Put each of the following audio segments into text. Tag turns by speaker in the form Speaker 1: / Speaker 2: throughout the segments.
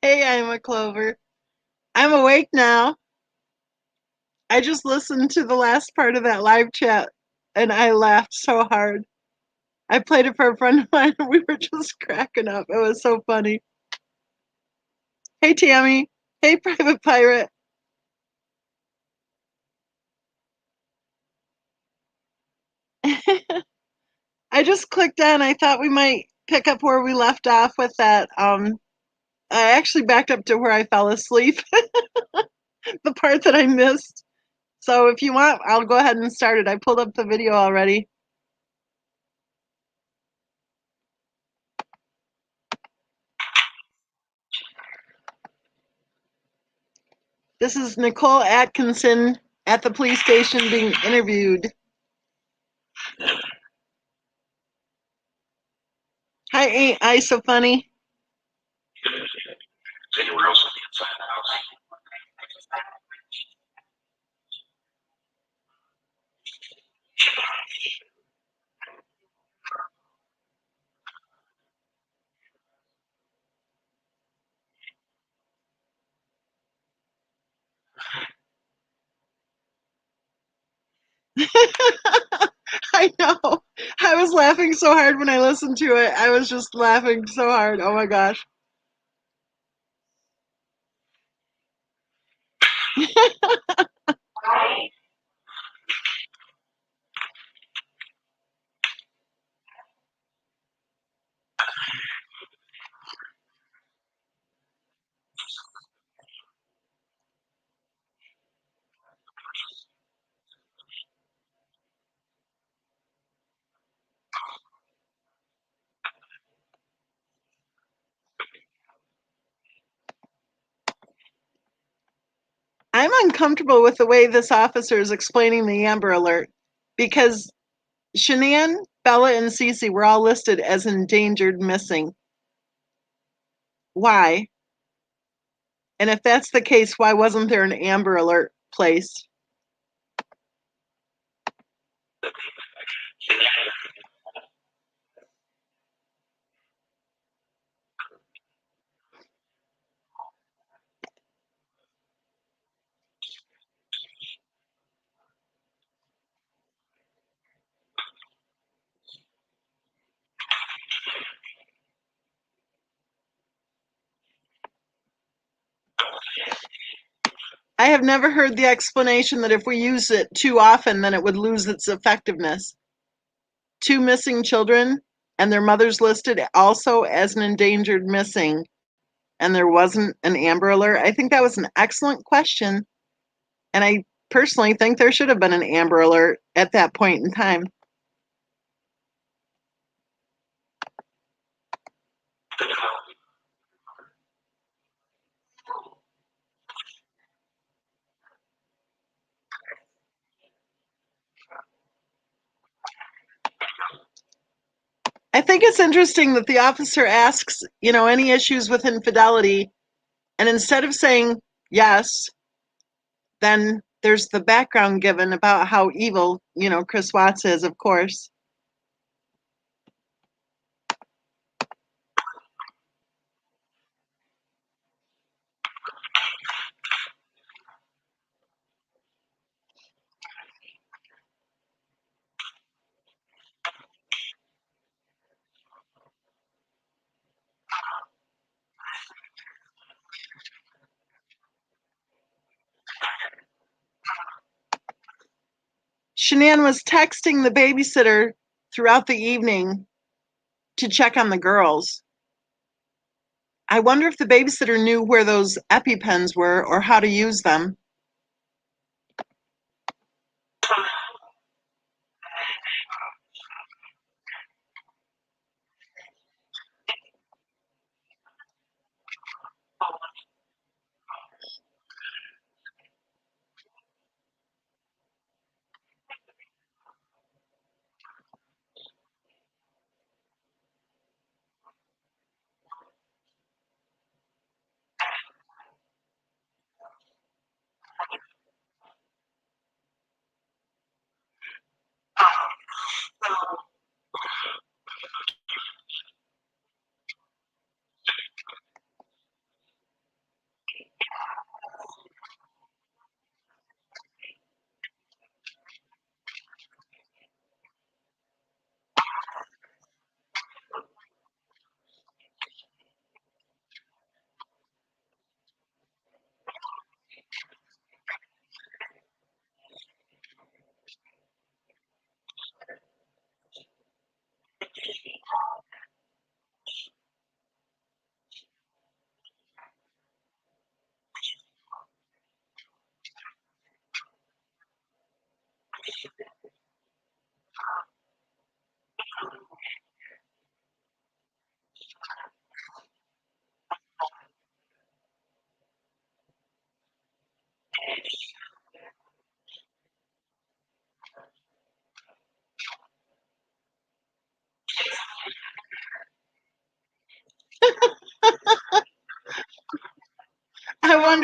Speaker 1: Hey, I'm a Clover. I'm awake now. I just listened to the last part of that live chat and I laughed so hard. I played it for a friend of mine and we were just cracking up. It was so funny. Hey, Tammy. Hey, Private Pirate. I just clicked on, I thought we might pick up where we left off with that. I actually backed up to where I fell asleep, the part that I missed. So if you want, I'll go ahead and start it. I pulled up the video already. This is Nicole Atkinson at the police station being interviewed. Hi, ain't I so funny? Anywhere else on the inside of the house? I know. I was laughing so hard when I listened to it. I was just laughing so hard. Oh my gosh. I'm uncomfortable with the way this officer is explaining the Amber Alert because Shanann, Bella, and Cece were all listed as endangered missing. Why? And if that's the case, why wasn't there an Amber Alert placed? I have never heard the explanation that if we use it too often, then it would lose its effectiveness. Two missing children and their mothers listed also as an endangered missing, and there wasn't an Amber Alert. I think that was an excellent question, and I personally think there should have been an Amber Alert at that point in time. I think it's interesting that the officer asks, any issues with infidelity, and instead of saying yes, then there's the background given about how evil, Chris Watts is, of course. Shanann was texting the babysitter throughout the evening to check on the girls. I wonder if the babysitter knew where those EpiPens were or how to use them.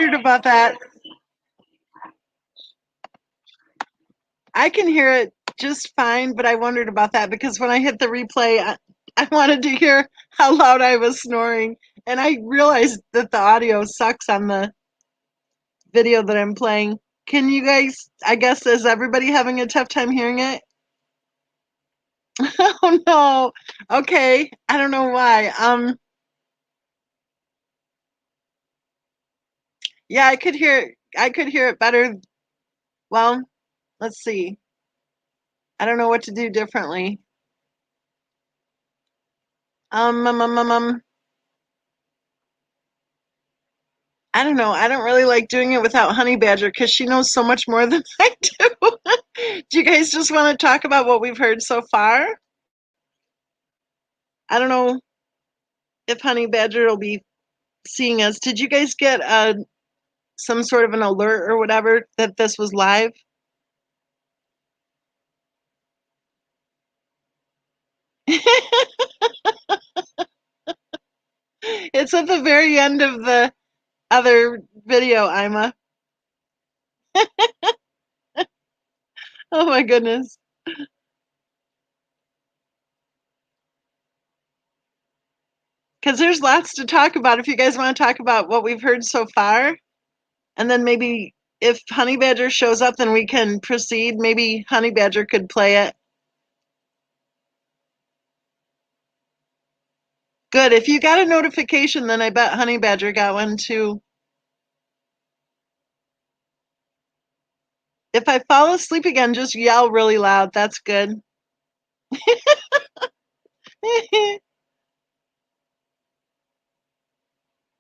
Speaker 1: wondered about that. I can hear it just fine, but I wondered about that because when I hit the replay, I wanted to hear how loud I was snoring. And I realized that the audio sucks on the video that I'm playing. Can you guys, I guess, is everybody having a tough time hearing it? Oh no. Okay. I don't know why. Yeah, I could hear it better. Well, let's see. I don't know what to do differently. Um, um, um, um, um, I don't know. I don't really like doing it without Honey Badger because she knows so much more than I do. Do you guys just want to talk about what we've heard so far? I don't know if Honey Badger will be seeing us. Did you guys get some sort of an alert or whatever that this was live? It's at the very end of the other video, Ima. Oh my goodness. Because there's lots to talk about if you guys want to talk about what we've heard so far. And then maybe if Honey Badger shows up, then we can proceed. Maybe Honey Badger could play it. Good. If you got a notification, then I bet Honey Badger got one too. If I fall asleep again, just yell really loud. That's good.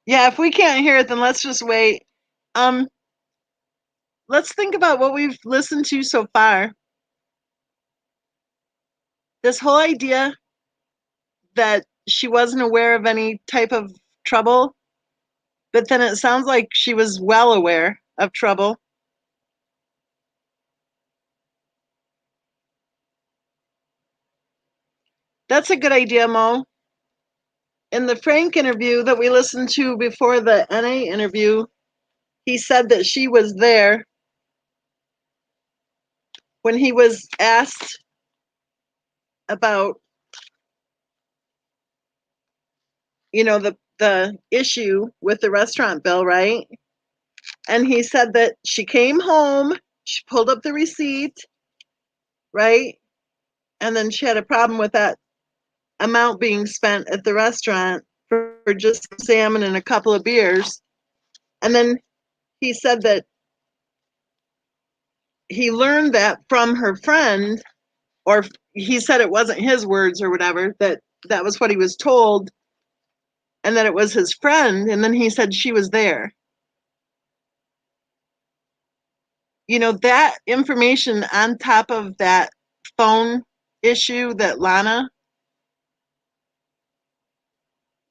Speaker 1: Yeah, if we can't hear it, then let's just wait. Um, let's think about what we've listened to so far. This whole idea that she wasn't aware of any type of trouble, but then it sounds like she was well aware of trouble. That's a good idea, Mo. In the Frank interview that we listened to before the NA interview, he said that she was there when he was asked about, the issue with the restaurant bill, right? And he said that she came home, she pulled up the receipt, right? And then she had a problem with that amount being spent at the restaurant for just salmon and a couple of beers. And then he said that he learned that from her friend, or he said it wasn't his words or whatever, that was what he was told, and that it was his friend. And then he said she was there. That information on top of that phone issue that Lana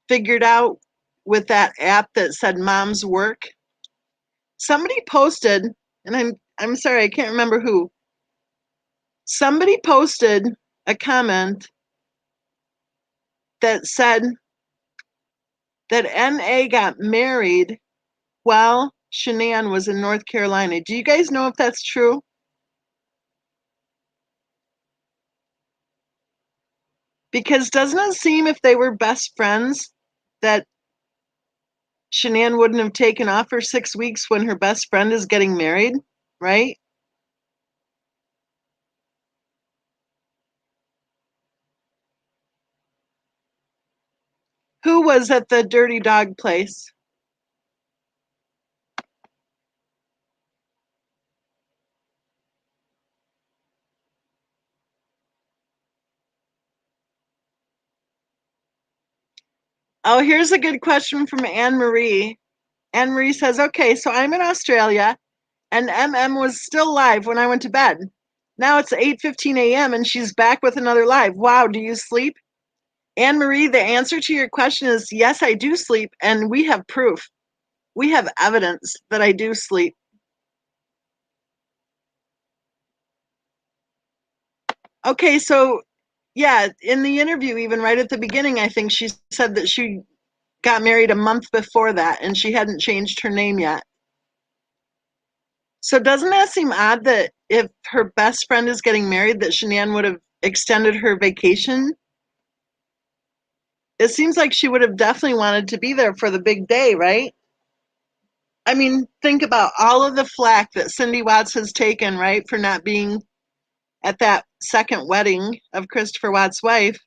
Speaker 1: figured out with that app that said Mom's Work. Somebody posted, and I'm sorry, I can't remember who. Somebody posted a comment that said that NA got married while Shanann was in North Carolina. Do you guys know if that's true? Because doesn't it seem if they were best friends that Shanann wouldn't have taken off for 6 weeks when her best friend is getting married, right? Who was at the Dirty Dog place? Oh, here's a good question from Anne Marie. Anne Marie says, okay, so I'm in Australia and MM was still live when I went to bed. Now it's 8:15 a.m. and she's back with another live. Wow, do you sleep? Anne Marie, the answer to your question is yes, I do sleep, and we have proof. We have evidence that I do sleep. Okay, so yeah, in the interview, even right at the beginning, I think she said that she got married a month before that and she hadn't changed her name yet. So doesn't that seem odd that if her best friend is getting married, that Shanann would have extended her vacation? It seems like she would have definitely wanted to be there for the big day, right? I mean, think about all of the flack that Cindy Watts has taken, right, for not being at that second wedding of Christopher Watts' wife.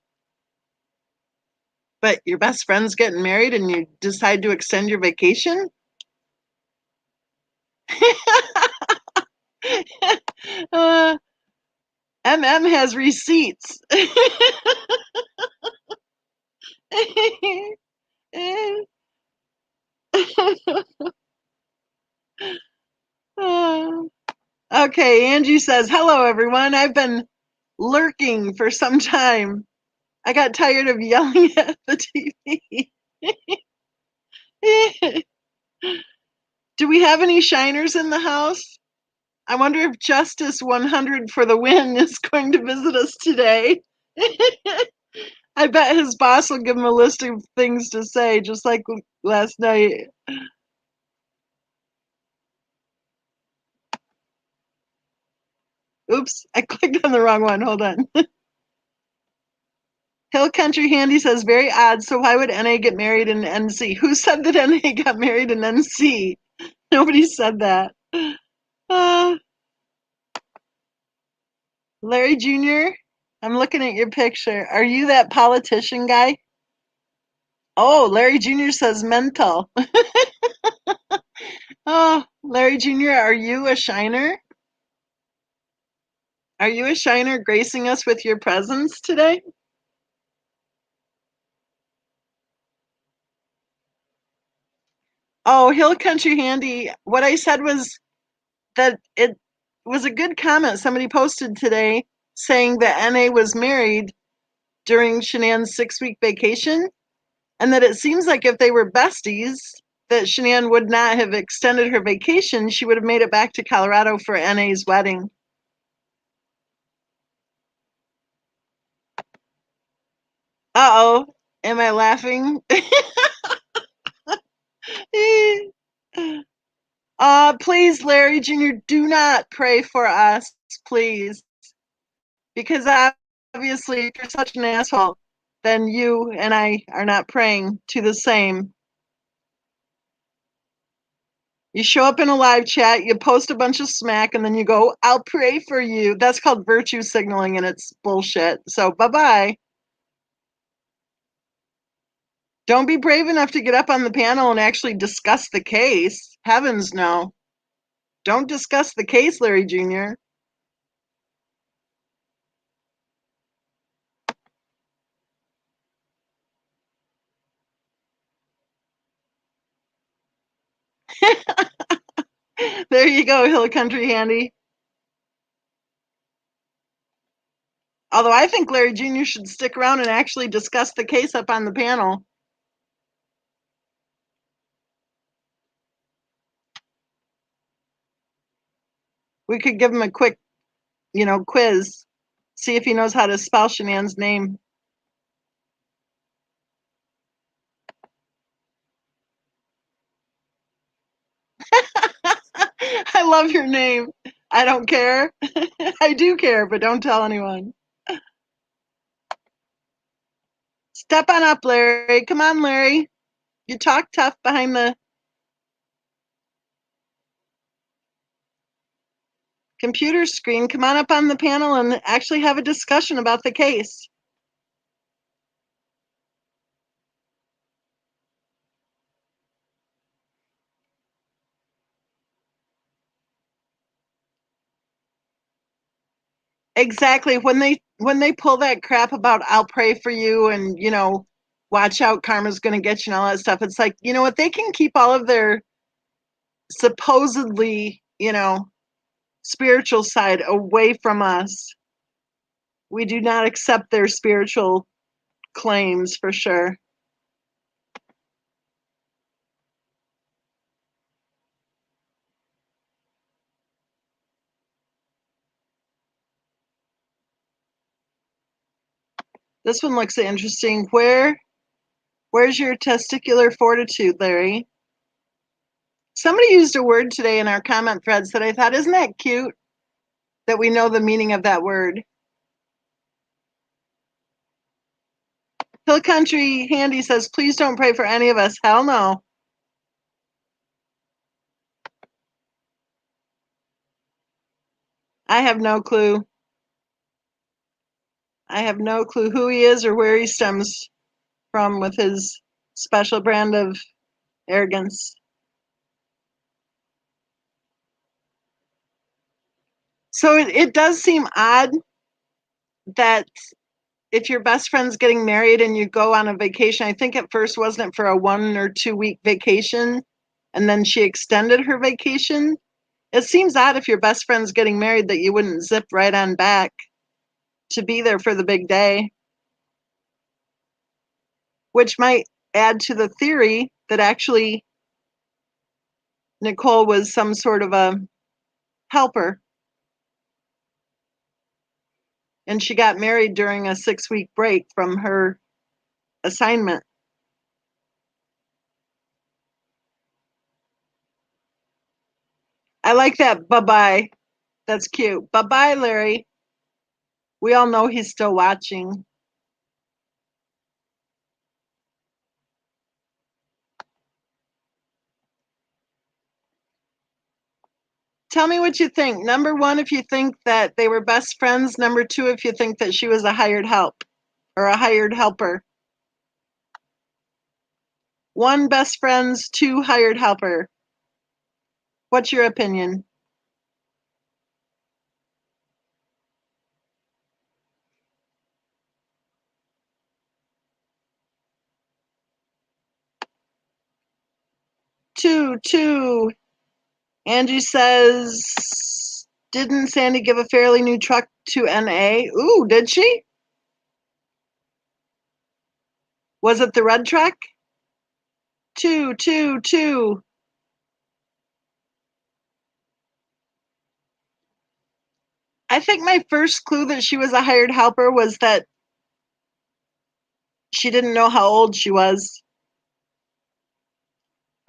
Speaker 1: But your best friend's getting married and you decide to extend your vacation? uh, MM has receipts. Okay, Angie says, hello, everyone. I've been lurking for some time. I got tired of yelling at the TV. Do we have any shiners in the house? I wonder if Justice100 for the win is going to visit us today. I bet his boss will give him a list of things to say, just like last night. Oops, I clicked on the wrong one. Hold on. Hill Country Handy says, very odd. So why would NA get married in NC? Who said that NA got married in NC? Nobody said that. Uh, Larry Jr., I'm looking at your picture. Are you that politician guy? Oh, Larry Jr. says mental. Oh, Larry Jr., are you a shiner? Are you a shiner gracing us with your presence today? Oh, Hill Country Handy, what I said was that it was a good comment somebody posted today saying that NA was married during Shanann's 6-week vacation, and that it seems like if they were besties, that Shanann would not have extended her vacation. She would have made it back to Colorado for NA's wedding. Uh-oh, am I laughing? Please, Larry Jr., do not pray for us, please. Because obviously, if you're such an asshole, then you and I are not praying to the same. You show up in a live chat, you post a bunch of smack, and then you go, I'll pray for you. That's called virtue signaling, and it's bullshit. So, bye-bye. Don't be brave enough to get up on the panel and actually discuss the case. Heavens, no. Don't discuss the case, Larry Jr. There you go, Hill Country Handy. Although I think Larry Jr. should stick around and actually discuss the case up on the panel. We could give him a quick, quiz. See if he knows how to spell Shanann's name. I love your name. I don't care. I do care, but don't tell anyone. Step on up, Larry. Come on, Larry. You talk tough behind the computer screen. Come on up on the panel and actually have a discussion about the case. Exactly. When they pull that crap about I'll pray for you and watch out, karma's gonna get you and all that stuff, it's like, you know what, they can keep all of their supposedly, spiritual side away from us. We do not accept their spiritual claims for sure. This one looks interesting. Where's your testicular fortitude, Larry? Somebody used a word today in our comment threads that I thought, isn't that cute that we know the meaning of that word? Hill Country Handy says, please don't pray for any of us. Hell no. I have no clue. I have no clue who he is or where he stems from with his special brand of arrogance. So it does seem odd that if your best friend's getting married and you go on a vacation, I think at first wasn't it for a 1 or 2 week vacation, and then she extended her vacation. It seems odd if your best friend's getting married that you wouldn't zip right on back to be there for the big day, which might add to the theory that actually Nicole was some sort of a helper and she got married during a 6-week break from her assignment. I like that. Bye-bye. That's cute. Bye-bye, Larry. We all know he's still watching. Tell me what you think. Number 1, if you think that they were best friends. Number 2, if you think that she was a hired help or a hired helper. 1, best friends. 2, hired helper. What's your opinion? Two. Angie says, didn't Sandy give a fairly new truck to NA? Ooh, did she? Was it the red truck? Two. I think my first clue that she was a hired helper was that she didn't know how old she was.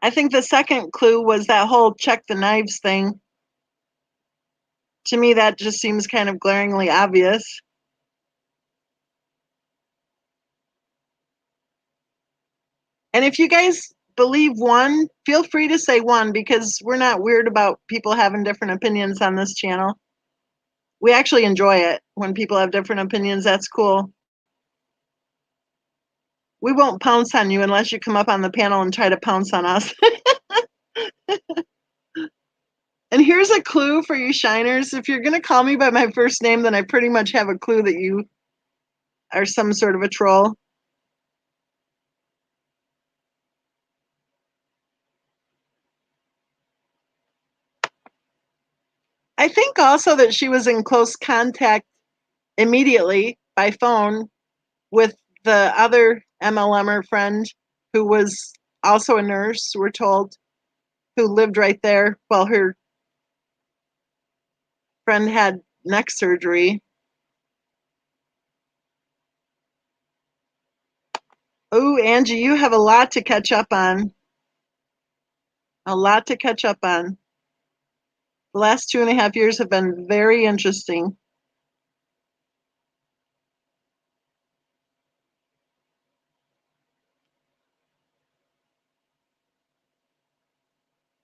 Speaker 1: I think the second clue was that whole check the knives thing. To me, that just seems kind of glaringly obvious. And if you guys believe 1, feel free to say 1 because we're not weird about people having different opinions on this channel. We actually enjoy it when people have different opinions. That's cool. We won't pounce on you unless you come up on the panel and try to pounce on us. And here's a clue for you shiners. If you're going to call me by my first name, then I pretty much have a clue that you are some sort of a troll. I think also that she was in close contact immediately by phone with the other MLMer friend who was also a nurse, we're told, who lived right there while her friend had neck surgery. Oh, Angie, you have a lot to catch up on. A lot to catch up on. The last 2.5 years have been very interesting.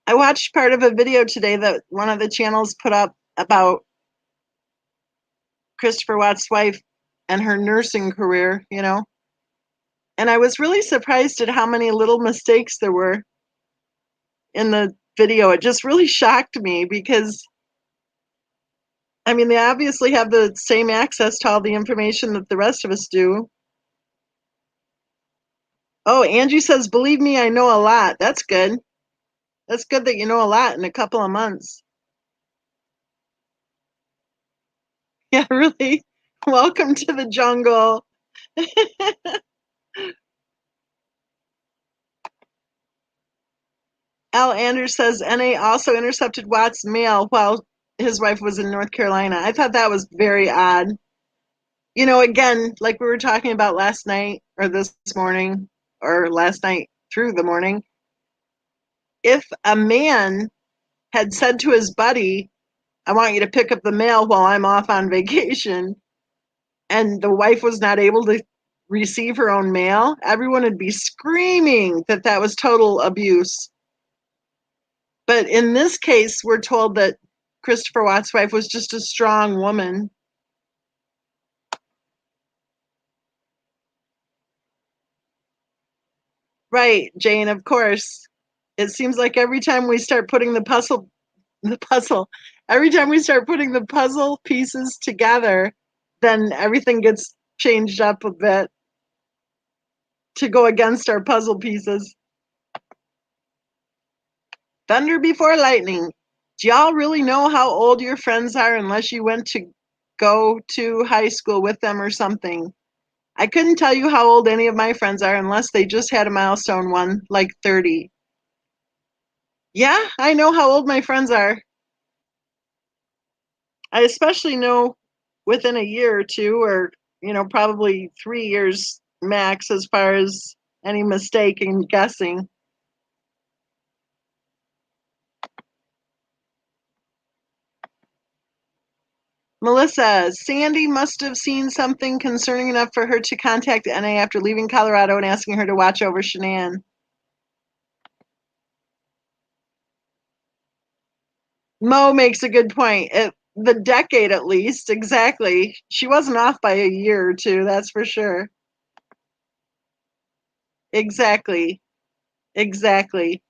Speaker 1: I watched part of a video today that one of the channels put up about Christopher Watt's wife and her nursing career, you know. And I was really surprised at how many little mistakes there were in the video. It just really shocked me because, I mean, they obviously have the same access to all the information that the rest of us do. Oh, Angie says, believe me, I know a lot. That's good. That's good that you know a lot in a couple of months. Yeah, really. Welcome to the jungle. Al Anders says NA also intercepted Watt's mail while his wife was in North Carolina. I thought that was very odd. You know, again, like we were talking about last night or this morning or last night through the morning, if a man had said to his buddy, I want you to pick up the mail while I'm off on vacation, and the wife was not able to receive her own mail, everyone would be screaming that that was total abuse. But in this case, we're told that Christopher Watt's wife was just a strong woman. Right, Jane, of course. It seems like every time we start putting every time we start putting the puzzle pieces together, then everything gets changed up a bit to go against our puzzle pieces. Thunder before lightning. Do y'all really know how old your friends are unless you went to go to high school with them or something? I couldn't tell you how old any of my friends are unless they just had a milestone one, like 30. Yeah, I know how old my friends are. I especially know within a year or two, or, probably 3 years max as far as any mistake in guessing. Melissa, Sandy must have seen something concerning enough for her to contact NA after leaving Colorado and asking her to watch over Shanann. Mo makes a good point. The decade at least, exactly. She wasn't off by a year or two, that's for sure. Exactly. Exactly.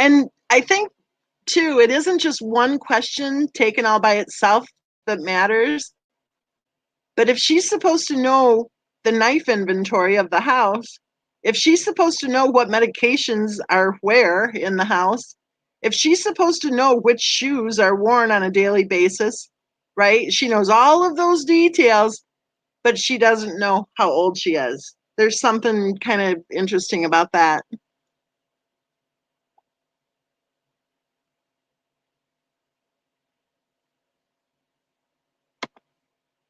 Speaker 1: And I think, too, it isn't just one question taken all by itself that matters. But if she's supposed to know the knife inventory of the house, if she's supposed to know what medications are where in the house, if she's supposed to know which shoes are worn on a daily basis, right? She knows all of those details, but she doesn't know how old she is. There's something kind of interesting about that.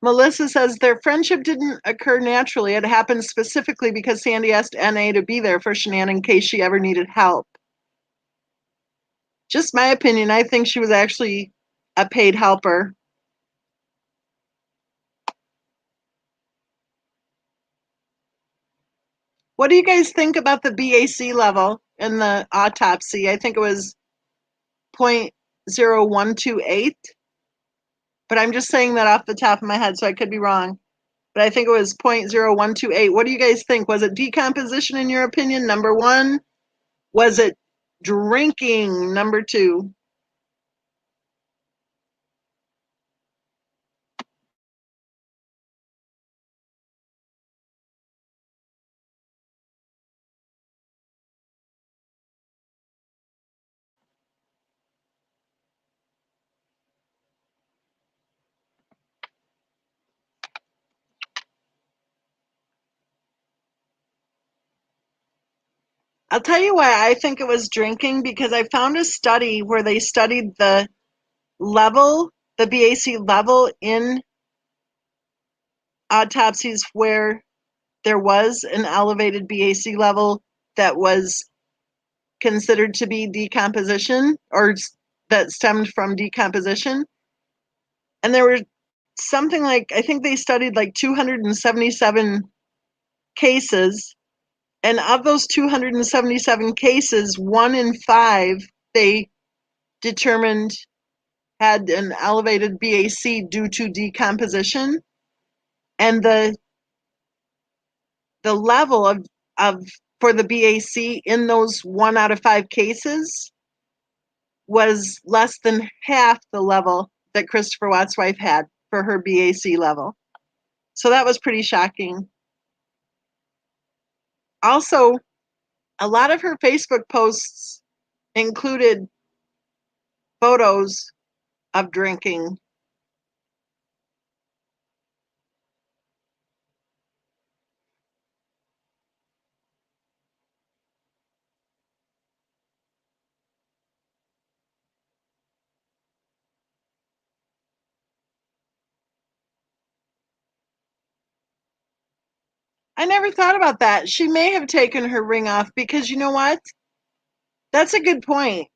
Speaker 1: Melissa says their friendship didn't occur naturally. It happened specifically because Sandy asked NA to be there for Shanann in case she ever needed help. Just my opinion, I think she was actually a paid helper. What do you guys think about the BAC level in the autopsy? I think it was 0.0128, but I'm just saying that off the top of my head, so I could be wrong. But I think it was 0.0128. What do you guys think? Was it decomposition in your opinion, number one? Was it drinking, number two? I'll tell you why I think it was drinking, because I found a study where they studied the BAC level in autopsies where there was an elevated BAC level that was considered to be decomposition, or that stemmed from decomposition. And there were something like, I think they studied like 277 cases. And of those 277 cases, 1 in 5 they determined had an elevated BAC due to decomposition. And the level of for the BAC in those 1 out of 5 cases was less than half the level that Christopher Watt's wife had for her BAC level. So that was pretty shocking. Also, a lot of her Facebook posts included photos of drinking. I never thought about that. She may have taken her ring off because you know what? That's a good point.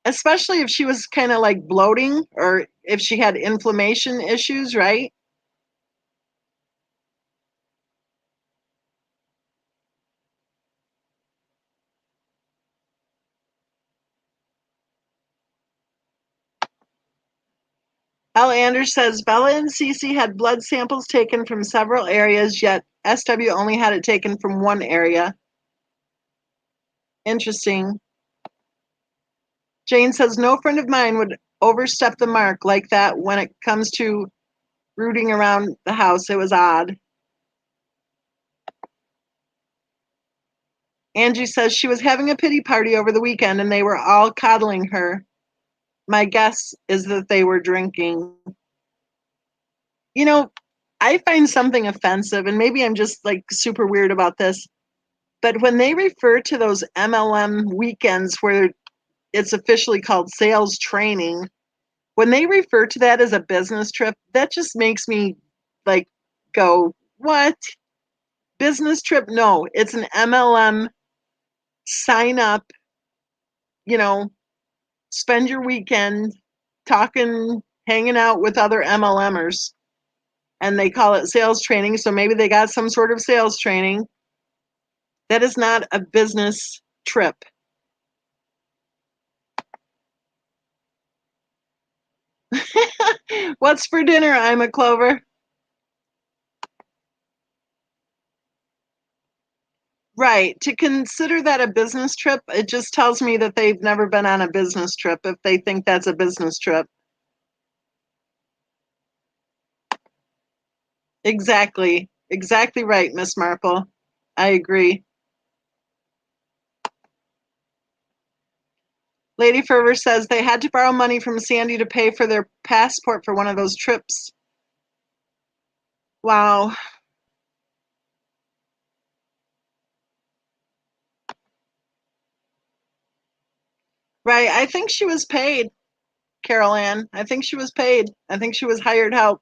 Speaker 1: Especially if she was kind of like bloating or if she had inflammation issues, right? L. Anders says Bella and Cece had blood samples taken from several areas, yet SW only had it taken from one area. Interesting. Jane says no friend of mine would overstep the mark like that when it comes to rooting around the house. It was odd. Angie says she was having a pity party over the weekend and they were all coddling her. My guess is that they were drinking. You know, I find something offensive, and maybe I'm just like super weird about this, but when they refer to those MLM weekends where it's officially called sales training, when they refer to that as a business trip, that just makes me like go, what? Business trip? No, it's an MLM. Sign up, you know, spend your weekend talking, hanging out with other MLMers. And they call it sales training. So maybe they got some sort of sales training. That is not a business trip. What's for dinner? I'm a Clover. Right. To consider that a business trip, it just tells me that they've never been on a business trip if they think that's a business trip. Exactly. Exactly right, Miss Marple. I agree. Lady Fervor says they had to borrow money from Sandy to pay for their passport for one of those trips. Wow. Right. I think she was paid, Carol Ann. I think she was paid. I think she was hired help.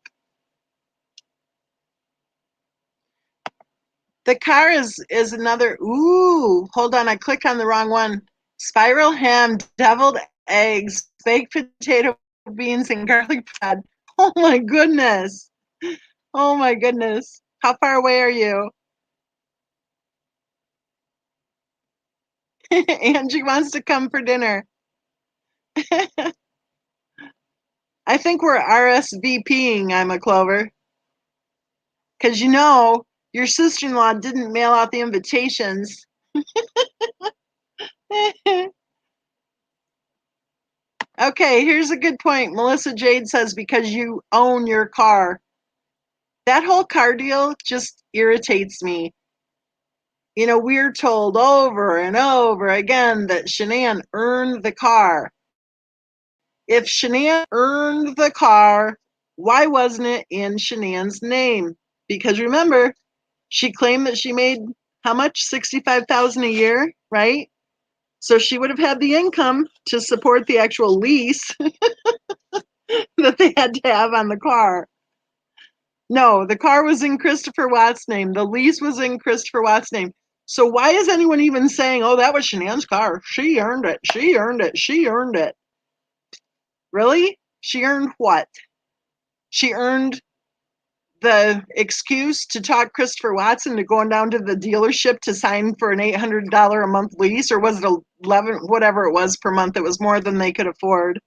Speaker 1: The car is another. Ooh, hold on. I clicked on the wrong one. Spiral ham, deviled eggs, baked potato beans, and garlic bread. Oh my goodness. Oh my goodness. How far away are you? Angie wants to come for dinner. I think we're RSVPing, I'm a Clover. Because you know, your sister in law didn't mail out the invitations. Okay, here's a good point. Melissa Jade says because you own your car. That whole car deal just irritates me. You know, we're told over and over again that Shanann earned the car. If Shanann earned the car, why wasn't it in Shanann's name? Because remember, she claimed that she made how much? 65,000 a year, right? So she would have had the income to support the actual lease that they had to have on the car. No, the car was in Christopher Watt's name. The lease was in Christopher Watt's name. So why is anyone even saying, oh, that was Shanann's car? She earned it. She earned it. She earned it. Really? She earned what? She earned the excuse to talk Christopher Watson to going down to the dealership to sign for an $800 a month lease, or was it 11, whatever it was per month? It was more than they could afford.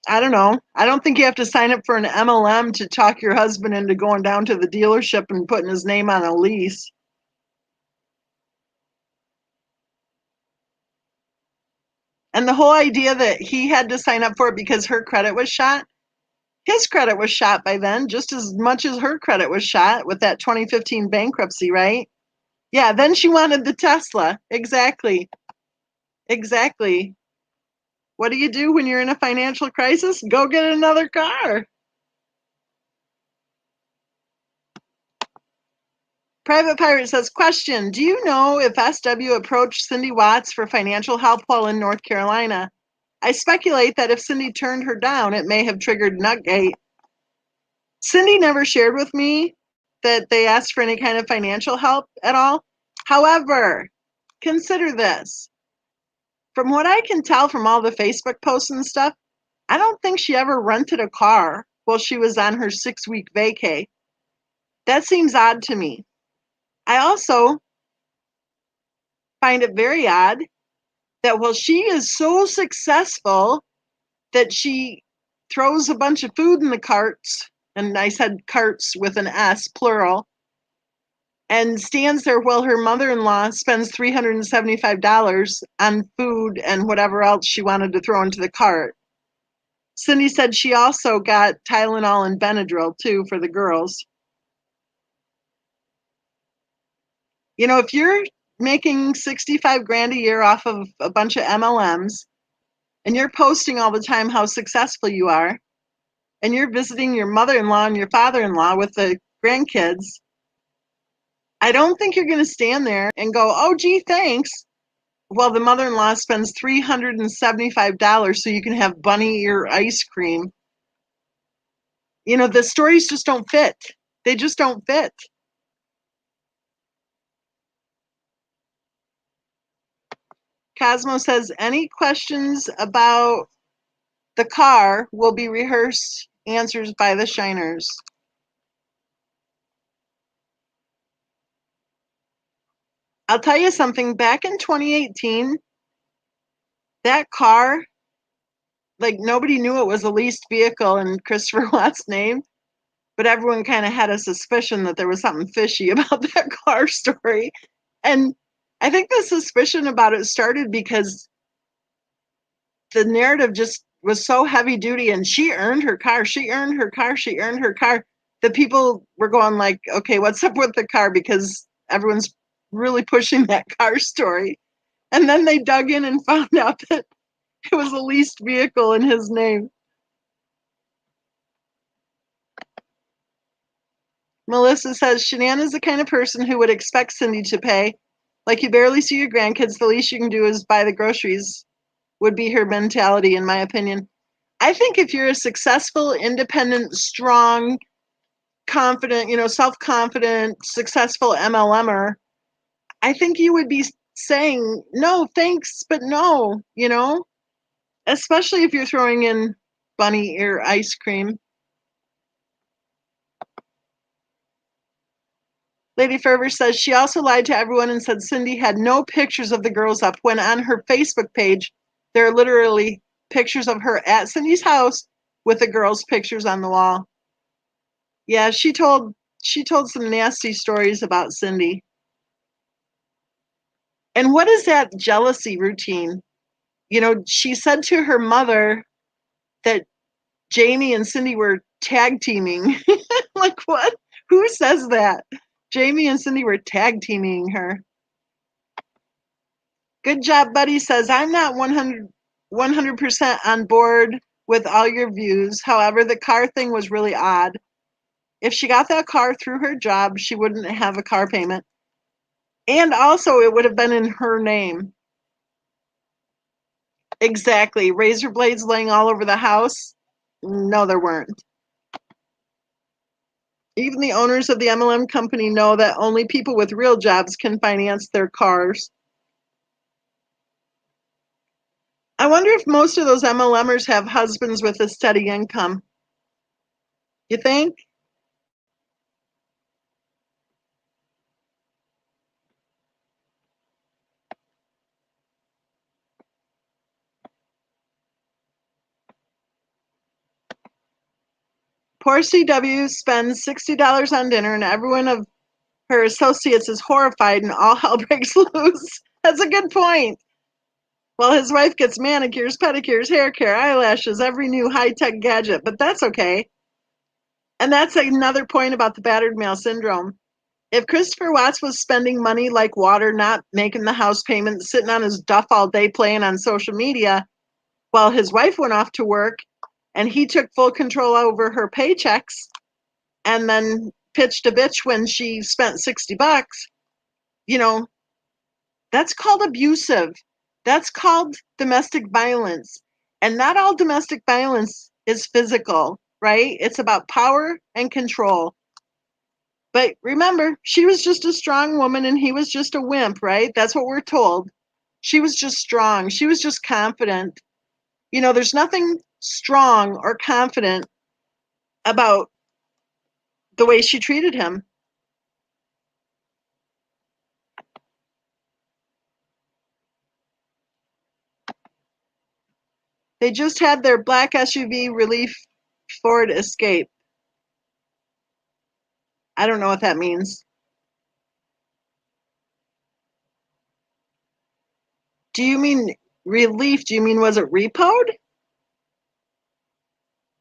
Speaker 1: I don't know. I don't think you have to sign up for an MLM to talk your husband into going down to the dealership and putting his name on a lease. And the whole idea that he had to sign up for it because her credit was shot, his credit was shot by then, just as much as her credit was shot with that 2015 bankruptcy, right? Yeah, then she wanted the Tesla. Exactly. Exactly. What do you do when you're in a financial crisis? Go get another car. Private Pirate says, question, do you know if SW approached Cindy Watts for financial help while in North Carolina? I speculate that if Cindy turned her down, it may have triggered Nutgate. Cindy never shared with me that they asked for any kind of financial help at all. However, consider this. From what I can tell from all the Facebook posts and stuff, I don't think she ever rented a car while she was on her 6-week vacay. That seems odd to me. I also find it very odd that while she is so successful that she throws a bunch of food in the carts, and I said carts with an S, plural, and stands there while her mother-in-law spends $375 on food and whatever else she wanted to throw into the cart. Cindy said she also got Tylenol and Benadryl too for the girls. You know, if you're making 65 grand a year off of a bunch of MLMs and you're posting all the time how successful you are, and you're visiting your mother-in-law and your father-in-law with the grandkids, I don't think you're going to stand there and go, oh, gee, thanks. Well, the mother-in-law spends $375 so you can have bunny ear ice cream. You know, the stories just don't fit. They just don't fit. Cosmo says, any questions about the car will be rehearsed answers by the Shiners. I'll tell you something, back in 2018, that car, like nobody knew it was a leased vehicle in Christopher Watt's name, but everyone kind of had a suspicion that there was something fishy about that car story. And I think the suspicion about it started because the narrative just was so heavy duty, and she earned her car, she earned her car, she earned her car. The people were going like, okay, what's up with the car? Because everyone's really pushing that car story. And then they dug in and found out that it was a leased vehicle in his name. Melissa says, Shanann is the kind of person who would expect Cindy to pay. Like, you barely see your grandkids, the least you can do is buy the groceries, would be her mentality, in my opinion. I think if you're a successful, independent, strong, confident, self-confident, successful MLMer, I think you would be saying, no, thanks, but no, especially if you're throwing in bunny ear ice cream. Lady Fervor says she also lied to everyone and said Cindy had no pictures of the girls up, when on her Facebook page, there are literally pictures of her at Cindy's house with the girls' pictures on the wall. Yeah, she told some nasty stories about Cindy. And what is that jealousy routine? She said to her mother that Jamie and Cindy were tag teaming. Like, what? Who says that? Jamie and Cindy were tag teaming her. Good job, Buddy says, I'm not 100% on board with all your views. However, the car thing was really odd. If she got that car through her job, she wouldn't have a car payment. And also, it would have been in her name. Exactly. Razor blades laying all over the house? No, there weren't. Even the owners of the MLM company know that only people with real jobs can finance their cars. I wonder if most of those MLMers have husbands with a steady income. You think? Poor CW spends $60 on dinner, and everyone of her associates is horrified, and all hell breaks loose. That's a good point. Well, his wife gets manicures, pedicures, hair care, eyelashes, every new high-tech gadget, but that's okay. And that's another point about the battered male syndrome. If Christopher Watts was spending money like water, not making the house payment, sitting on his duff all day playing on social media, while his wife went off to work and he took full control over her paychecks and then pitched a bitch when she spent $60, that's called abusive. That's called domestic violence. And not all domestic violence is physical, right? It's about power and control. But remember, she was just a strong woman and he was just a wimp, right? That's what we're told. She was just strong. She was just confident. There's nothing strong or confident about the way she treated him. They just had their black SUV relief Ford Escape. I don't know what that means. Do you mean relief? Do you mean was it repoed?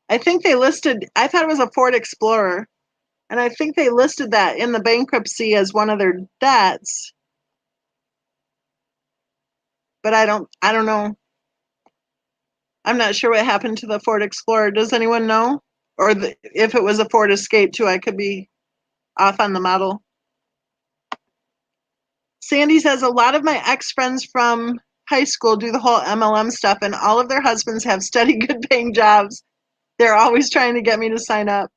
Speaker 1: I thought it was a Ford Explorer, and I think they listed that in the bankruptcy as one of their debts. But I don't know. I'm not sure what happened to the Ford Explorer. Does anyone know? Or if it was a Ford Escape too, I could be off on the model. Sandy says a lot of my ex-friends from high school do the whole MLM stuff, and all of their husbands have steady, good-paying jobs. They're always trying to get me to sign up.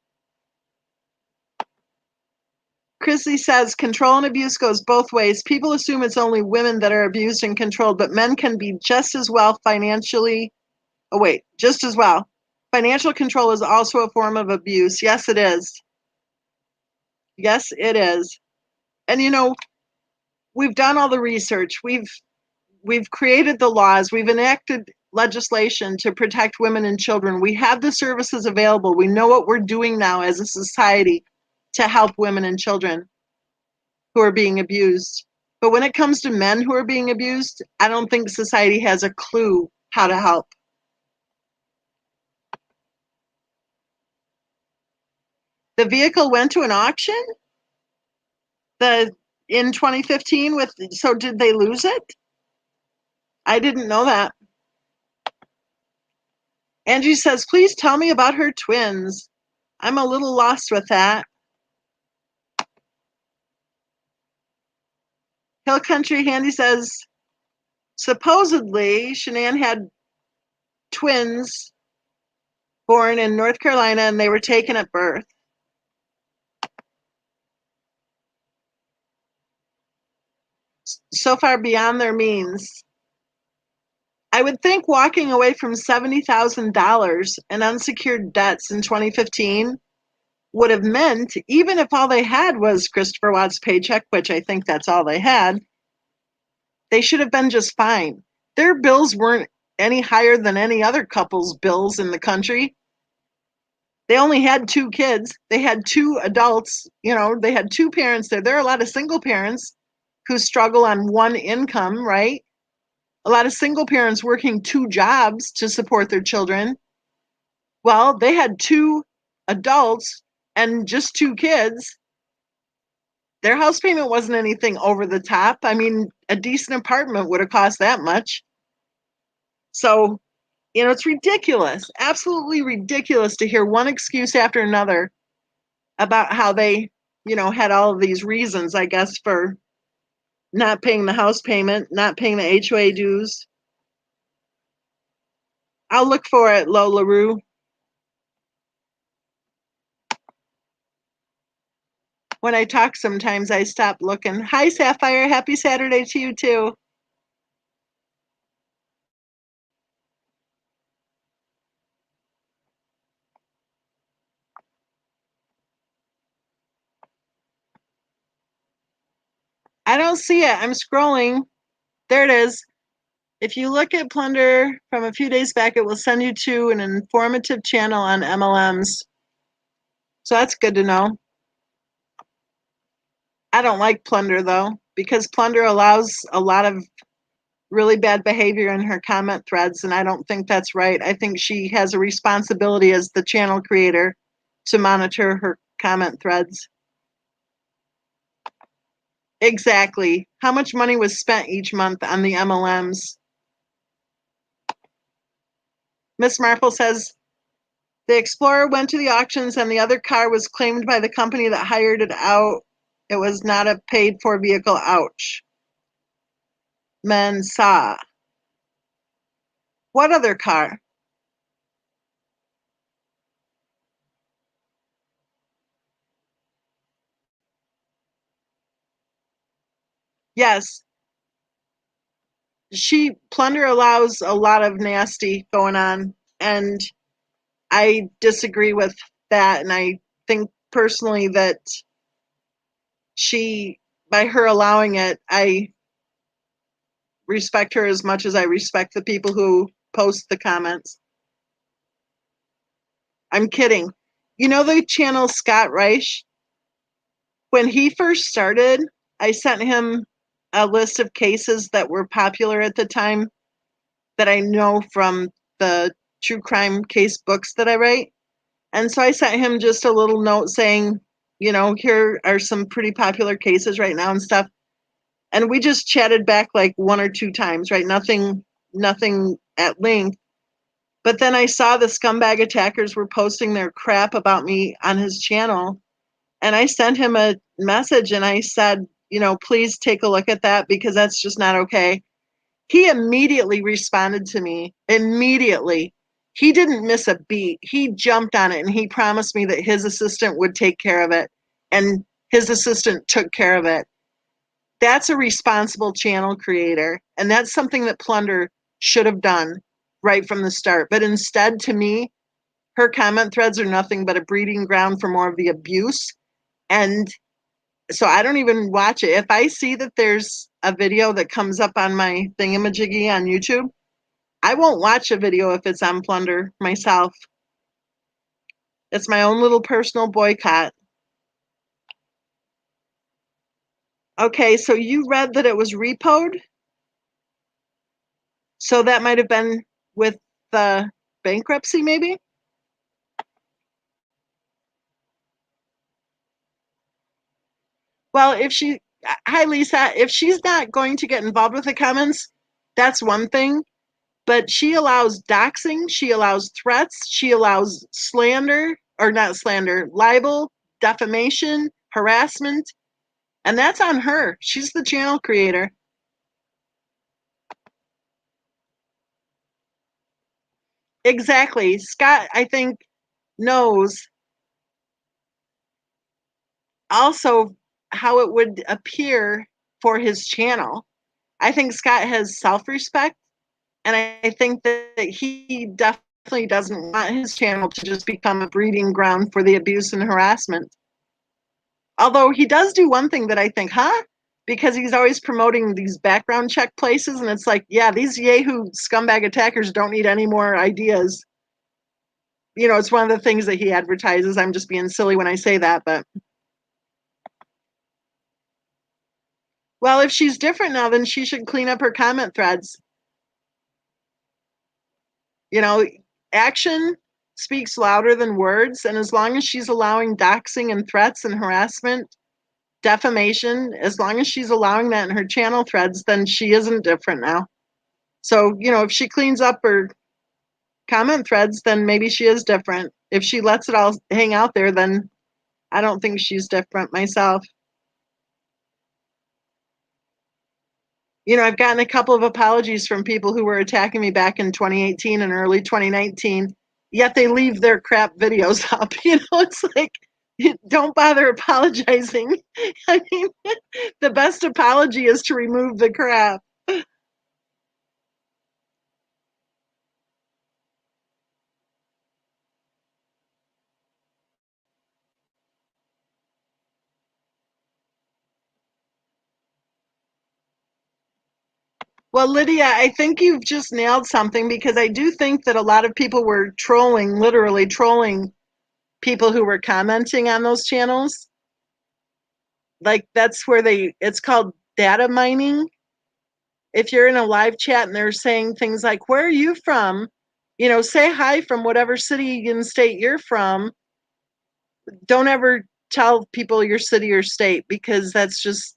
Speaker 1: Chrissy says control and abuse goes both ways. People assume it's only women that are abused and controlled, but men can be just as well financially. Oh, wait, just as well. Financial control is also a form of abuse. Yes, it is. Yes, it is. And we've done all the research. We've created the laws. We've enacted legislation to protect women and children. We have the services available. We know what we're doing now as a society to help women and children who are being abused. But when it comes to men who are being abused, I don't think society has a clue how to help. The vehicle went to an auction in 2015 so did they lose it? I didn't know that. Angie says, please tell me about her twins. I'm a little lost with that. Hill Country Handy says, supposedly Shanann had twins born in North Carolina and they were taken at birth. So far beyond their means. I would think walking away from $70,000 in unsecured debts in 2015 would have meant, even if all they had was Christopher Watt's paycheck, which I think that's all they had, they should have been just fine. Their bills weren't any higher than any other couple's bills in the country. They only had 2 kids. They had 2 adults. They had 2 parents there. There are a lot of single parents who struggle on one income, right? A lot of single parents working 2 jobs to support their children. Well, they had 2 adults and just 2 kids. Their house payment wasn't anything over the top. I mean, a decent apartment would have cost that much. So, it's ridiculous, absolutely ridiculous to hear one excuse after another about how they, had all of these reasons, I guess, for not paying the house payment, not paying the HOA dues. I'll look for it, Lola Roo. When I talk, sometimes I stop looking. Hi, Sapphire. Happy Saturday to you, too. I don't see it. I'm scrolling. There it is. If you look at Plunder from a few days back, it will send you to an informative channel on MLMs. So that's good to know. I don't like Plunder, though, because Plunder allows a lot of really bad behavior in her comment threads, and I don't think that's right. I think she has a responsibility as the channel creator to monitor her comment threads. Exactly. How much money was spent each month on the MLMs? Miss Marple says, the Explorer went to the auctions and the other car was claimed by the company that hired it out. It was not a paid-for vehicle. Ouch. Mensa. What other car? Yes. Plunder allows a lot of nasty going on, and I disagree with that, and I think personally that by her allowing it, I respect her as much as I respect the people who post the comments. I'm kidding. You know the channel Scott Reich? When he first started, I sent him a list of cases that were popular at the time that I know from the true crime case books that I write. And so I sent him just a little note saying, here are some pretty popular cases right now and stuff. And we just chatted back like one or two times, right? Nothing at length. But then I saw the scumbag attackers were posting their crap about me on his channel. And I sent him a message and I said, please take a look at that because that's just not okay. He immediately responded to me. Immediately. He didn't miss a beat. He jumped on it and he promised me that his assistant would take care of it. And his assistant took care of it. That's a responsible channel creator. And that's something that Plunder should have done right from the start. But instead, to me, her comment threads are nothing but a breeding ground for more of the abuse. And so I don't even watch it. If I see that there's a video that comes up on my thingamajiggy on YouTube, I won't watch a video if it's on Plunder myself. It's my own little personal boycott. Okay, so you read that it was repoed? So that might have been with the bankruptcy, maybe? Well, hi Lisa, if she's not going to get involved with the comments, that's one thing. But she allows doxing, she allows threats, she allows slander, or not slander, libel, defamation, harassment, and that's on her. She's the channel creator. Exactly. Scott, I think, knows also how it would appear for his channel. I think Scott has self-respect, and I think that he definitely doesn't want his channel to just become a breeding ground for the abuse and harassment. Although he does do one thing that I think, because he's always promoting these background check places, and it's like, yeah, these Yahoo scumbag attackers don't need any more ideas. It's one of the things that he advertises. I'm just being silly when I say that, but well, if she's different now, then she should clean up her comment threads. Action speaks louder than words, and as long as she's allowing doxing and threats and harassment, defamation, as long as she's allowing that in her channel threads, then she isn't different now. So, if she cleans up her comment threads, then maybe she is different. If she lets it all hang out there, then I don't think she's different myself. I've gotten a couple of apologies from people who were attacking me back in 2018 and early 2019, yet they leave their crap videos up. It's like, don't bother apologizing. I mean, the best apology is to remove the crap. Well, Lydia, I think you've just nailed something because I do think that a lot of people were trolling, literally trolling people who were commenting on those channels. Like that's where it's called data mining. If you're in a live chat and they're saying things like, where are you from? Say hi from whatever city and state you're from. Don't ever tell people your city or state because that's just,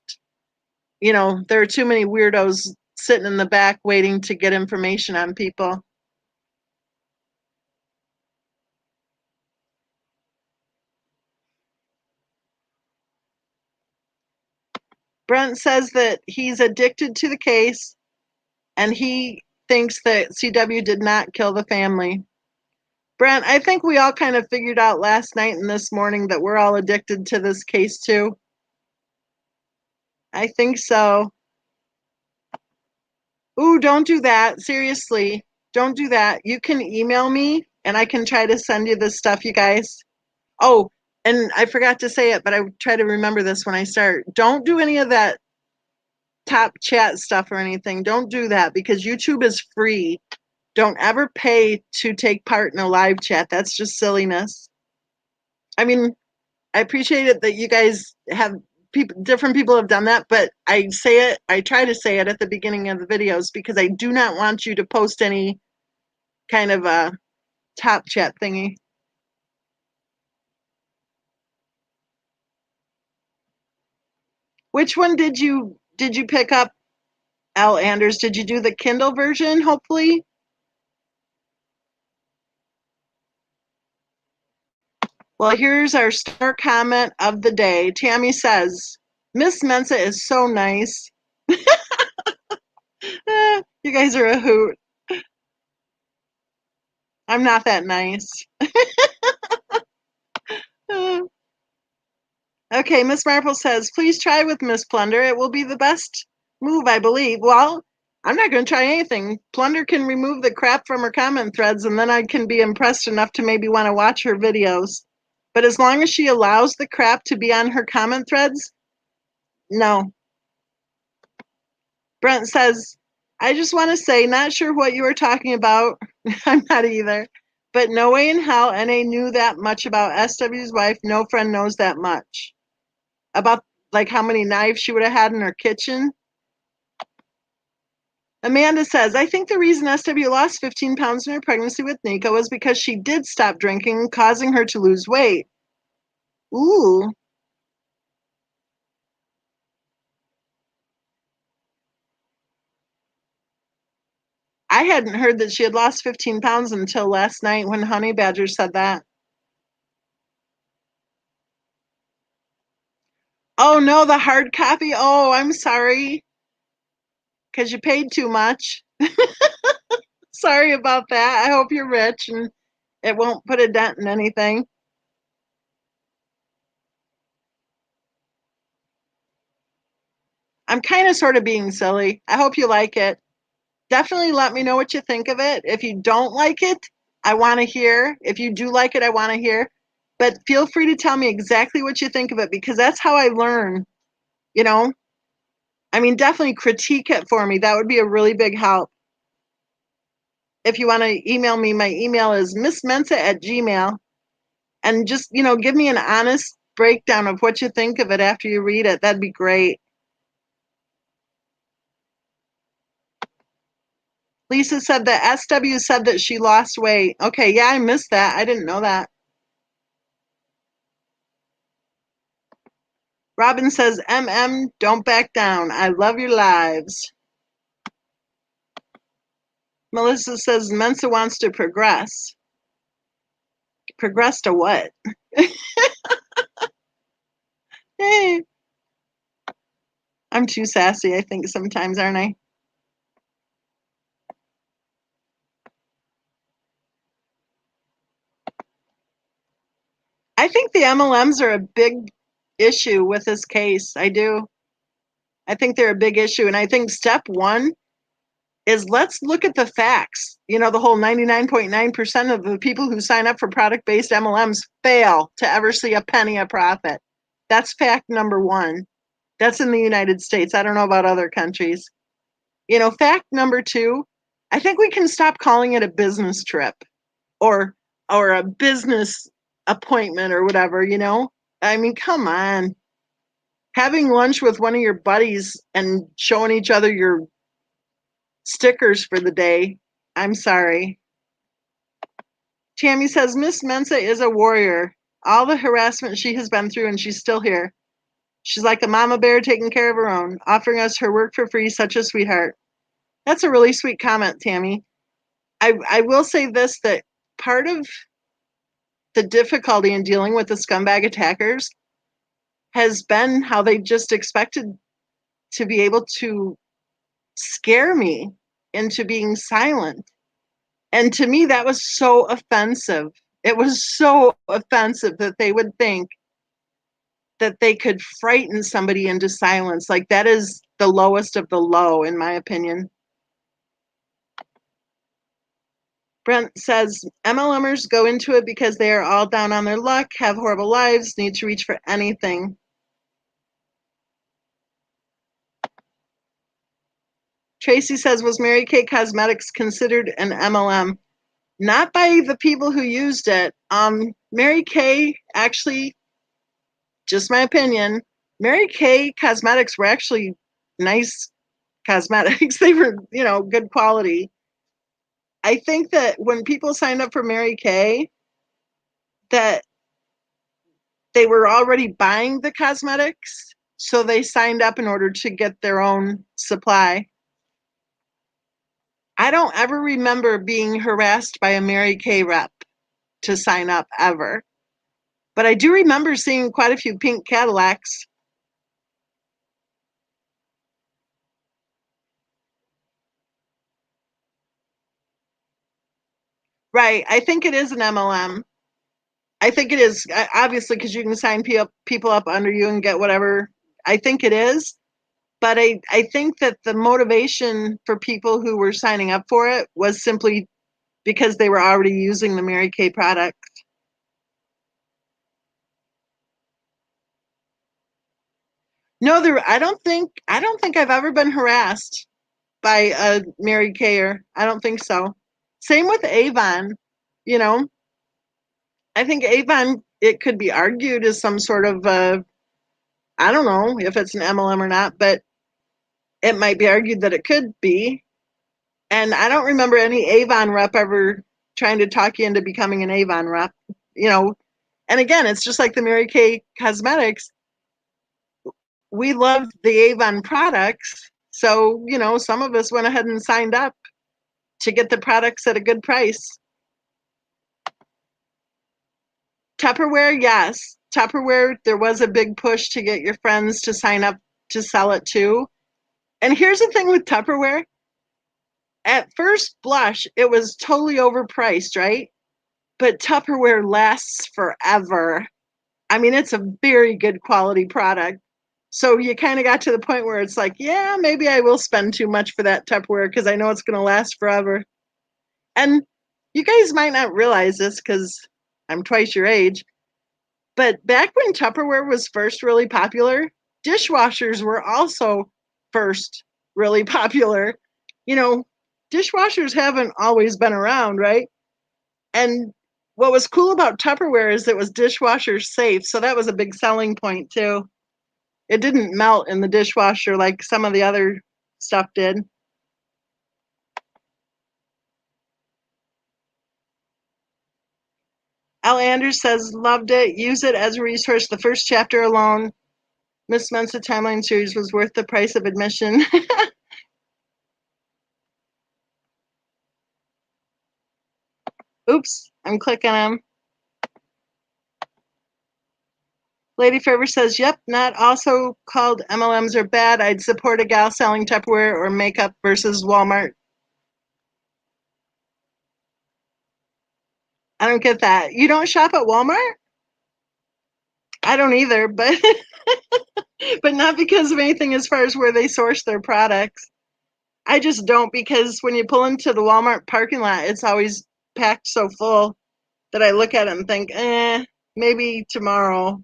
Speaker 1: there are too many weirdos sitting in the back waiting to get information on people. Brent says that he's addicted to the case and he thinks that CW did not kill the family. Brent, I think we all kind of figured out last night and this morning that we're all addicted to this case too. I think so. Ooh, don't do that. Seriously, don't do that. You can email me and I can try to send you this stuff, you guys. Oh, and I forgot to say it, but I try to remember this when I start. Don't do any of that top chat stuff or anything. Don't do that because YouTube is free. Don't ever pay to take part in a live chat. That's just silliness. I mean, I appreciate it that you guys have different people have done that, but I try to say it at the beginning of the videos because I do not want you to post any kind of a top chat thingy. Which one did you pick up, Al Anders? Did you do the Kindle version, hopefully? Well, here's our star comment of the day. Tammy says, Miss Mensa is so nice. You guys are a hoot. I'm not that nice. Okay, Miss Marple says, please try with Miss Plunder. It will be the best move, I believe. Well, I'm not going to try anything. Plunder can remove the crap from her comment threads, and then I can be impressed enough to maybe want to watch her videos. But as long as she allows the crap to be on her comment threads, no. Brent says, I just want to say, not sure what you were talking about. I'm not either. But no way in hell NA knew that much about SW's wife. No friend knows that much. About like how many knives she would have had in her kitchen. Amanda says, I think the reason SW lost 15 pounds in her pregnancy with Nico was because she did stop drinking, causing her to lose weight. Ooh. I hadn't heard that she had lost 15 pounds until last night when Honey Badger said that. Oh no, the hard copy. Oh, I'm sorry. Because you paid too much. Sorry about that. I hope you're rich and it won't put a dent in anything. I'm kind of sort of being silly. I hope you like it. Definitely let me know what you think of it. If you don't like it, I want to hear. If you do like it, I want to hear. But feel free to tell me exactly what you think of it because that's how I learn, you know? I mean, definitely critique it for me. That would be a really big help. If you want to email me, my email is missmensa@gmail.com. And just, give me an honest breakdown of what you think of it after you read it. That'd be great. Lisa said that SW said that she lost weight. Okay, yeah, I missed that. I didn't know that. Robin says, don't back down. I love your lives. Melissa says, Mensa wants to progress. Progress to what? Hey. I'm too sassy, I think, sometimes, aren't I? I think the MLMs are a big issue with this case. I do. I think they're a big issue. And I think step one is let's look at the facts. The whole 99.9% of the people who sign up for product-based MLMs fail to ever see a penny of profit. That's fact number one. That's in the United States. I don't know about other countries. Fact number two, I think we can stop calling it a business trip or a business appointment or whatever, I mean, come on. Having lunch with one of your buddies and showing each other your stickers for the day. I'm sorry. Tammy says, Miss Mensa is a warrior. All the harassment she has been through and she's still here. She's like a mama bear taking care of her own, offering us her work for free, such a sweetheart. That's a really sweet comment, Tammy. I will say this, that part of the difficulty in dealing with the scumbag attackers has been how they just expected to be able to scare me into being silent. And to me, that was so offensive. It was so offensive that they would think that they could frighten somebody into silence. Like, that is the lowest of the low, in my opinion. Brent says, MLMers go into it because they are all down on their luck, have horrible lives, need to reach for anything. Tracy says, was Mary Kay Cosmetics considered an MLM? Not by the people who used it. Mary Kay, actually, just my opinion, Mary Kay Cosmetics were actually nice cosmetics. They were, good quality. I think that when people signed up for Mary Kay, that they were already buying the cosmetics, so they signed up in order to get their own supply. I don't ever remember being harassed by a Mary Kay rep to sign up ever. But I do remember seeing quite a few pink Cadillacs. Right. I think it is an MLM. I think it is, obviously, because you can sign people up under you and get whatever. I think it is. But I think that the motivation for people who were signing up for it was simply because they were already using the Mary Kay product. No, I don't think I've ever been harassed by a Mary Kayer. I don't think so. Same with Avon. You know, I think Avon, it could be argued as some sort of I don't know if it's an MLM or not, but it might be argued that it could be. And I don't remember any Avon rep ever trying to talk you into becoming an Avon rep. You know, and again, it's just like the Mary Kay Cosmetics. We love the Avon products. So, some of us went ahead and signed up to get the products at a good price. Tupperware, yes. Tupperware, there was a big push to get your friends to sign up to sell it too. And here's the thing with Tupperware. At first blush, it was totally overpriced, right? But Tupperware lasts forever. I mean, it's a very good quality product. So you kind of got to the point where it's like, yeah, maybe I will spend too much for that Tupperware because I know it's going to last forever. And you guys might not realize this because I'm twice your age, but back when Tupperware was first really popular, dishwashers were also first really popular. You know, dishwashers haven't always been around, right? And what was cool about Tupperware is it was dishwasher safe. So that was a big selling point too. It didn't melt in the dishwasher like some of the other stuff did. Al Anders says, loved it. Use it as a resource. The first chapter alone, Miss Mensa Timeline series was worth the price of admission. Oops, I'm clicking them. Lady Fervor says, yep, not also called MLMs are bad. I'd support a gal selling Tupperware or makeup versus Walmart. I don't get that. You don't shop at Walmart? I don't either, but but not because of anything as far as where they source their products. I just don't, because when you pull into the Walmart parking lot, it's always packed so full that I look at it and think, maybe tomorrow.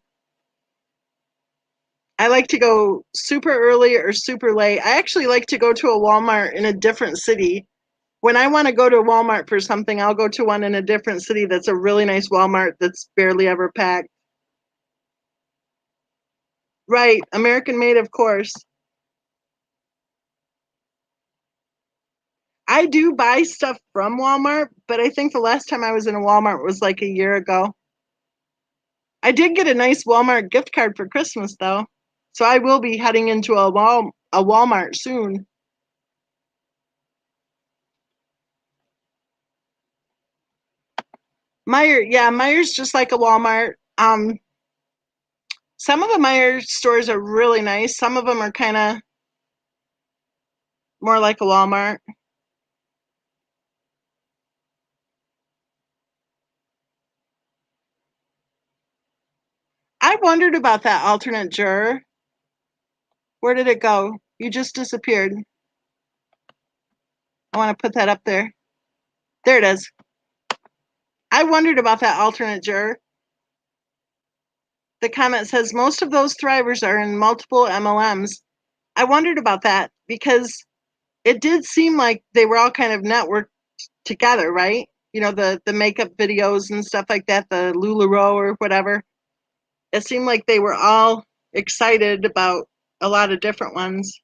Speaker 1: I like to go super early or super late. I actually like to go to a Walmart in a different city. When I want to go to a Walmart for something, I'll go to one in a different city that's a really nice Walmart that's barely ever packed. Right, American made, of course. I do buy stuff from Walmart, but I think the last time I was in a Walmart was like a year ago. I did get a nice Walmart gift card for Christmas, though. So I will be heading into a Walmart soon. Meijer's just like a Walmart. Some of the Meijer stores are really nice. Some of them are kind of more like a Walmart. I wondered about that alternate juror. Where did it go? You just disappeared. I want to put that up there. There it is. I wondered about that alternate juror. The comment says most of those thrivers are in multiple MLMs. I wondered about that because it did seem like they were all kind of networked together, right? You know, the makeup videos and stuff like that, the LuLaRoe or whatever. It seemed like they were all excited about a lot of different ones.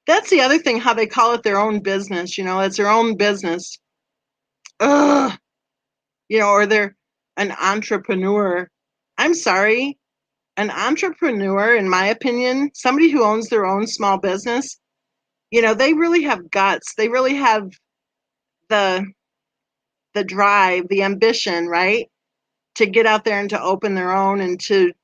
Speaker 1: That's the other thing, how they call it their own business, you know, it's their own business. Ugh, you know, or they're an entrepreneur. I'm sorry, an entrepreneur, in my opinion, somebody who owns their own small business, you know, they really have guts. They really have the the drive, the ambition, right? To get out there and to open their own and to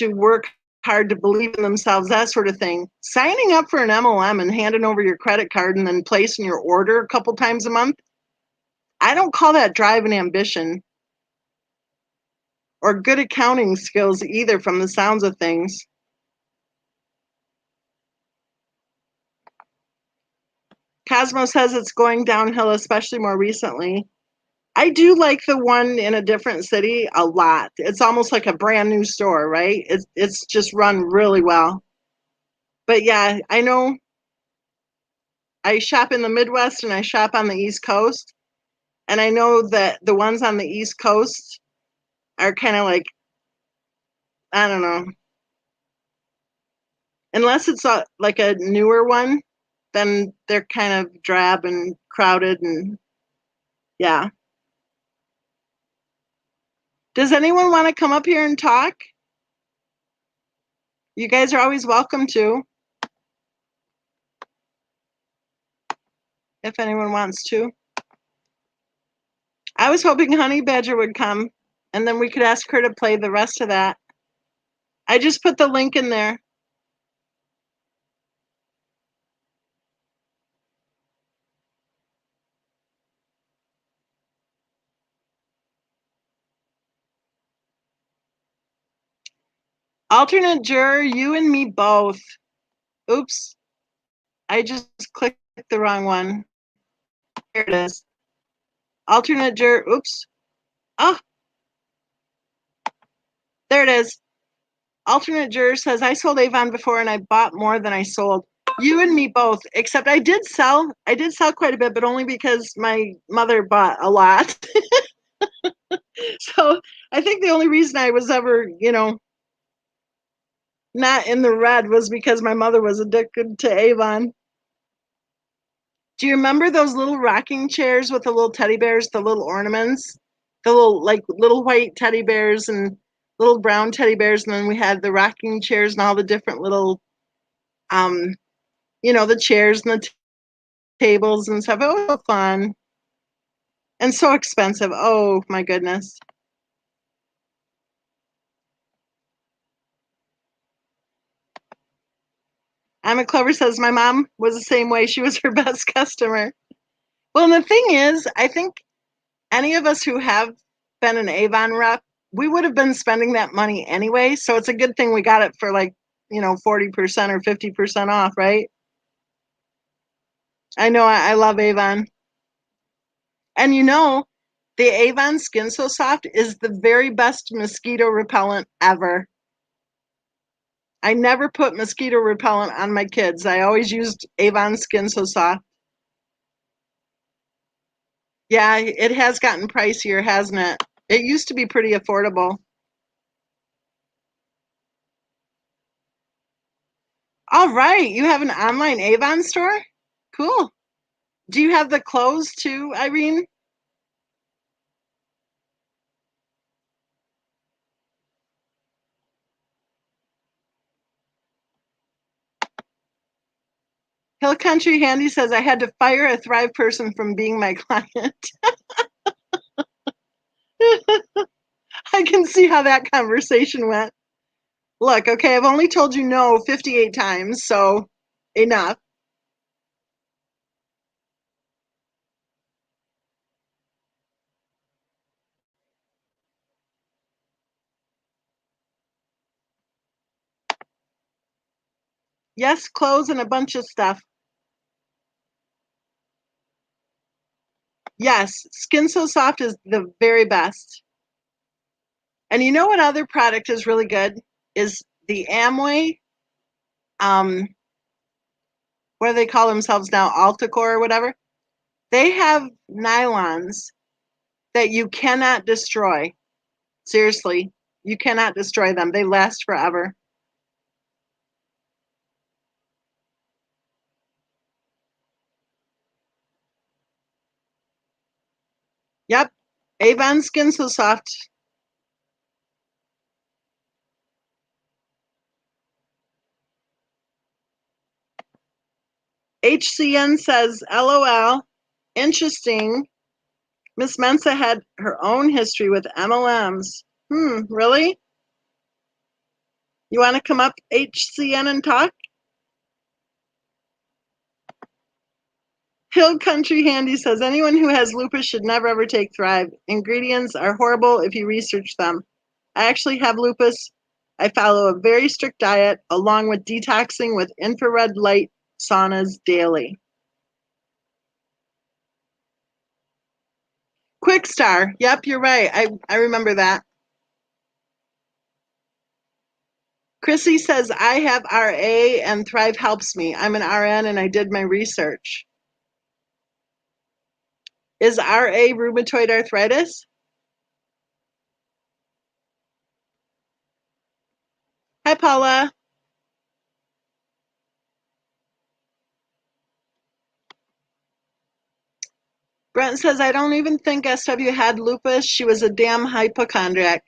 Speaker 1: work hard, to believe in themselves, that sort of thing. Signing up for an MLM and handing over your credit card and then placing your order a couple times a month, I don't call that drive and ambition or good accounting skills either, from the sounds of things. Cosmo says it's going downhill, especially more recently. I do like the one in a different city a lot. It's almost like a brand new store, right? It's just run really well. But yeah, I know I shop in the Midwest and I shop on the East Coast. And I know that the ones on the East Coast are kind of like, I don't know, unless it's like a newer one, then they're kind of drab and crowded and yeah. Does anyone want to come up here and talk? You guys are always welcome to, if anyone wants to. I was hoping Honey Badger would come, and then we could ask her to play the rest of that. I just put the link in there. Alternate juror, you and me both. Oops, I just clicked the wrong one. Here it is. Alternate juror, oops. Oh, there it is. Alternate juror says, I sold Avon before and I bought more than I sold. You and me both, except I did sell quite a bit, but only because my mother bought a lot. So I think the only reason I was ever, you know, not in the red was because my mother was addicted to Avon. Do you remember those little rocking chairs with the little teddy bears, the little ornaments? The little, like, little white teddy bears and little brown teddy bears, and then we had the rocking chairs and all the different little, um, you know, the chairs and the tables and stuff. It was so fun and so expensive. Oh my goodness. Emma Clover says my mom was the same way. She was her best customer. Well, and the thing is, I think any of us who have been an Avon rep, we would have been spending that money anyway. So it's a good thing we got it for, like, you know, 40% or 50% off, right? I know, I love Avon. And you know, the Avon Skin So Soft is the very best mosquito repellent ever. I never put mosquito repellent on my kids. I always used Avon Skin So Soft. Yeah, it has gotten pricier, hasn't it? It used to be pretty affordable. All right, you have an online Avon store? Cool. Do you have the clothes too, Irene? Hill Country Handy says I had to fire a Thrive person from being my client. I can see how that conversation went. Look, okay, I've only told you no 58 times, so enough. Yes, clothes and a bunch of stuff. Yes, Skin So Soft is the very best. And you know what other product is really good? Is the Amway, what do they call themselves now? Altacore or whatever. They have nylons that you cannot destroy. Seriously, you cannot destroy them. They last forever. Yep. Avon Skin So Soft. HCN says, LOL. Interesting. Miss Mensa had her own history with MLMs. Really? You want to come up, HCN, and talk? Hill Country Handy says, anyone who has lupus should never ever take Thrive. Ingredients are horrible if you research them. I actually have lupus. I follow a very strict diet along with detoxing with infrared light saunas daily. Quick Star. Yep, you're right. I remember that. Chrissy says, I have RA and Thrive helps me. I'm an RN and I did my research. Is RA rheumatoid arthritis? Hi, Paula. Brent says, I don't even think SW had lupus. She was a damn hypochondriac.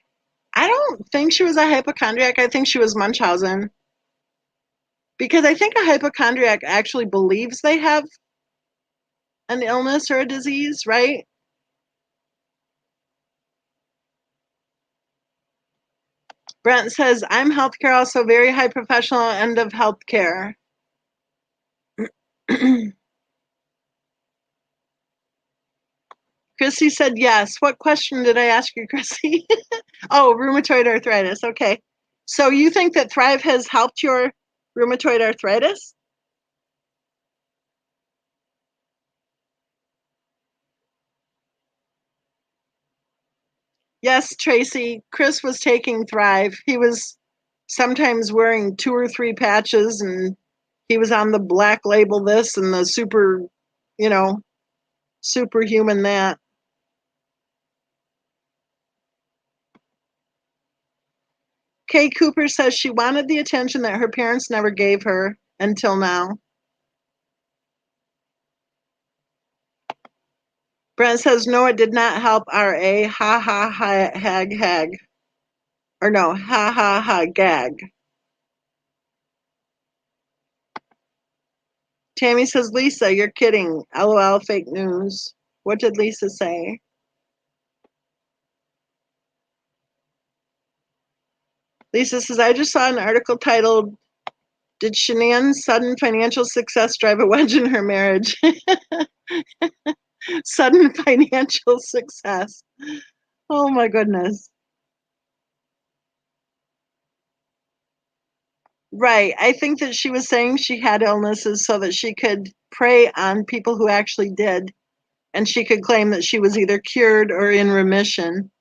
Speaker 1: I don't think she was a hypochondriac. I think she was Munchausen. Because I think a hypochondriac actually believes they have an illness or a disease, right? Brent says, I'm healthcare, also very high professional end of healthcare. Chrissy said yes. What question did I ask you, Chrissy? Oh, rheumatoid arthritis. Okay. So you think that Thrive has helped your rheumatoid arthritis? Yes, Tracy. Chris was taking Thrive. He was sometimes wearing 2 or 3 patches, and he was on the black label this and the super, you know, superhuman that. Kay Cooper says she wanted the attention that her parents never gave her until now. Brent says, no, it did not help RA. Ha ha ha hag hag. Or no, ha ha ha gag. Tammy says, Lisa, you're kidding. LOL, fake news. What did Lisa say? Lisa says, I just saw an article titled, Did Shanann's sudden financial success drive a wedge in her marriage? Sudden financial success. Oh my goodness. Right. I think that she was saying she had illnesses so that she could prey on people who actually did, and she could claim that she was either cured or in remission.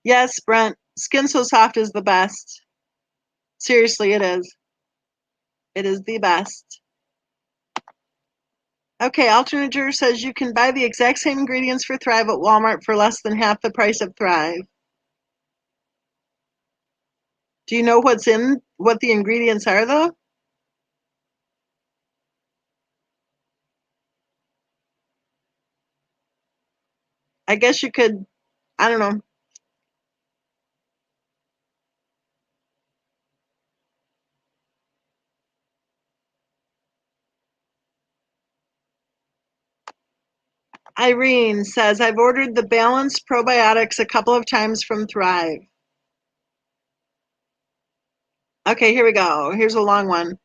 Speaker 1: Yes, Brent, Skin So Soft is the best. Seriously, it is. It is the best. Okay, Alternator says you can buy the exact same ingredients for Thrive at Walmart for less than half the price of Thrive. Do you know what the ingredients are, though? I guess you could, I don't know. Irene says, I've ordered the balanced probiotics a couple of times from Thrive. Okay, here we go. Here's a long one.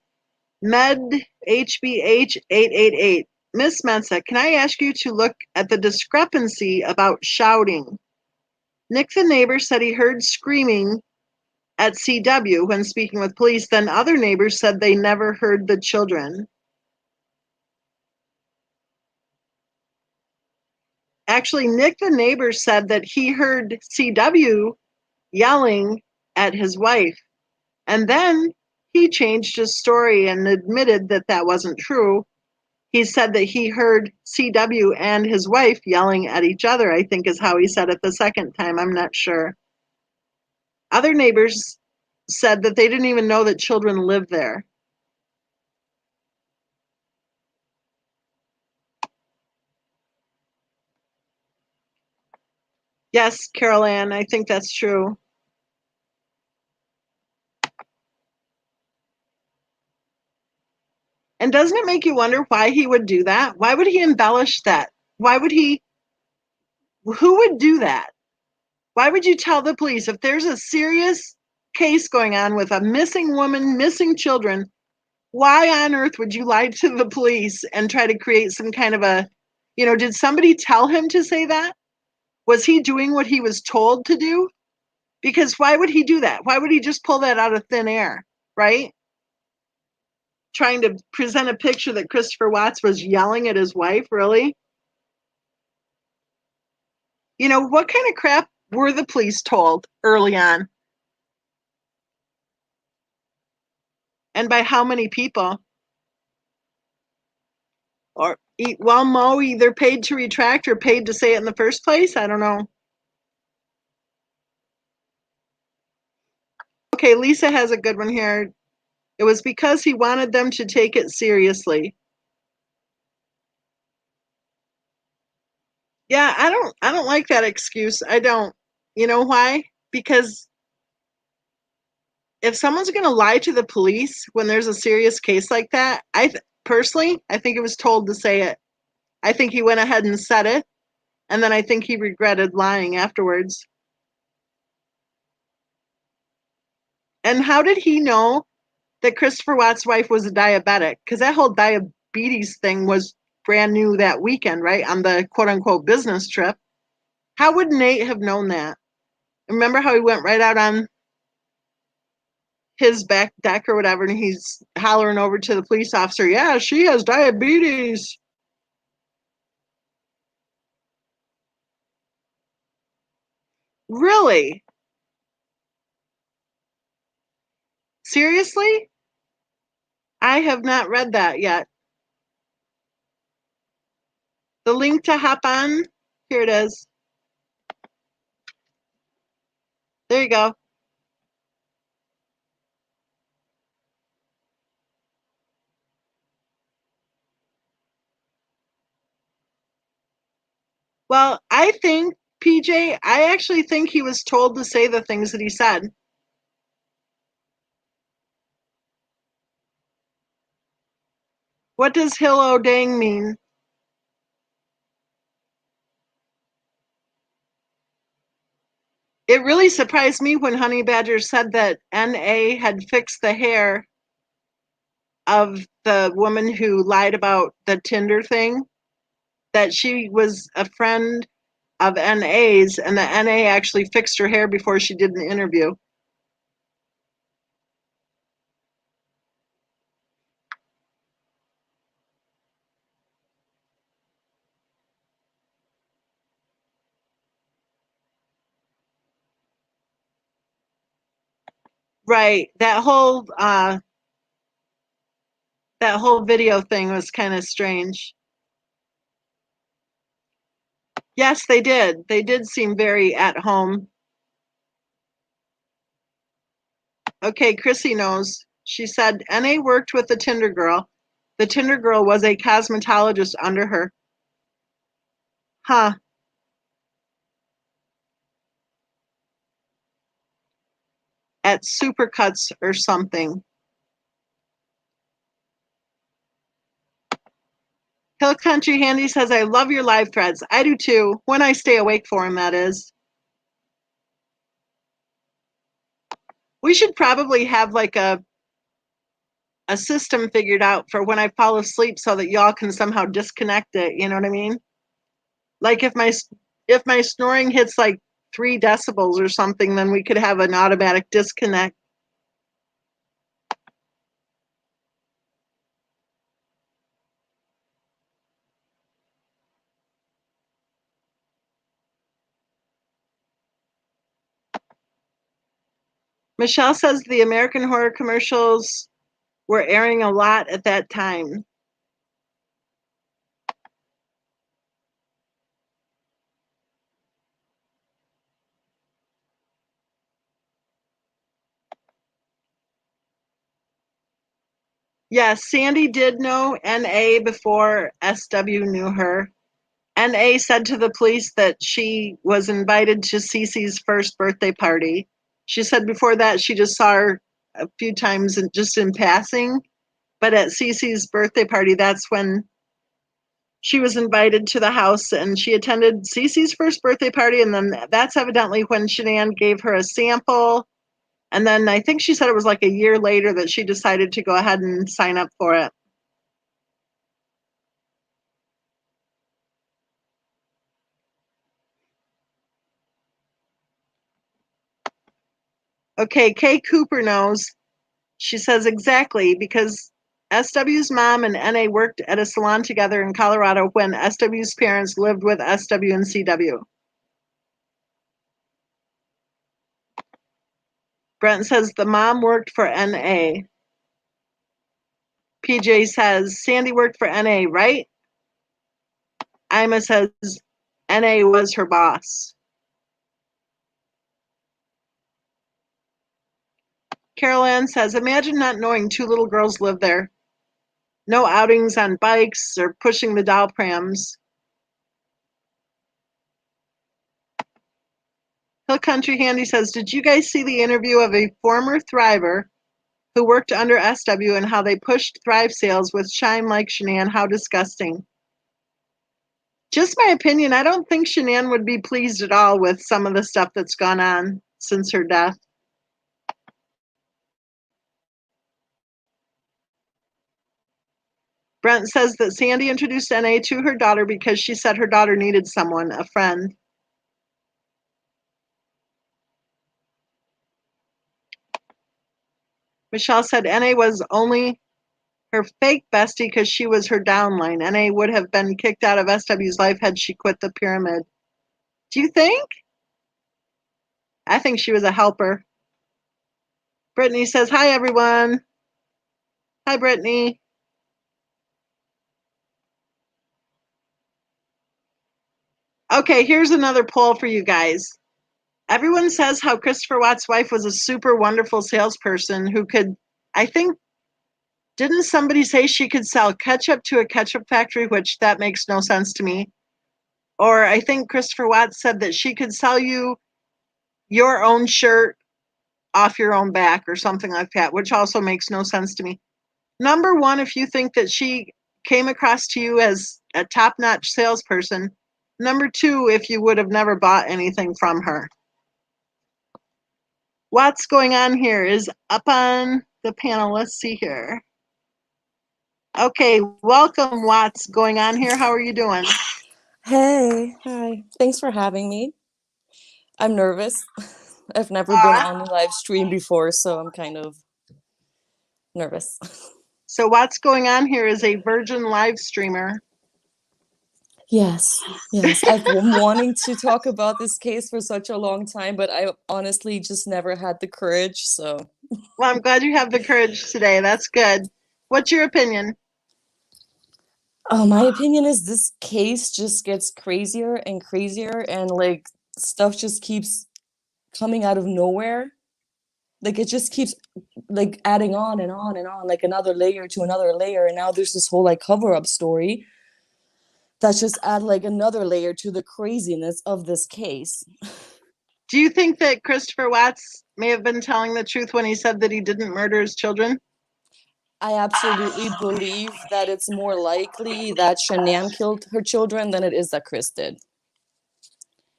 Speaker 1: Med HBH 888. Miss Mensa, can I ask you to look at the discrepancy about shouting? Nick the neighbor said he heard screaming at CW when speaking with police. Then other neighbors said they never heard the children. Actually, Nick the neighbor said that he heard CW yelling at his wife. And then he changed his story and admitted that that wasn't true. He said that he heard CW and his wife yelling at each other, I think is how he said it the second time. I'm not sure. Other neighbors said that they didn't even know that children lived there. Yes, Carol Ann, I think that's true. And doesn't it make you wonder why he would do that? Why would he embellish that? Why would he? Who would do that? Why would you tell the police if there's a serious case going on with a missing woman, missing children? Why on earth would you lie to the police and try to create some kind of a, did somebody tell him to say that? Was he doing what he was told to do? Because why would he do that? Why would he just pull that out of thin air, right? Trying to present a picture that Christopher Watts was yelling at his wife, really? What kind of crap were the police told early on? And by how many people? Or, well, Mo either paid to retract or paid to say it in the first place? I don't know. Okay, Lisa has a good one here. It was because he wanted them to take it seriously. Yeah, I don't like that excuse. I don't. You know why? Because if someone's going to lie to the police when there's a serious case like that, personally, I think it was told to say it. I think he went ahead and said it, and then I think he regretted lying afterwards. And how did he know that Christopher Watts' wife was a diabetic? Because that whole diabetes thing was brand new that weekend, right? On the quote unquote business trip. How would Nate have known that? Remember how he went right out on his back deck or whatever, and he's hollering over to the police officer, yeah, she has diabetes. Really? Seriously? I have not read that yet. The link to hop on, here it is. There you go. Well, I think, PJ, I actually think he was told to say the things that he said. What does Hill O Dang mean? It really surprised me when Honey Badger said that NA had fixed the hair of the woman who lied about the Tinder thing, that she was a friend of NA's and the NA actually fixed her hair before she did an interview. Right. That whole video thing was kind of strange. Yes, they did. They did seem very at home. Okay, Chrissy knows. She said NA worked with the Tinder girl. The Tinder girl was a cosmetologist under her. Huh. At Supercuts or something. Hill Country Handy says, I love your live threads. I do too. When I stay awake for him, that is. We should probably have like a a system figured out for when I fall asleep so that y'all can somehow disconnect it. You know what I mean? Like if my snoring hits like 3 decibels or something, then we could have an automatic disconnect. Michelle says the American Horror commercials were airing a lot at that time. Yes, Sandy did know NA before SW knew her. NA said to the police that she was invited to Cece's first birthday party. She said before that she just saw her a few times just in passing. But at Cece's birthday party, that's when she was invited to the house and she attended Cece's first birthday party. And then that's evidently when Shanann gave her a sample. And then I think she said it was like a year later that she decided to go ahead and sign up for it. Okay, Kay Cooper knows. She says exactly, because SW's mom and NA worked at a salon together in Colorado when SW's parents lived with SW and CW. Brent says the mom worked for NA. PJ says Sandy worked for NA, right? Ima says NA was her boss. Carol Ann says, imagine not knowing 2 little girls live there. No outings on bikes or pushing the doll prams. Hill Country Handy says, did you guys see the interview of a former Thriver who worked under SW and how they pushed Thrive sales with Shine like Shanann? How disgusting. Just my opinion, I don't think Shanann would be pleased at all with some of the stuff that's gone on since her death. Brent says that Sandy introduced NA to her daughter because she said her daughter needed someone, a friend. Michelle said NA was only her fake bestie because she was her downline. NA would have been kicked out of SW's life had she quit the pyramid. Do you think? I think she was a helper. Brittany says, hi, everyone. Hi, Brittany. Okay, here's another poll for you guys. Everyone says how Christopher Watt's wife was a super wonderful salesperson who could, I think, didn't somebody say she could sell ketchup to a ketchup factory, which that makes no sense to me. Or I think Christopher Watt said that she could sell you your own shirt off your own back or something like that, which also makes no sense to me. Number one, if you think that she came across to you as a top-notch salesperson. Number two, if you would have never bought anything from her. What's going on here is up on the panel. Let's see here. Okay, welcome, What's going on here. How are you doing?
Speaker 2: Hey, hi. Thanks for having me. I'm nervous. I've never been on a live stream before, so I'm kind of nervous.
Speaker 1: So what's going on here is a virgin live streamer.
Speaker 2: Yes, I've been wanting to talk about this case for such a long time, but I honestly just never had the courage, so.
Speaker 1: Well, I'm glad you have the courage today. That's good. What's your opinion?
Speaker 2: My opinion is this case just gets crazier and crazier, and like stuff just keeps coming out of nowhere. Like it just keeps like adding on and on and on, like another layer to another layer, and now there's this whole like cover-up story that just add like another layer to the craziness of this case.
Speaker 1: Do you think that Christopher Watts may have been telling the truth when he said that he didn't murder his children?
Speaker 2: I absolutely believe that it's more likely that Shanann killed her children than it is that Chris did.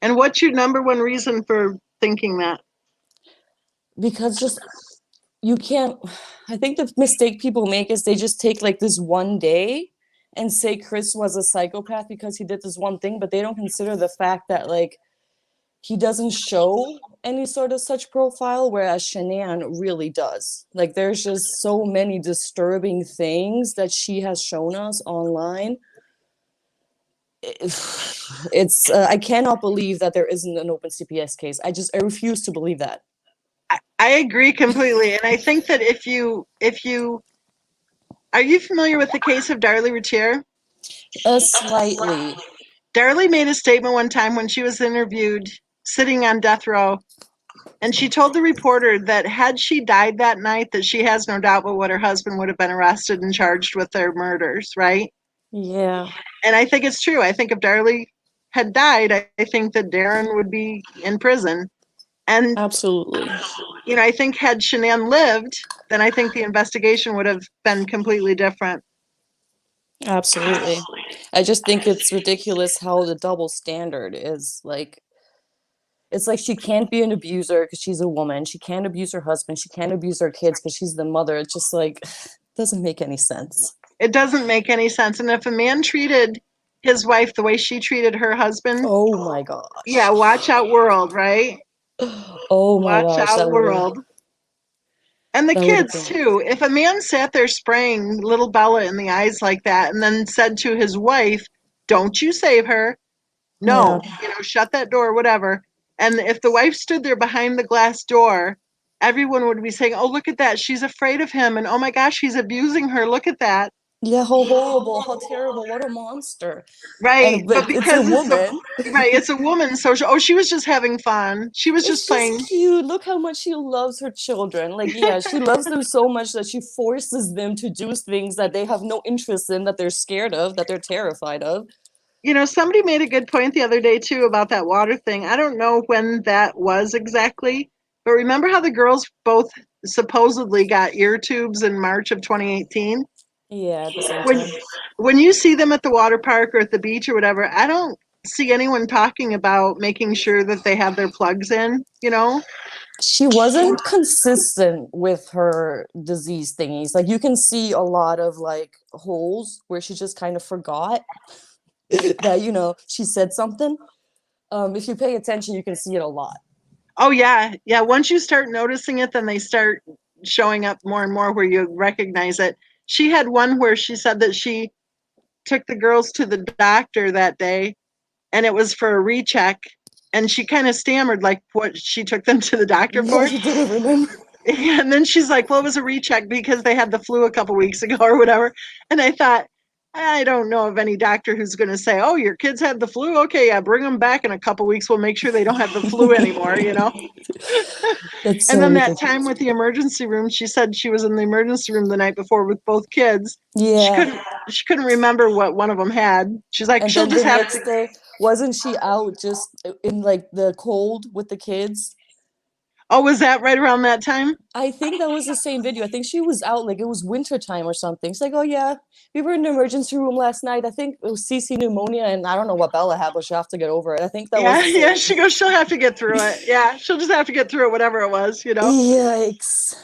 Speaker 1: And what's your number one reason for thinking that?
Speaker 2: Because just you can't, I think the mistake people make is they just take like this one day and say Chris was a psychopath because he did this one thing, but they don't consider the fact that like he doesn't show any sort of such profile, whereas Shanann really does. Like there's just so many disturbing things that she has shown us online. It's I cannot believe that there isn't an open CPS case. I refuse to believe that.
Speaker 1: I agree completely. And I think that are you familiar with the case of Darlie Routier?
Speaker 2: Slightly.
Speaker 1: Darlie made a statement one time when she was interviewed sitting on death row, and she told the reporter that had she died that night, that she has no doubt but what her husband would have been arrested and charged with their murders, right?
Speaker 2: Yeah.
Speaker 1: And I think it's true. I think if Darlie had died, I think that Darren would be in prison. And,
Speaker 2: Absolutely.
Speaker 1: I think had Shanann lived, then I think the investigation would have been completely different.
Speaker 2: Absolutely. I just think it's ridiculous how the double standard is like it's like she can't be an abuser because she's a woman. She can't abuse her husband. She can't abuse her kids because she's the mother. It's just like doesn't make any sense.
Speaker 1: It doesn't make any sense. And if a man treated his wife the way she treated her husband,
Speaker 2: Oh my gosh.
Speaker 1: yeah, watch out world, right?
Speaker 2: Oh my
Speaker 1: Watch
Speaker 2: gosh,
Speaker 1: out world. And the
Speaker 2: that would have
Speaker 1: kids
Speaker 2: been
Speaker 1: too. If a man sat there spraying little Bella in the eyes like that and then said to his wife, "Don't you save her.
Speaker 2: yeah.
Speaker 1: No, shut that door, whatever." And if the wife stood there behind the glass door, everyone would be saying, "Oh, look at that. She's afraid of him. And oh my gosh, he's abusing her. Look at that."
Speaker 2: Yeah, how horrible, how terrible, what a monster.
Speaker 1: Right.
Speaker 2: And
Speaker 1: But
Speaker 2: but it's a
Speaker 1: because
Speaker 2: woman.
Speaker 1: it's a woman. So she was just having fun. She was
Speaker 2: It's
Speaker 1: just
Speaker 2: just
Speaker 1: playing.
Speaker 2: cute. Look how much she loves her children. Like, yeah, she loves them so much that she forces them to do things that they have no interest in, that they're scared of, that they're terrified of.
Speaker 1: Somebody made a good point the other day too about that water thing. I don't know when that was exactly, but remember how the girls both supposedly got ear tubes in March of 2018?
Speaker 2: Yeah, at the same
Speaker 1: When
Speaker 2: time.
Speaker 1: when you see them at the water park or at the beach or whatever, I don't see anyone talking about making sure that they have their plugs in.
Speaker 2: She wasn't consistent with her disease thingies. Like you can see a lot of like holes where she just kind of forgot that, she said something. If you pay attention, you can see it a lot.
Speaker 1: Oh yeah. Yeah, once you start noticing it, then they start showing up more and more where you recognize it. She had one where she said that she took the girls to the doctor that day and it was for a recheck, and she kind of stammered like what she took them to the doctor
Speaker 2: Yeah,
Speaker 1: for.
Speaker 2: she didn't remember.
Speaker 1: And then she's like, well, it was a recheck because they had the flu a couple weeks ago or whatever. And I thought, I don't know of any doctor who's going to say, oh, your kids had the flu. Okay, yeah, bring them back in a couple weeks. We'll make sure they don't have the flu anymore.
Speaker 2: That's
Speaker 1: And
Speaker 2: so
Speaker 1: then that time
Speaker 2: ridiculous.
Speaker 1: with the emergency room, she said she was in the emergency room the night before with both kids. She
Speaker 2: Yeah.
Speaker 1: couldn't she couldn't remember what one of them had. She's like,
Speaker 2: And
Speaker 1: she'll
Speaker 2: then the
Speaker 1: just have
Speaker 2: next
Speaker 1: to.
Speaker 2: day, wasn't she out just in like the cold with the kids?
Speaker 1: Oh, was that right around that time?
Speaker 2: I think that was the same video. I think she was out like it was winter time or something. She's like, oh yeah, we were in the emergency room last night. I think it was CC pneumonia, and I don't know what Bella had, but she'll have to get over it. I think that was
Speaker 1: Yeah,
Speaker 2: the
Speaker 1: yeah.
Speaker 2: same.
Speaker 1: She goes, she'll have to get through it. Yeah, she'll just have to get through it, whatever it was.
Speaker 2: Yikes.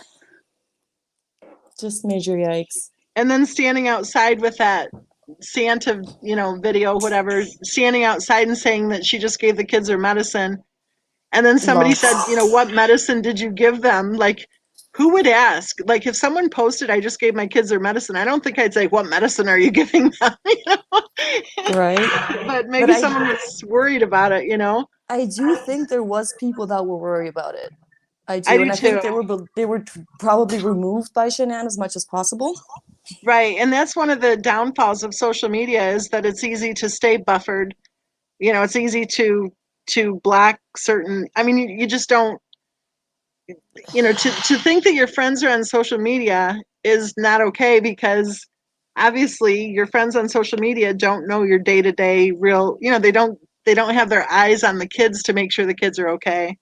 Speaker 2: Just major yikes.
Speaker 1: And then standing outside with that Santa, video, whatever, standing outside and saying that she just gave the kids their medicine. And then somebody said,
Speaker 2: Lots.
Speaker 1: what medicine did you give them? Like, who would ask? Like, if someone posted, I just gave my kids their medicine, I don't think I'd say, what medicine are you giving them?
Speaker 2: Right?
Speaker 1: But
Speaker 2: But
Speaker 1: maybe someone was worried about it.
Speaker 2: I do think there was people that were worried about it. I
Speaker 1: I
Speaker 2: do,
Speaker 1: do
Speaker 2: and I think
Speaker 1: too.
Speaker 2: they were probably removed by Shanann as much as possible.
Speaker 1: Right. And that's one of the downfalls of social media is that it's easy to stay buffered. It's easy to block certain. I mean, you just don't. To think that your friends are on social media is not okay because obviously your friends on social media don't know your day-to-day real. They don't have their eyes on the kids to make sure the kids are okay.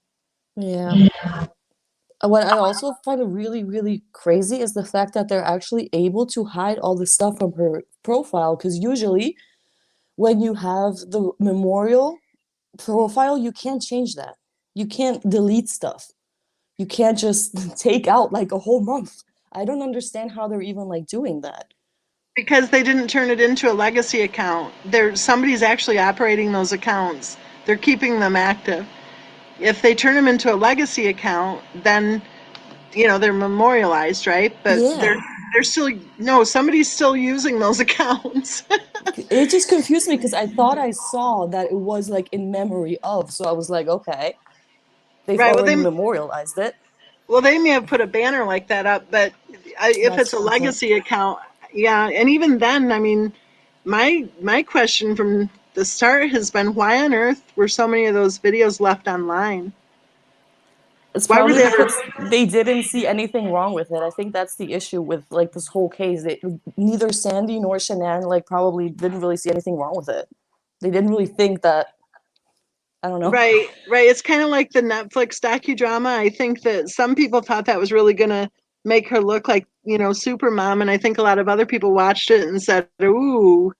Speaker 2: Yeah. What I also find really, really crazy is the fact that they're actually able to hide all the stuff from her profile. Because usually, when you have the memorial profile, you can't change that. You can't delete stuff. You can't just take out like a whole month. I don't understand how they're even like doing that.
Speaker 1: Because they didn't turn it into a legacy account. Somebody's actually operating those accounts. They're keeping them active. If they turn them into a legacy account, then they're memorialized, right? But
Speaker 2: Yeah.
Speaker 1: they're still no, somebody's still using those accounts.
Speaker 2: It just confused me because I thought I saw that it was like in memory of. So I was like, okay, they've
Speaker 1: Right.
Speaker 2: already memorialized it.
Speaker 1: Well, they may have put a banner like that up, but if
Speaker 2: That's
Speaker 1: it's a
Speaker 2: different.
Speaker 1: legacy account, yeah. And even then, I mean, my question from the start has been, why on earth were so many of those videos left online?
Speaker 2: It's
Speaker 1: Why were
Speaker 2: probably
Speaker 1: they ever?
Speaker 2: because they didn't see anything wrong with it. I think that's the issue with like this whole case. Neither Sandy nor Shanann like probably didn't really see anything wrong with it. They didn't really think that, I don't know.
Speaker 1: Right, right. It's kind of like the Netflix docudrama. I think that some people thought that was really going to make her look like, super mom. And I think a lot of other people watched it and said, ooh,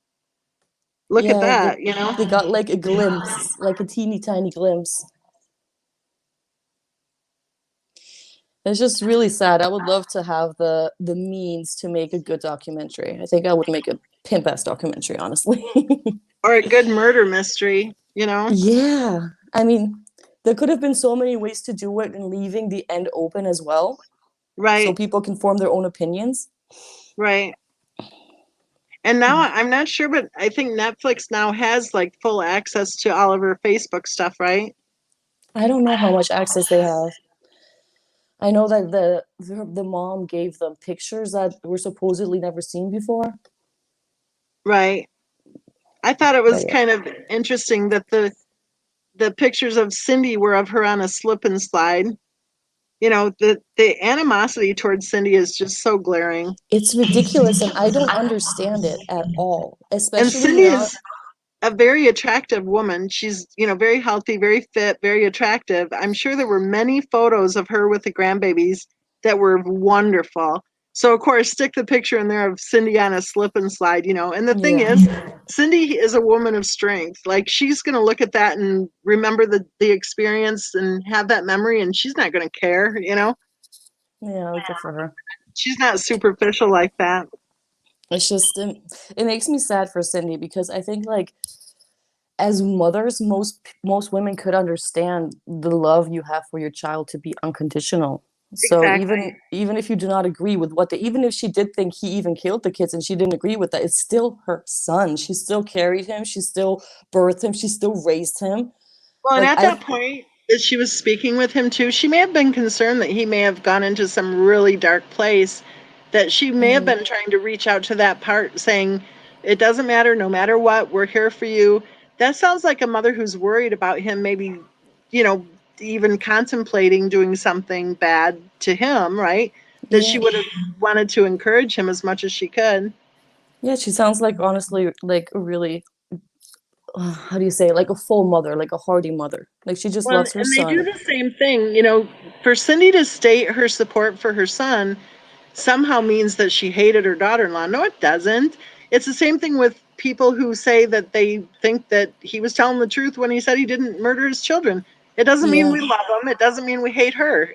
Speaker 1: look at
Speaker 2: Yeah,
Speaker 1: that.
Speaker 2: they got like a glimpse, like a teeny tiny glimpse. It's just really sad. I would love to have the means to make a good documentary. I think I would make a pimp ass documentary, honestly.
Speaker 1: Or a good murder mystery.
Speaker 2: Yeah. I mean, there could have been so many ways to do it and leaving the end open as well, so
Speaker 1: Right,
Speaker 2: people can form their own opinions.
Speaker 1: right. And now I'm not sure, but I think Netflix now has like full access to all of her Facebook stuff, right?
Speaker 2: I don't know how much access they have. I know that the mom gave them pictures that were supposedly never seen before.
Speaker 1: Right. I thought it
Speaker 2: But
Speaker 1: was
Speaker 2: yeah.
Speaker 1: kind of interesting that the pictures of Cindy were of her on a slip and slide. The animosity towards Cindy is just so glaring.
Speaker 2: It's ridiculous and I don't understand it at all,
Speaker 1: And
Speaker 2: especially
Speaker 1: Cindy
Speaker 2: not.
Speaker 1: is a very attractive woman. She's, very healthy, very fit, very attractive. I'm sure there were many photos of her with the grandbabies that were wonderful. So, of course, stick the picture in there of Cindy on a slip and slide. And the thing
Speaker 2: Yeah.
Speaker 1: is, Cindy is a woman of strength. Like, she's going to look at that and remember the experience and have that memory, and she's not going to care.
Speaker 2: Yeah, good for her.
Speaker 1: She's not superficial like that.
Speaker 2: It's just it makes me sad for Cindy because I think like as mothers, most women could understand the love you have for your child to be unconditional. So
Speaker 1: Exactly.
Speaker 2: even if you do not agree with even if she did think he even killed the kids and she didn't agree with that, it's still her son. She still carried him, she still birthed him, she still raised him.
Speaker 1: Well, and
Speaker 2: Like
Speaker 1: at that point that she was speaking with him too, she may have been concerned that he may have gone into some really dark place, that she may have
Speaker 2: mhm,
Speaker 1: been trying to reach out to that part saying, it doesn't matter, no matter what, we're here for you. That sounds like a mother who's worried about him maybe, you know, even contemplating doing something bad to him, right? That she
Speaker 2: yeah.
Speaker 1: would have wanted to encourage him as much as she could.
Speaker 2: Yeah, she sounds like honestly like a really how do you say it? Like a full mother, like a hearty mother. Like she just
Speaker 1: Well,
Speaker 2: loves her
Speaker 1: and they do
Speaker 2: son.
Speaker 1: the same thing. For Cindy to state her support for her son somehow means that she hated her daughter-in-law. No, it doesn't. It's the same thing with people who say that they think that he was telling the truth when he said he didn't murder his children. It doesn't mean
Speaker 2: Yeah.
Speaker 1: we love him. It doesn't mean we hate her.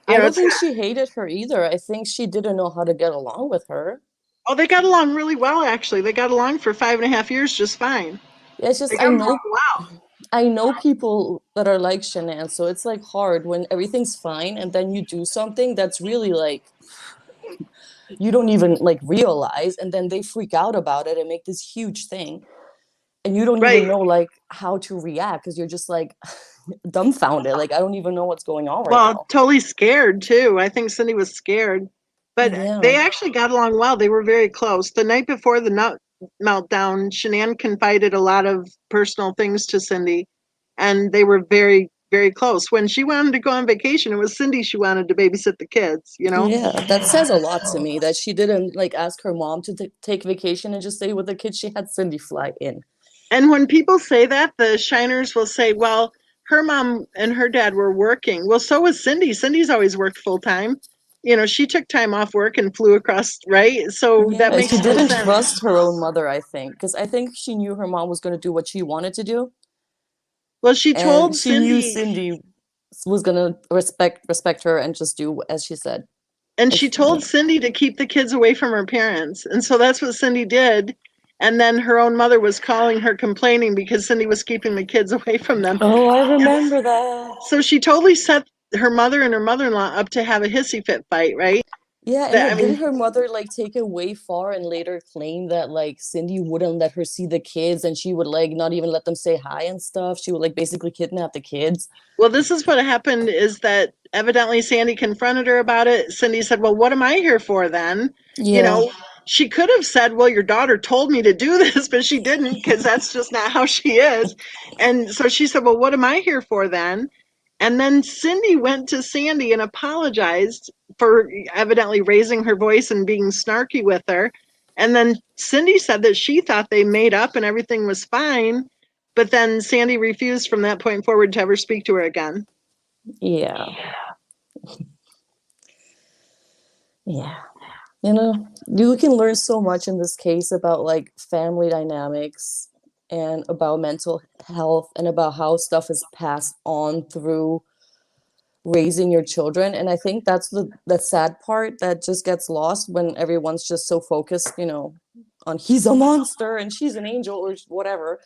Speaker 2: I don't
Speaker 1: It's
Speaker 2: think she hated her either. I think she didn't know how to get along with her.
Speaker 1: oh, they got along really well. Actually, they got along for 5.5 years just fine.
Speaker 2: It's
Speaker 1: They
Speaker 2: just
Speaker 1: got along well.
Speaker 2: I know people that are like Shanann, so it's like hard when everything's fine and then you do something that's really like you don't even like realize and then they freak out about it and make this huge thing and you don't even
Speaker 1: Right.
Speaker 2: know like how to react because you're just like dumbfounded. Like I don't even know what's going on right
Speaker 1: Well,
Speaker 2: now.
Speaker 1: totally scared too. I think Cindy was scared, but
Speaker 2: Yeah.
Speaker 1: they actually got along well. They were very close. The night before the meltdown, Shanann confided a lot of personal things to Cindy, and they were very, very close. When she wanted to go on vacation, it was Cindy she wanted to babysit the kids.
Speaker 2: Yeah, that says a lot to me that she didn't like ask her mom to take vacation and just stay with the kids. She had Cindy fly in.
Speaker 1: And when people say that, the Shiners will say, well, her mom and her dad were working. Well, so was Cindy. Cindy's always worked full time. She took time off work and flew across, right? So that
Speaker 2: Yeah, she
Speaker 1: makes no
Speaker 2: didn't
Speaker 1: sense.
Speaker 2: trust her own mother, I think, because I think she knew her mom was going to do what she wanted to do,
Speaker 1: Well, she
Speaker 2: and
Speaker 1: told
Speaker 2: she knew
Speaker 1: Cindy,
Speaker 2: Cindy. was gonna respect her and just do as she said.
Speaker 1: And
Speaker 2: Like,
Speaker 1: she told Cindy to keep the kids away from her parents. And so that's what Cindy did. And then her own mother was calling her complaining because Cindy was keeping the kids away from them.
Speaker 2: oh, I remember that.
Speaker 1: So she totally set her mother and her mother-in-law up to have a hissy fit fight, right?
Speaker 2: Yeah, and
Speaker 1: That, I
Speaker 2: didn't
Speaker 1: mean,
Speaker 2: her mother like take it way far and later claim that like Cindy wouldn't let her see the kids and she would like not even let them say hi and stuff. She would like basically kidnap the kids.
Speaker 1: well, this is what happened is that evidently Sandy confronted her about it. Cindy said, well, what am I here for then? You
Speaker 2: Yeah.
Speaker 1: know, she could have said, well, your daughter told me to do this, but she didn't because that's just not how she is. And so she said, well, what am I here for then? And then Cindy went to Sandy and apologized for evidently raising her voice and being snarky with her. And then Cindy said that she thought they made up and everything was fine. But then Sandy refused from that point forward to ever speak to her again.
Speaker 2: Yeah. Yeah. You know, you can learn so much in this case about like family dynamics and about mental health and about how stuff is passed on through raising your children. And I think that's the sad part that just gets lost when everyone's just so focused, you know, on he's a monster and she's an angel or whatever.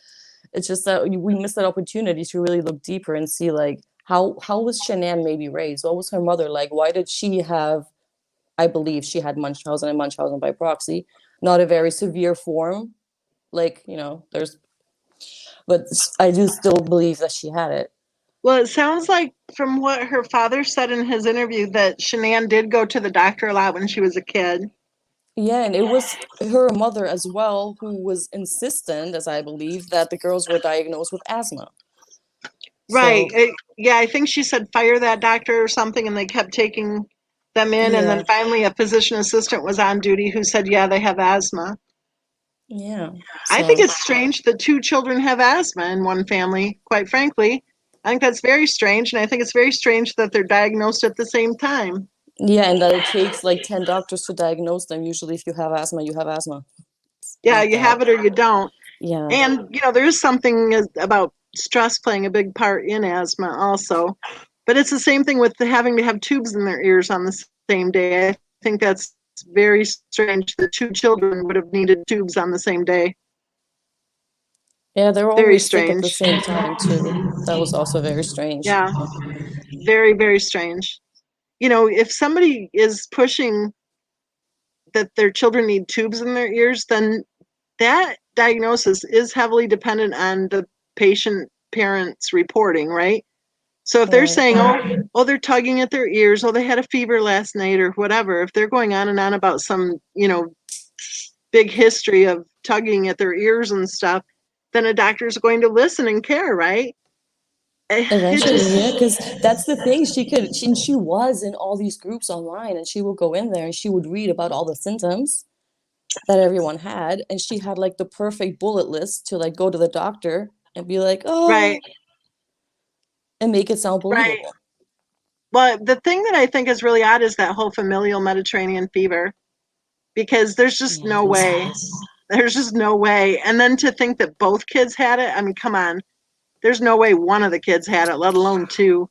Speaker 2: It's just that we miss that opportunity to really look deeper and see like how was Shanann maybe raised? What was her mother like? Why did she have, I believe she had Munchausen and Munchausen by proxy, not a very severe form. Like, you know, but I do still believe that she had it.
Speaker 1: Well, it sounds like from what her father said in his interview that Shanann did go to the doctor a lot when she was a kid.
Speaker 2: Yeah, and it was her mother as well who was insistent, as I believe, that the girls were diagnosed with asthma.
Speaker 1: Right.
Speaker 2: So,
Speaker 1: Yeah, I think she said fire that doctor or something, and they kept taking them in. And then
Speaker 2: yeah,
Speaker 1: finally, a physician assistant was on duty who said, yeah, they have asthma.
Speaker 2: yeah.
Speaker 1: I think
Speaker 2: So,
Speaker 1: it's strange that two children have asthma in one family, quite frankly. I think that's very strange. And I think it's very strange that they're diagnosed at the same time.
Speaker 2: yeah, and that it takes like 10 doctors to diagnose them. Usually, if you have asthma, you have asthma. It's
Speaker 1: Yeah,
Speaker 2: like
Speaker 1: you
Speaker 2: that.
Speaker 1: have it or you don't.
Speaker 2: Yeah.
Speaker 1: And, there is something about stress playing a big part in asthma also. But it's the same thing with having to have tubes in their ears on the same day. I think that's very strange that two children would have needed tubes on the same day.
Speaker 2: Yeah, they were
Speaker 1: Very
Speaker 2: always sick at the
Speaker 1: strange.
Speaker 2: same time, too. That was also very strange.
Speaker 1: Yeah, very, very strange. If somebody is pushing that their children need tubes in their ears, then that diagnosis is heavily dependent on the patient parents reporting, right? So if they're
Speaker 2: Right.
Speaker 1: saying, oh, they're tugging at their ears, oh, they had a fever last night or whatever, if they're going on and on about some, big history of tugging at their ears and stuff, then a doctor's going to listen and care, right? It
Speaker 2: Eventually,
Speaker 1: just,
Speaker 2: yeah, because that's the thing. She was in all these groups online, and she would go in there and she would read about all the symptoms that everyone had, and she had like the perfect bullet list to like go to the doctor and be like,
Speaker 1: right,
Speaker 2: oh, and make it sound
Speaker 1: right.
Speaker 2: believable.
Speaker 1: But the thing that I think is really odd is that whole familial Mediterranean fever, because there's just
Speaker 2: Yeah,
Speaker 1: no
Speaker 2: that's
Speaker 1: way.
Speaker 2: nuts.
Speaker 1: There's just no way. And then to think that both kids had it, I mean, come on. There's no way one of the kids had it, let alone two.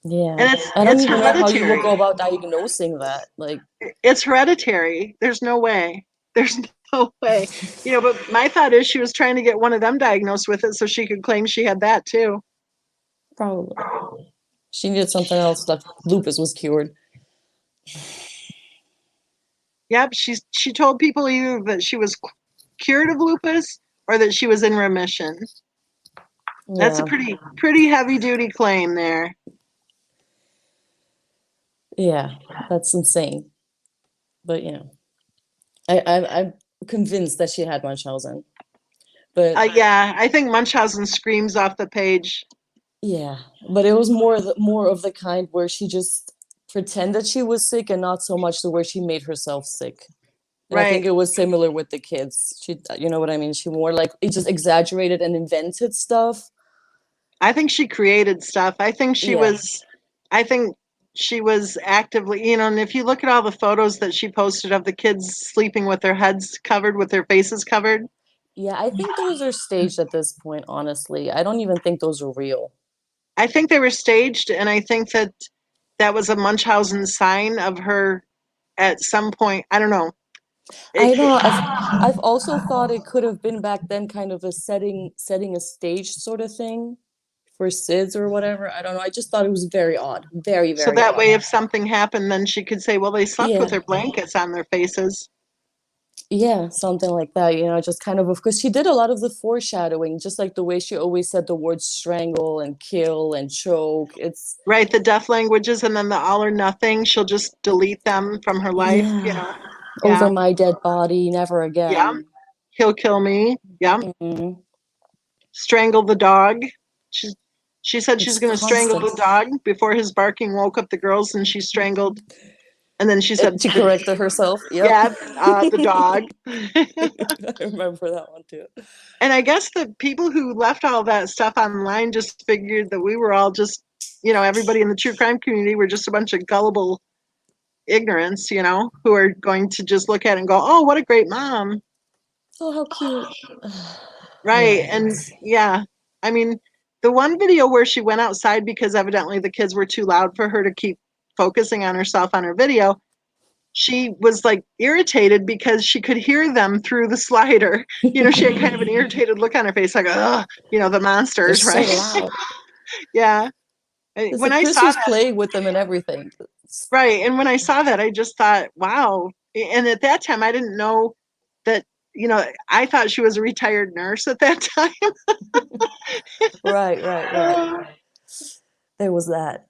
Speaker 2: Yeah,
Speaker 1: And it's
Speaker 2: I don't
Speaker 1: it's
Speaker 2: even know how you would
Speaker 1: hereditary.
Speaker 2: go about diagnosing that. Like,
Speaker 1: It's hereditary. There's no way. There's no way. But my thought is she was trying to get one of them diagnosed with it so she could claim she had that too.
Speaker 2: probably she needed something else. Like lupus was cured.
Speaker 1: Yep, she told people either that she was cured of lupus or that she was in remission. That's a
Speaker 2: Yeah,
Speaker 1: pretty heavy duty claim there.
Speaker 2: yeah, that's insane. But you know, I'm convinced that she had Munchausen. But
Speaker 1: Yeah, I think Munchausen screams off the page.
Speaker 2: yeah, but it was more of the kind where she just pretended she was sick and not so much the where she made herself sick. And I think
Speaker 1: Right.
Speaker 2: it was similar with the kids. She, you know what I mean? She more like it just exaggerated and invented stuff.
Speaker 1: I think she created stuff.
Speaker 2: Yeah,
Speaker 1: I think she was actively, and if you look at all the photos that she posted of the kids sleeping with their heads covered, with their faces covered,
Speaker 2: yeah. I think those are staged at this point. Honestly, I don't even think those are real.
Speaker 1: I think they were staged, and I think that that was a Munchausen sign of her at some point. I don't know.
Speaker 2: I know.
Speaker 1: It,
Speaker 2: I've also thought it could have been back then kind of a setting a stage sort of thing for SIDS or whatever. I don't know. I just thought it was very odd. Very,
Speaker 1: so
Speaker 2: very
Speaker 1: that
Speaker 2: odd.
Speaker 1: way, if something happened, then she could say, well, they slept with
Speaker 2: Yeah.
Speaker 1: their blankets on their faces.
Speaker 2: Yeah, something like that, just kind of course she did a lot of the foreshadowing, just like the way she always said the words strangle and kill and choke. It's
Speaker 1: Right, the death languages, and then the all or nothing. She'll just delete them from her life, you
Speaker 2: yeah,
Speaker 1: know.
Speaker 2: over
Speaker 1: Yeah,
Speaker 2: my dead body, never
Speaker 1: yeah.
Speaker 2: again.
Speaker 1: He'll kill me. Yeah.
Speaker 2: Mhm.
Speaker 1: Strangle the dog. She, she said she's
Speaker 2: It's
Speaker 1: going to strangle
Speaker 2: constant.
Speaker 1: the dog before his barking woke up the girls, and she strangled. And then she said,
Speaker 2: She corrected herself. Yep.
Speaker 1: yeah, the dog.
Speaker 2: I remember that one too.
Speaker 1: And I guess the people who left all that stuff online just figured that we were all just, everybody in the true crime community were just a bunch of gullible ignorance, who are going to just look at it and go, oh, what a great mom.
Speaker 2: Oh, how cute.
Speaker 1: Right. And
Speaker 2: Right.
Speaker 1: yeah, I mean, the one video where she went outside because evidently the kids were too loud for her to keep focusing on herself on her video, she was like irritated because she could hear them through the slider. She had kind of an irritated look on her face, like, ugh, the
Speaker 2: They're
Speaker 1: monsters,
Speaker 2: so
Speaker 1: right?
Speaker 2: loud.
Speaker 1: Yeah.
Speaker 2: It's
Speaker 1: When
Speaker 2: like
Speaker 1: I
Speaker 2: Chris
Speaker 1: saw
Speaker 2: was
Speaker 1: that,
Speaker 2: playing with them and everything.
Speaker 1: right. And when I saw that, I just thought, wow. And at that time, I didn't know that, I thought she was a retired nurse at that time.
Speaker 2: Right, right, right. There was that.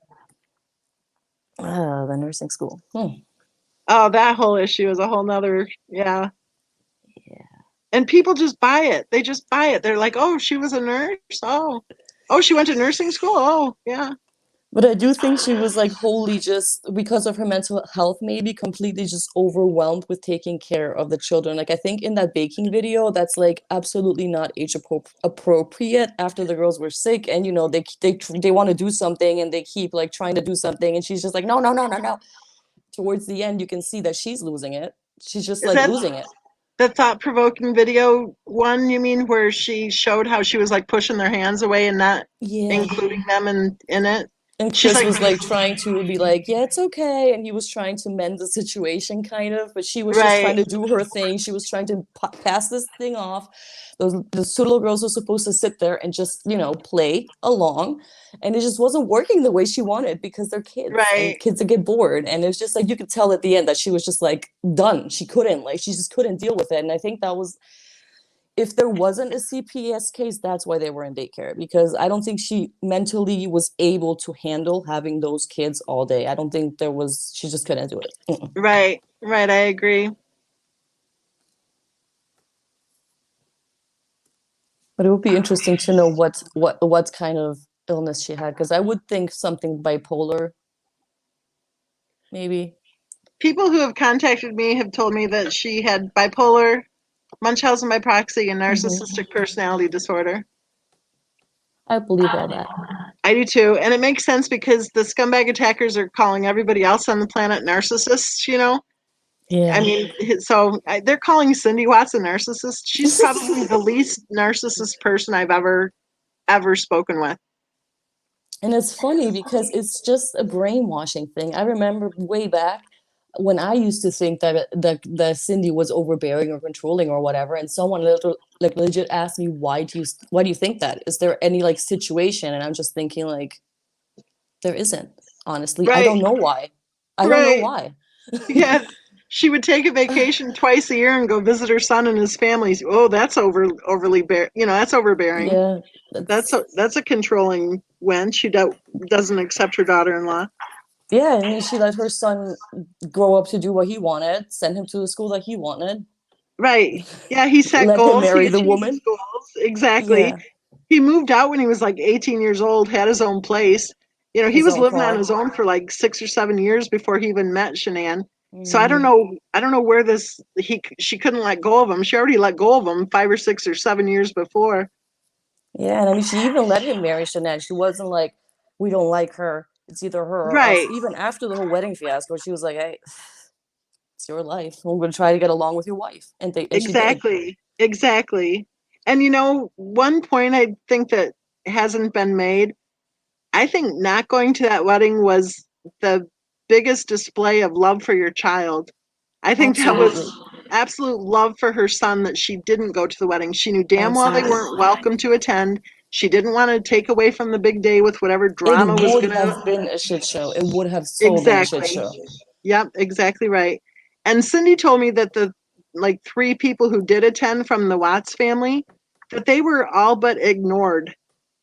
Speaker 2: The nursing school.
Speaker 1: Oh, that whole issue is a whole nother, yeah.
Speaker 2: Yeah.
Speaker 1: And people just buy it. They just buy it. They're like, oh, she was a nurse. Oh, she went to nursing school. Oh, yeah.
Speaker 2: But I do think she was like wholly just because of her mental health, maybe completely just overwhelmed with taking care of the children. Like I think in that baking video, that's like absolutely not age appropriate after the girls were sick, and they want to do something and they keep like trying to do something, and she's just like no, no, no, no, no. Towards the end, you can see that she's losing it. She's just
Speaker 1: Is
Speaker 2: like
Speaker 1: that
Speaker 2: losing it.
Speaker 1: the thought-provoking video one, you mean, where she showed how she was like pushing their hands away and not
Speaker 2: Yeah.
Speaker 1: including them in it?
Speaker 2: And
Speaker 1: She's
Speaker 2: Chris
Speaker 1: like,
Speaker 2: was like trying to be like, yeah, it's okay. And he was trying to mend the situation kind of, but she was just trying
Speaker 1: right,
Speaker 2: to do her thing. She was trying to pass this thing off. Those two little girls were supposed to sit there and just, play along. And it just wasn't working the way she wanted because they're kids and
Speaker 1: right.
Speaker 2: kids that get bored. And it's just like, you could tell at the end that she was just like done. She couldn't, like, she just couldn't deal with it. And I think that was if there wasn't a CPS case, that's why they were in daycare, because I don't think she mentally was able to handle having those kids all day. I don't think she just couldn't do it. Mm-mm.
Speaker 1: Right, right, I agree.
Speaker 2: But it would be interesting to know what kind of illness she had, because I would think something bipolar, maybe.
Speaker 1: People who have contacted me have told me that she had bipolar, Munchausen by proxy, and
Speaker 2: Hmm.
Speaker 1: narcissistic personality disorder.
Speaker 2: I believe all that.
Speaker 1: I do too. And it makes sense because the scumbag attackers are calling everybody else on the planet narcissists. I
Speaker 2: Yeah.
Speaker 1: mean, so they're calling Cindy Watts a narcissist. She's probably the least narcissist person I've ever spoken with.
Speaker 2: And it's funny because it's just a brainwashing thing. I remember way back when I used to think that Cindy was overbearing or controlling or whatever, and someone like legit asked me, why do you think that? Is there any like situation? And I'm just thinking like there isn't. Honestly, I
Speaker 1: Right,
Speaker 2: don't know why. I don't know
Speaker 1: right.
Speaker 2: why.
Speaker 1: Yeah. She would take a vacation twice a year and go visit her son and his family. Oh, that's overly that's overbearing.
Speaker 2: Yeah,
Speaker 1: That's
Speaker 2: that's
Speaker 1: a controlling wench who doesn't accept her daughter-in-law.
Speaker 2: yeah. And then she let her son grow up to do what he wanted, send him to the school that he wanted,
Speaker 1: Right. Yeah, he set
Speaker 2: let him
Speaker 1: goals. He
Speaker 2: marry the
Speaker 1: achieved his
Speaker 2: woman.
Speaker 1: goals. Exactly.
Speaker 2: Yeah,
Speaker 1: He moved out when he was like 18 years old, had his own place. He
Speaker 2: his
Speaker 1: was
Speaker 2: own
Speaker 1: living on
Speaker 2: car.
Speaker 1: his own for like 6 or 7 years before he even met Shanann. So I don't
Speaker 2: Hmm.
Speaker 1: know. I don't know where she couldn't let go of him. She already let go of him 5 or 6 or 7 years before.
Speaker 2: Yeah, and I mean, she even let him marry Chanel. She wasn't like, we don't like her. It's either her or us.
Speaker 1: Right.
Speaker 2: Even after the whole wedding fiasco, she was like, hey, it's your life. I'm going to try to get along with your wife. And she did.
Speaker 1: Exactly. Exactly. And one point I think that hasn't been made. I think not going to that wedding was the biggest display of love for your child. I think that was
Speaker 2: Absolutely.
Speaker 1: absolute love for her son that she didn't go to the wedding. She knew damn well they
Speaker 2: Absolutely.
Speaker 1: weren't welcome to attend. She didn't want to take away from the big day with whatever
Speaker 2: It
Speaker 1: drama was
Speaker 2: would
Speaker 1: going
Speaker 2: have
Speaker 1: to.
Speaker 2: been a shit show. It would have so been a shit
Speaker 1: Exactly.
Speaker 2: show.
Speaker 1: Yep, exactly right. And Cindy told me that the like 3 people who did attend from the Watts family, that they were all but ignored.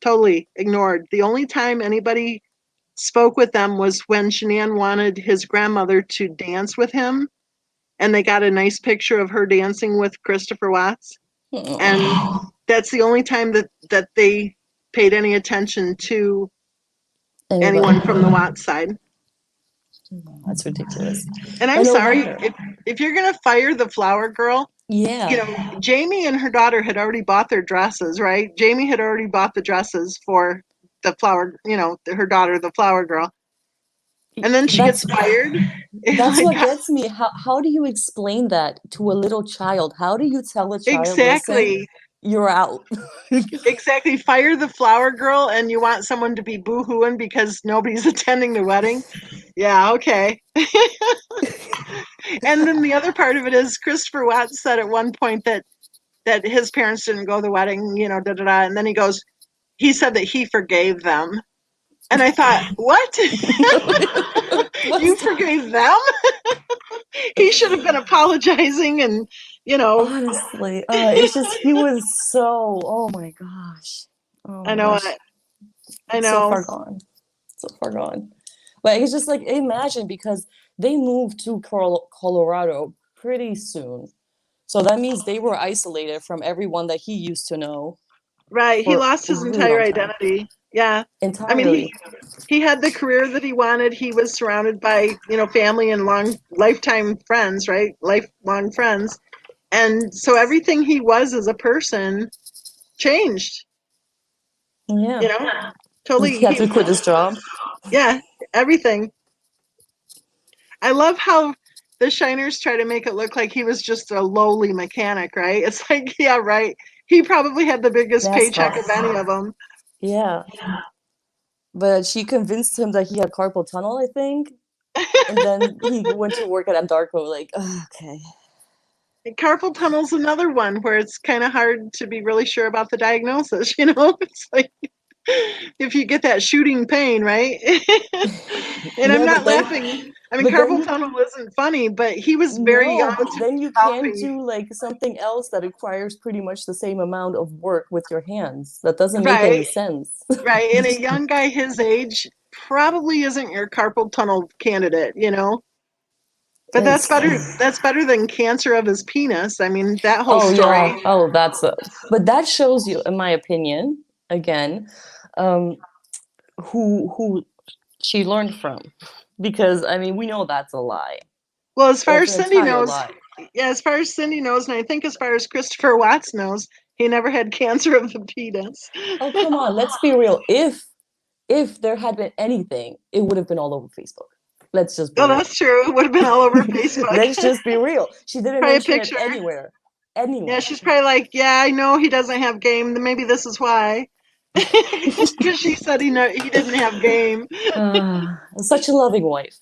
Speaker 1: Totally ignored. The only time anybody spoke with them was when Shanann wanted his grandmother to dance with him, and they got a nice picture of her dancing with Christopher Watts. And that's the only time that they paid any attention to
Speaker 2: Anybody.
Speaker 1: anyone from the Watts side.
Speaker 2: That's ridiculous.
Speaker 1: And I'm
Speaker 2: But no
Speaker 1: sorry,
Speaker 2: wonder.
Speaker 1: if you're gonna fire the flower girl,
Speaker 2: Yeah.
Speaker 1: Jamie and her daughter had already bought their dresses, right? Jamie had already bought the dresses for the flower, her daughter, the flower girl. And then she gets
Speaker 2: That's
Speaker 1: fired.
Speaker 2: that's
Speaker 1: Like,
Speaker 2: what gets me. How do you explain that to a little child? How do you tell a child, listen,
Speaker 1: exactly,
Speaker 2: you're out?
Speaker 1: exactly. Fire the flower girl, and you want someone to be boo-hooing because nobody's attending the wedding. Yeah, okay. And then the other part of it is Christopher Watts said at one point that his parents didn't go to the wedding, da da da. And then he said that he forgave them. And I thought, what? You
Speaker 2: What's
Speaker 1: forgave them? He should have been apologizing and,
Speaker 2: honestly, it's just he was so, oh my gosh. Oh
Speaker 1: I
Speaker 2: my
Speaker 1: know
Speaker 2: gosh.
Speaker 1: it. I
Speaker 2: It's so
Speaker 1: know.
Speaker 2: far gone. So far gone. But it's just like imagine because they moved to Colorado pretty soon. So that means they were isolated from everyone that he used to know
Speaker 1: Right. He
Speaker 2: for
Speaker 1: lost
Speaker 2: a
Speaker 1: his
Speaker 2: really
Speaker 1: entire
Speaker 2: long time.
Speaker 1: identity. Yeah. I mean,
Speaker 2: Entirely.
Speaker 1: he had the career that he wanted. He was surrounded by, family and long lifetime friends, right? Lifelong friends. And so everything he was as a person changed,
Speaker 2: Yeah.
Speaker 1: you know? Totally.
Speaker 2: He had to quit his job.
Speaker 1: Yeah, everything. I love how the Shiners try to make it look like he was just a lowly mechanic, right? It's like, yeah, right. He probably had the biggest paycheck
Speaker 2: NASCAR.
Speaker 1: of any of them.
Speaker 2: Yeah. But she convinced him that he had carpal tunnel, I think. And then he went to work at Andarko, like, oh, okay.
Speaker 1: Carpal tunnel's another one where it's kind of hard to be really sure about the diagnosis, It's like if you get that shooting pain, right? And I'm
Speaker 2: Yeah,
Speaker 1: not laughing. I mean,
Speaker 2: but then
Speaker 1: carpal
Speaker 2: you
Speaker 1: tunnel isn't funny, but he was very
Speaker 2: no,
Speaker 1: young
Speaker 2: but
Speaker 1: to
Speaker 2: then
Speaker 1: be
Speaker 2: you can't
Speaker 1: healthy.
Speaker 2: do like something else that requires pretty much the same amount of work with your hands. That doesn't make any
Speaker 1: Right,
Speaker 2: sense.
Speaker 1: right. And a young guy his age probably isn't your carpal tunnel candidate, But that's
Speaker 2: It's
Speaker 1: better. That's better than cancer of his penis. I mean, that whole
Speaker 2: oh yeah.
Speaker 1: story.
Speaker 2: Oh, but that shows you, in my opinion, again, um, who she learned from. Because I mean, we know that's a lie.
Speaker 1: Well, as far
Speaker 2: That's
Speaker 1: as
Speaker 2: an
Speaker 1: Cindy
Speaker 2: entire
Speaker 1: knows,
Speaker 2: lie.
Speaker 1: yeah, as far as Cindy knows, and I think as far as Christopher Watts knows, he never had cancer of the penis.
Speaker 2: Oh, come on, let's be real. If there had been anything, it would have been all over Facebook. Let's just be
Speaker 1: Oh,
Speaker 2: real.
Speaker 1: that's true. It would have been all over Facebook.
Speaker 2: Let's just be real. She didn't
Speaker 1: Probably a
Speaker 2: mention it
Speaker 1: picture.
Speaker 2: anywhere.
Speaker 1: Yeah,
Speaker 2: Anywhere.
Speaker 1: she's probably like, yeah, I know he doesn't have game. Then maybe this is why. Because she said he didn't have game.
Speaker 2: Such a loving wife.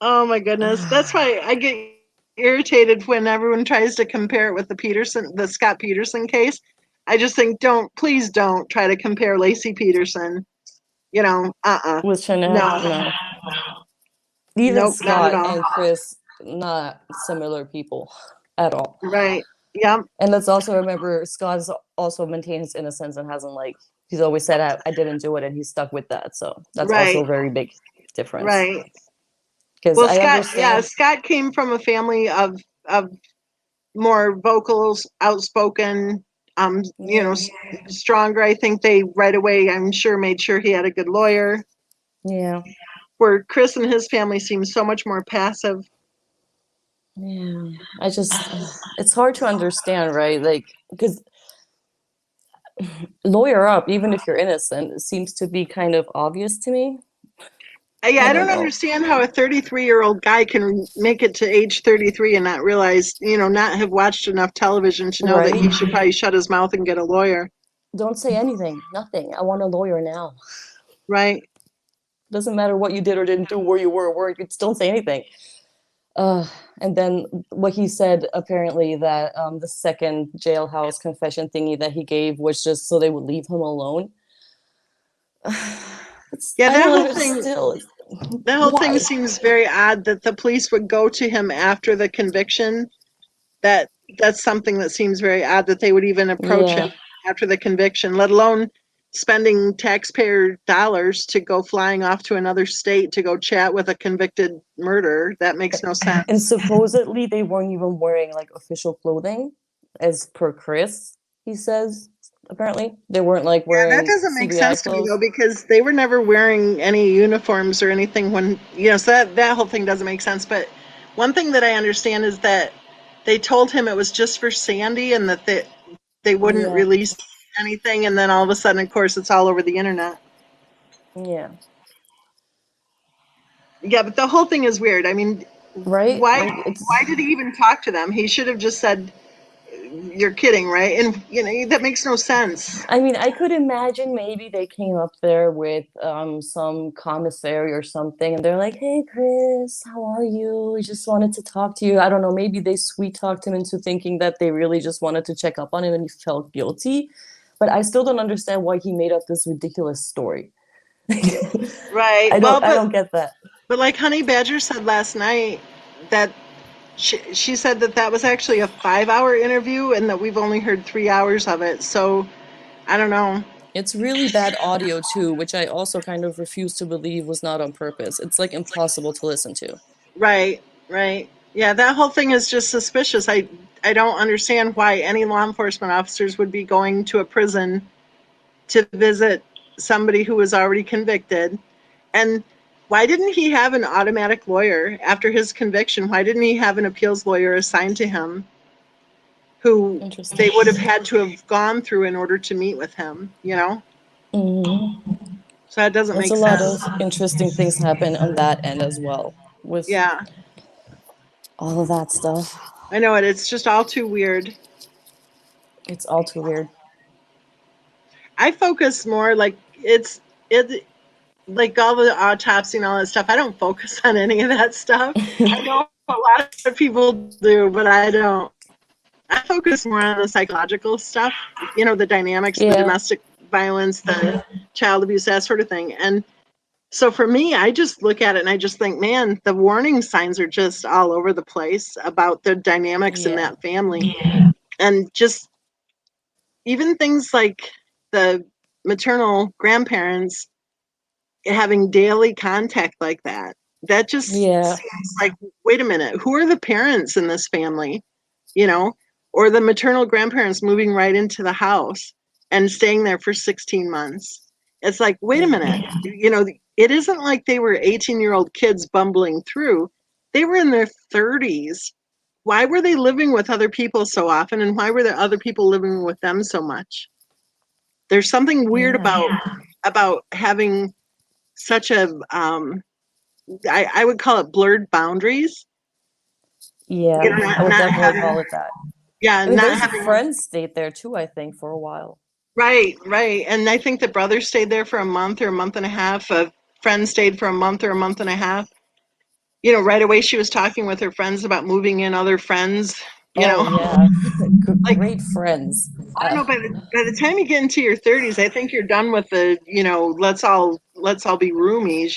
Speaker 1: Oh my goodness, that's why I get irritated when everyone tries to compare it with the Scott Peterson case. I just think please don't try to compare Lacey Peterson.
Speaker 2: With Shanann,
Speaker 1: No,
Speaker 2: no. Even
Speaker 1: nope, not at
Speaker 2: Scott
Speaker 1: all.
Speaker 2: and Chris, not similar people at all.
Speaker 1: Right. Yep.
Speaker 2: And let's also remember Scott has also maintained his innocence and hasn't he's always said I didn't do it and he's stuck with that. So that's also
Speaker 1: Right.
Speaker 2: a very big difference.
Speaker 1: Right.
Speaker 2: Because
Speaker 1: Well,
Speaker 2: I understand.
Speaker 1: Scott came from a family of more vocals, outspoken,
Speaker 2: Yeah.
Speaker 1: stronger. I think they right away, I'm sure, made sure he had a good lawyer.
Speaker 2: Yeah.
Speaker 1: Where Chris and his family seem so much more passive.
Speaker 2: Yeah. It's hard to understand, right? Because lawyer up, even if you're innocent, it seems to be kind of obvious to me.
Speaker 1: Yeah,
Speaker 2: I
Speaker 1: I
Speaker 2: don't
Speaker 1: don't
Speaker 2: know.
Speaker 1: understand how a 33-year-old guy can make it to age 33 and not realize, not have watched enough television to know that
Speaker 2: Right?
Speaker 1: he should probably shut his mouth and get a lawyer.
Speaker 2: Don't say anything. Nothing. I want a lawyer now.
Speaker 1: Right.
Speaker 2: Doesn't matter what you did or didn't do, where you were at work, you still say anything. Uh, and then what he said, apparently, that the second jailhouse confession thingy that he gave was just so they would leave him alone.
Speaker 1: Yeah,
Speaker 2: I don't understand. Still,
Speaker 1: that whole thing
Speaker 2: why?
Speaker 1: seems very odd that the police would go to him after the conviction. That that's something that seems very odd that they would even approach him
Speaker 2: Yeah.
Speaker 1: after the conviction, let alone spending taxpayer dollars to go flying off to another state to go chat with a convicted murderer. That makes no
Speaker 2: And
Speaker 1: sense.
Speaker 2: supposedly they weren't even wearing like official clothing, as per Chris, he says. Apparently, they weren't like
Speaker 1: Yeah, that
Speaker 2: wearing
Speaker 1: doesn't make
Speaker 2: CBI
Speaker 1: sense to me though,
Speaker 2: clothes.
Speaker 1: because they were never wearing any uniforms or anything when, so that whole thing doesn't make sense. But one thing that I understand is that they told him it was just for Sandy and that they wouldn't
Speaker 2: Yeah,
Speaker 1: release anything, and then all of a sudden, of course, it's all over the internet.
Speaker 2: yeah.
Speaker 1: Yeah, but the whole thing is weird. I mean,
Speaker 2: Right?
Speaker 1: why
Speaker 2: Like
Speaker 1: why did he even talk to them? He should have just said, "You're kidding, right?" And that makes no sense.
Speaker 2: I mean, I could imagine maybe they came up there with some commissary or something, and they're like, "Hey, Chris, how are you? We just wanted to talk to you." I don't know. Maybe they sweet talked him into thinking that they really just wanted to check up on him, and he felt guilty. But I still don't understand why he made up this ridiculous story.
Speaker 1: Right.
Speaker 2: I
Speaker 1: Well,
Speaker 2: don't. I don't get that.
Speaker 1: but like Honey Badger said last night, that she said that that was actually a 5-hour interview and that we've only heard 3 hours of it. So I don't know.
Speaker 2: It's really bad audio too, which I also kind of refuse to believe was not on purpose. It's like impossible to listen to.
Speaker 1: Right, right. Yeah, that whole thing is just suspicious. I don't understand why any law enforcement officers would be going to a prison to visit somebody who was already convicted. And why didn't he have an automatic lawyer after his conviction? Why didn't he have an appeals lawyer assigned to him who they
Speaker 2: Interesting.
Speaker 1: would have had to have gone through in order to meet with him?
Speaker 2: Hmm.
Speaker 1: So that doesn't
Speaker 2: There's
Speaker 1: make
Speaker 2: a lot
Speaker 1: sense.
Speaker 2: of interesting things happen on that end as well with
Speaker 1: Yeah,
Speaker 2: all of that stuff.
Speaker 1: I know it. It's just all too weird.
Speaker 2: It's all too weird.
Speaker 1: I focus more it like all the autopsy and all that stuff. I don't focus on any of that stuff. I know a lot of people do, but I don't. I focus more on the psychological stuff, the dynamics, the
Speaker 2: Yeah,
Speaker 1: domestic violence, the child abuse, that sort of thing. And so for me, I just look at it and I just think, man, the warning signs are just all over the place about the dynamics in
Speaker 2: yeah,
Speaker 1: that family. And just even things like the maternal grandparents having daily contact like that. That just
Speaker 2: yeah,
Speaker 1: seems like, wait a minute, who are the parents in this family? You know, or the maternal grandparents moving right into the house and staying there for 16 months. It's like, wait a
Speaker 2: yeah,
Speaker 1: minute, it isn't like they were 18-year-old kids bumbling through. They were in their 30s. Why were they living with other people so often, and why were there other people living with them so much? There's something weird
Speaker 2: yeah,
Speaker 1: about having such a I would call it blurred boundaries.
Speaker 2: yeah. I would
Speaker 1: Not
Speaker 2: definitely
Speaker 1: having,
Speaker 2: call it that.
Speaker 1: yeah,
Speaker 2: I mean,
Speaker 1: not
Speaker 2: those
Speaker 1: having.
Speaker 2: friends stayed there too, I think, for a while.
Speaker 1: Right, right. And I think the brother stayed there for a month or a month and a half. A friend stayed for a month or a month and a half. Right away she was talking with her friends about moving in other friends. You
Speaker 2: Oh
Speaker 1: know,
Speaker 2: yeah,
Speaker 1: like,
Speaker 2: great friends.
Speaker 1: I don't know. By the time you get into your 30s, I think you're done with the let's all be roomies.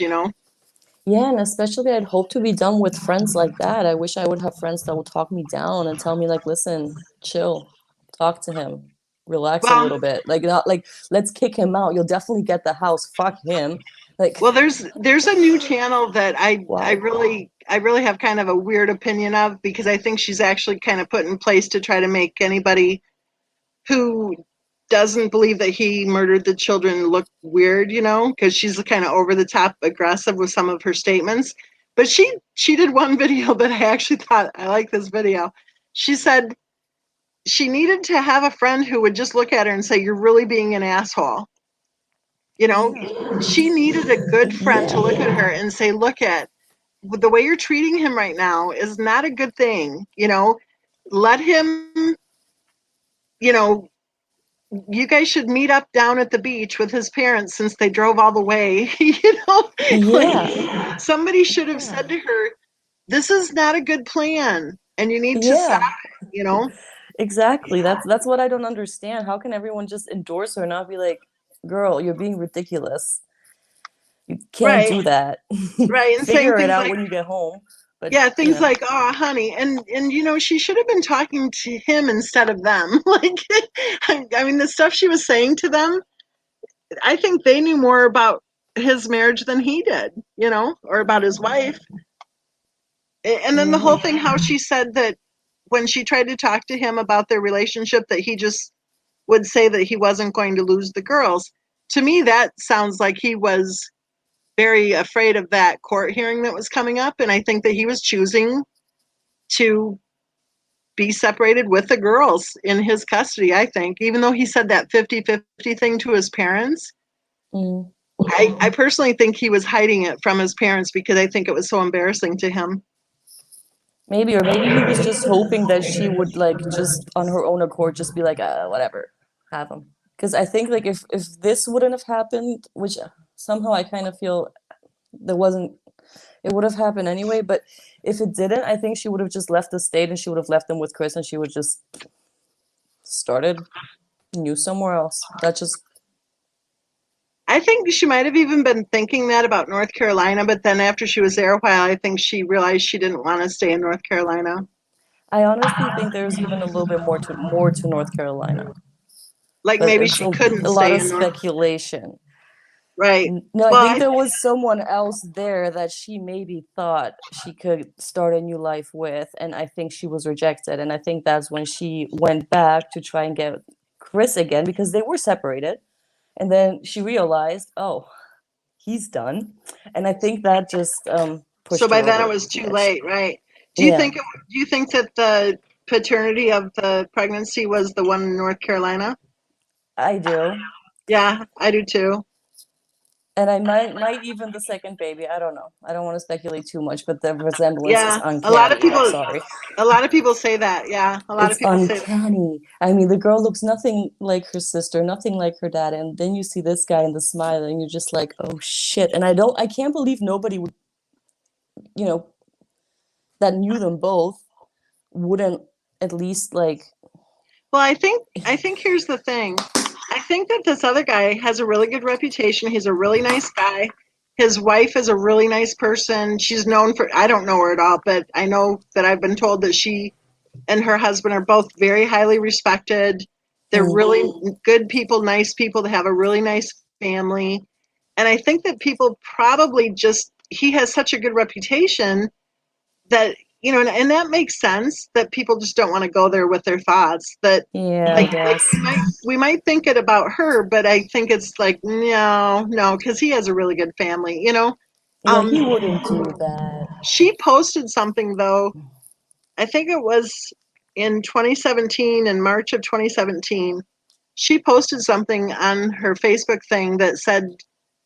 Speaker 2: Yeah, and especially I'd hope to be done with friends like that. I wish I would have friends that would talk me down and tell me like, listen, chill, talk to him, relax a
Speaker 1: Well,
Speaker 2: little bit. Like not like let's kick him out. You'll definitely get the house. Fuck him. Like
Speaker 1: Well, there's a new channel that I
Speaker 2: why?
Speaker 1: really have kind of a weird opinion of, because I think she's actually kind of put in place to try to make anybody who doesn't believe that he murdered the children look weird, because she's kind of over the top aggressive with some of her statements. But she did one video that I actually thought, I like this video. She said she needed to have a friend who would just look at her and say, "You're really being an asshole." You know,
Speaker 2: Yeah.
Speaker 1: she needed a good friend to
Speaker 2: Yeah.
Speaker 1: look at her and say, "Look at the way you're treating him right now is not a good thing. Let him, you know, you guys should meet up down at the beach with his parents since they drove all the way.
Speaker 2: Yeah,
Speaker 1: Like somebody should have said to her, this is not a good plan and you need to stop
Speaker 2: yeah,
Speaker 1: it.
Speaker 2: exactly. That's what I don't understand. How can everyone just endorse her and not be like, girl, you're being ridiculous. You can't
Speaker 1: Right,
Speaker 2: do that.
Speaker 1: right. And saying
Speaker 2: Figure it
Speaker 1: things
Speaker 2: out
Speaker 1: like,
Speaker 2: when you get home. But,
Speaker 1: yeah,
Speaker 2: you
Speaker 1: things
Speaker 2: know,
Speaker 1: like, oh, honey. And she should have been talking to him instead of them. Like, I mean, the stuff she was saying to them, I think they knew more about his marriage than he did, or about his wife. And then the whole
Speaker 2: yeah.
Speaker 1: thing, how she said that when she tried to talk to him about their relationship, that he just would say that he wasn't going to lose the girls. To me, that sounds like he was very afraid of that court hearing that was coming up. And I think that he was choosing to be separated with the girls in his custody, I think, even though he said that 50-50 thing to his parents.
Speaker 2: Mm.
Speaker 1: I personally think he was hiding it from his parents because I think it was so embarrassing to him.
Speaker 2: Maybe, or maybe he was just hoping that she would like just on her own accord just be like, whatever, have him. Because I think like if this wouldn't have happened, which somehow I kind of feel there wasn't, it would have happened anyway. But if it didn't, I think she would have just left the state and she would have left him with Chris and she would just started new somewhere else. That just
Speaker 1: I think she might have even been thinking that about North Carolina, but then after she was there a while, I think she realized she didn't want to stay in North Carolina.
Speaker 2: I honestly think there's even a little bit more to North Carolina,
Speaker 1: Like
Speaker 2: but
Speaker 1: maybe
Speaker 2: it's
Speaker 1: she couldn't
Speaker 2: a lot
Speaker 1: stay
Speaker 2: of
Speaker 1: in North.
Speaker 2: speculation.
Speaker 1: Right.
Speaker 2: No, I
Speaker 1: Well,
Speaker 2: think there was someone else there that she maybe thought she could start a new life with, and I think she was rejected. And I think that's when she went back to try and get Chris again because they were separated. And then she realized, oh, he's done. And I think that just
Speaker 1: so
Speaker 2: pushed
Speaker 1: by
Speaker 2: her
Speaker 1: then it
Speaker 2: over
Speaker 1: was
Speaker 2: the
Speaker 1: too
Speaker 2: edge.
Speaker 1: late, right?
Speaker 2: Yeah,
Speaker 1: Do you think that the paternity of the pregnancy was the one in North Carolina?
Speaker 2: I do.
Speaker 1: Yeah, I do too.
Speaker 2: And I might even the second baby. I don't know. I don't want to speculate too much, but the resemblance is
Speaker 1: Yeah,
Speaker 2: uncanny. I'm sorry.
Speaker 1: a lot of people say that. Yeah, a lot of
Speaker 2: It's
Speaker 1: people say that.
Speaker 2: uncanny. I mean, the girl looks nothing like her sister, nothing like her dad, and then you see this guy in the smile, and you're just like, oh shit. And I can't believe nobody would, you know, that knew them both wouldn't at least like,
Speaker 1: Well, I think here's the thing. I think that this other guy has a really good reputation. He's a really nice guy. His wife is a really nice person. She's known for, I don't know her at all, but I know that I've been told that she and her husband are both very highly respected. They're
Speaker 2: mm,
Speaker 1: really good people, nice people. They have a really nice family. And I think that people probably just, he has such a good reputation that, and that makes sense that people just don't want to go there with their thoughts. That,
Speaker 2: yeah, I
Speaker 1: like
Speaker 2: guess.
Speaker 1: we might think it about her, but I think it's like, no, no, because he has a really good family.
Speaker 2: Yeah,
Speaker 1: Um,
Speaker 2: he wouldn't do that.
Speaker 1: she posted something though. I think it was in 2017, in March of 2017. She posted something on her Facebook thing that said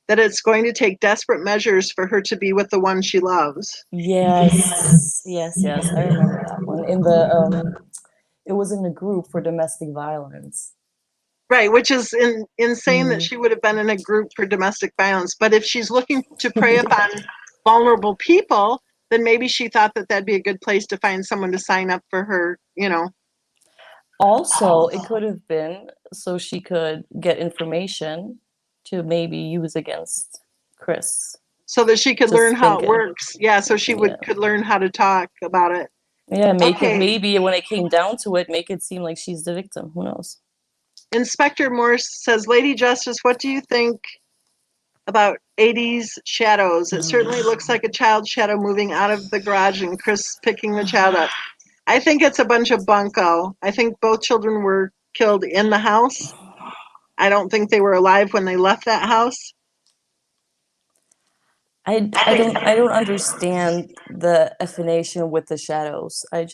Speaker 1: that it's going to take desperate measures for her to be with the one she loves.
Speaker 2: Yes, yes, yes. I remember that one. It was in the group for domestic violence.
Speaker 1: Right, which is insane that
Speaker 2: Mm.
Speaker 1: she would have been in a group for domestic violence. But if she's looking to prey upon vulnerable people, then maybe she thought that that'd be a good place to find someone to sign up for her.
Speaker 2: Also, it could have been so she could get information to maybe use against Chris.
Speaker 1: So that she could learn
Speaker 2: Just
Speaker 1: how it
Speaker 2: thinking.
Speaker 1: works. Yeah, so she
Speaker 2: Yeah.
Speaker 1: could learn how to talk about it.
Speaker 2: Yeah, make it
Speaker 1: Okay,
Speaker 2: maybe when it came down to it, make it seem like she's the victim. Who knows?
Speaker 1: Inspector Morse says, Lady Justice, what do you think about 80s shadows? It certainly looks like a child shadow moving out of the garage and Chris picking the child up. I think it's a bunch of bunko. I think both children were killed in the house. I don't think they were alive when they left that house.
Speaker 2: I don't understand the affiliation with the shadows. I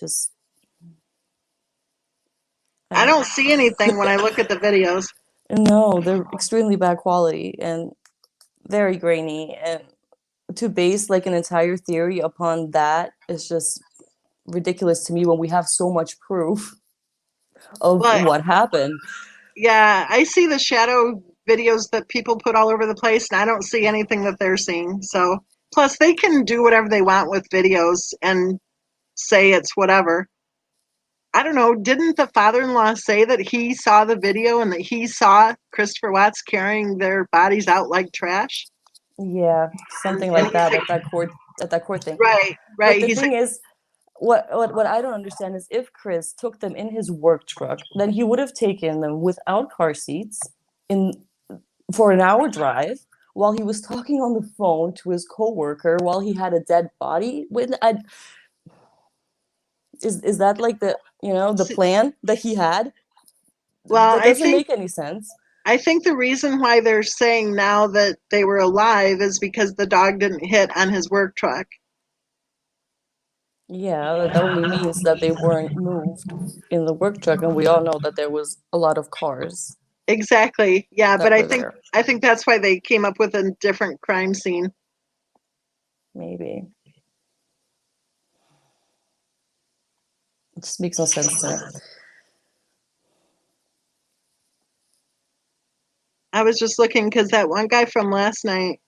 Speaker 1: I
Speaker 2: don't
Speaker 1: don't
Speaker 2: know.
Speaker 1: see anything when I look at the videos.
Speaker 2: No, they're extremely bad quality and very grainy. And to base like an entire theory upon that is just ridiculous to me when we have so much proof of
Speaker 1: But
Speaker 2: what happened.
Speaker 1: Yeah, I see the shadow videos that people put all over the place, and I don't see anything that they're seeing. So, plus, they can do whatever they want with videos and say it's whatever. I don't know. Didn't the father-in-law say that he saw the video and that he saw Christopher Watts carrying their bodies out like trash?
Speaker 2: Yeah, something
Speaker 1: And
Speaker 2: like
Speaker 1: he's
Speaker 2: that
Speaker 1: like,
Speaker 2: at that court thing.
Speaker 1: right,
Speaker 2: But
Speaker 1: right.
Speaker 2: the
Speaker 1: He's like,
Speaker 2: thing is, what I don't understand is if Chris took them in his work truck, then he would have taken them without car seats in for an hour drive while he was talking on the phone to his coworker while he had a dead body. Is that like the plan that he had?
Speaker 1: well,
Speaker 2: That doesn't make any sense.
Speaker 1: I think the reason why they're saying now that they were alive is because the dog didn't hit on his work truck.
Speaker 2: Yeah, that only means that they weren't moved in the work truck, and we all know that there was a lot of cars
Speaker 1: Exactly. Yeah, but
Speaker 2: that were there.
Speaker 1: I think that's why they came up with a different crime scene.
Speaker 2: Maybe. It just makes no sense to me.
Speaker 1: I was just looking because that one guy from last night,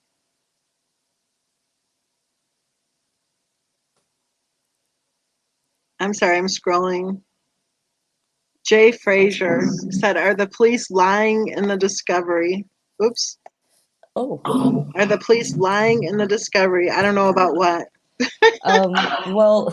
Speaker 1: I'm sorry, I'm scrolling. Jay Frazier said, "Are the police lying in the discovery?" Oops.
Speaker 2: Oh,
Speaker 1: Are the police lying in the discovery? I don't know about what.
Speaker 2: well,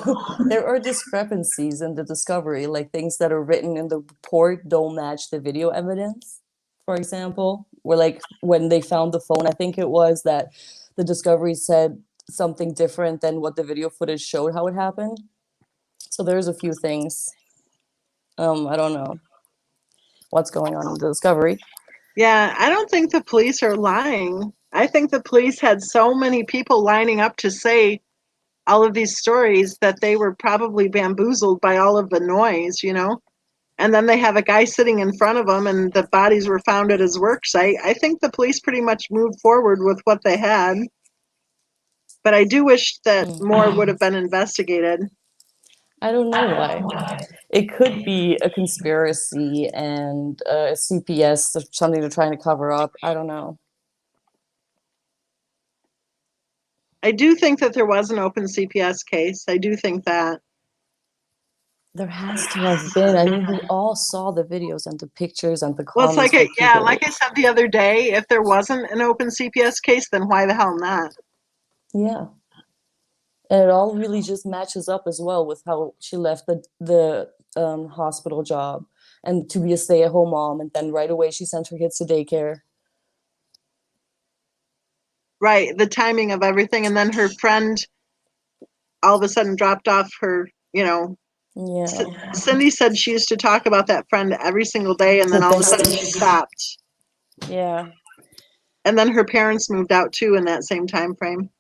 Speaker 2: there are discrepancies in the discovery, like things that are written in the report don't match the video evidence. For example, where like when they found the phone, I think it was that the discovery said something different than what the video footage showed how it happened. So there's a few things. I don't know what's going on in the discovery.
Speaker 1: Yeah, I don't think the police are lying. I think the police had so many people lining up to say all of these stories that they were probably bamboozled by all of the noise, you know? And then they have a guy sitting in front of them and the bodies were found at his work site. I think the police pretty much moved forward with what they had. But I do wish that more would have been investigated.
Speaker 2: I don't know why. It could be a conspiracy and a CPS, something they're trying to cover up. I don't know.
Speaker 1: I do think that there was an open CPS case. I do think that.
Speaker 2: There has to have been. I mean, we all saw the videos and the pictures and the
Speaker 1: Well, it's
Speaker 2: comments
Speaker 1: like,
Speaker 2: from
Speaker 1: yeah,
Speaker 2: people.
Speaker 1: like I said the other day, if there wasn't an open CPS case, then why the hell not?
Speaker 2: Yeah. And it all really just matches up as well with how she left the hospital job and to be a stay-at-home mom, and then right away she sent her kids to daycare.
Speaker 1: Right, the timing of everything. And then her friend all of a sudden dropped off her, you know.
Speaker 2: Yeah.
Speaker 1: Cindy said she used to talk about that friend every single day, and
Speaker 2: Her
Speaker 1: then all of a sudden she
Speaker 2: bestie.
Speaker 1: stopped.
Speaker 2: Yeah.
Speaker 1: And then her parents moved out too in that same time frame.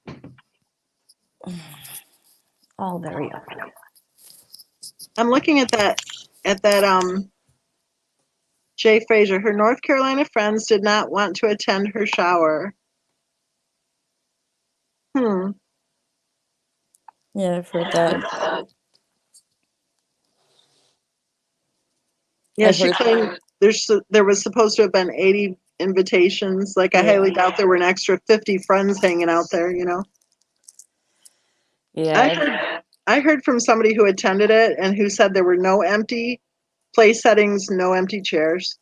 Speaker 2: All very odd.
Speaker 1: I'm looking at that Jay Frazier. Her North Carolina friends did not want to attend her shower. Hmm.
Speaker 2: Yeah, I've heard that.
Speaker 1: Yeah,
Speaker 2: I've
Speaker 1: she
Speaker 2: heard,
Speaker 1: claimed there was supposed to have been 80 invitations. Like, I highly
Speaker 2: yeah.
Speaker 1: doubt there were an extra 50 friends hanging out there, you know. I
Speaker 2: Yeah,
Speaker 1: heard I heard from somebody who attended it and who said there were no empty place settings, no empty chairs.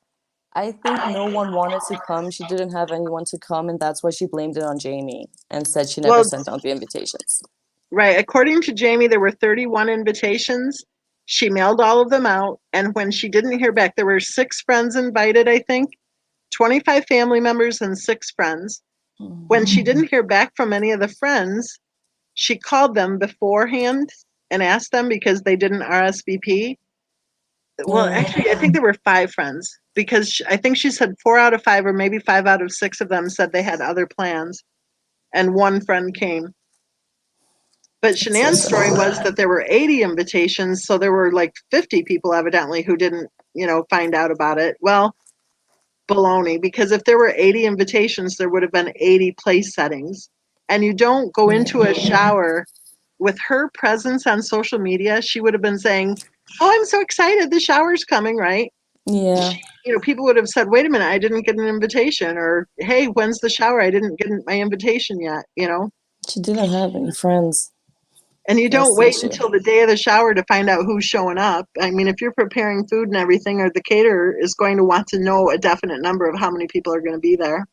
Speaker 2: I think no one wanted to come. She didn't have anyone to come, and that's why she blamed it on Jamie and said she never
Speaker 1: Well,
Speaker 2: sent out the invitations.
Speaker 1: right, according to Jamie, there were 31 invitations. She mailed all of them out, and when she didn't hear back, there were 6 friends invited, I think, 25 family members and 6 friends. When she didn't hear back from any of the friends, she called them beforehand and asked them because they didn't RSVP. Well,
Speaker 2: Yeah.
Speaker 1: actually, I think there were 5 friends because I think she said 4 out of 5 or maybe 5 out of 6 of them said they had other plans, and one friend came. But
Speaker 2: That's so
Speaker 1: Shanann's story
Speaker 2: sad.
Speaker 1: was that there were 80 invitations, so there were like 50 people evidently who didn't, find out about it. Well, baloney, because if there were 80 invitations, there would have been 80 place settings. And you don't go into a
Speaker 2: Yeah.
Speaker 1: shower with her presence on social media. She would have been saying, "Oh, I'm so excited. The shower's coming," right?
Speaker 2: Yeah.
Speaker 1: People would have said, wait a minute, I didn't get an invitation, or hey, when's the shower? I didn't get my invitation yet.
Speaker 2: She didn't have any friends.
Speaker 1: And you
Speaker 2: That's
Speaker 1: don't
Speaker 2: the
Speaker 1: wait
Speaker 2: issue.
Speaker 1: until the day of the shower to find out who's showing up. I mean, if you're preparing food and everything, or the caterer is going to want to know a definite number of how many people are going to be there.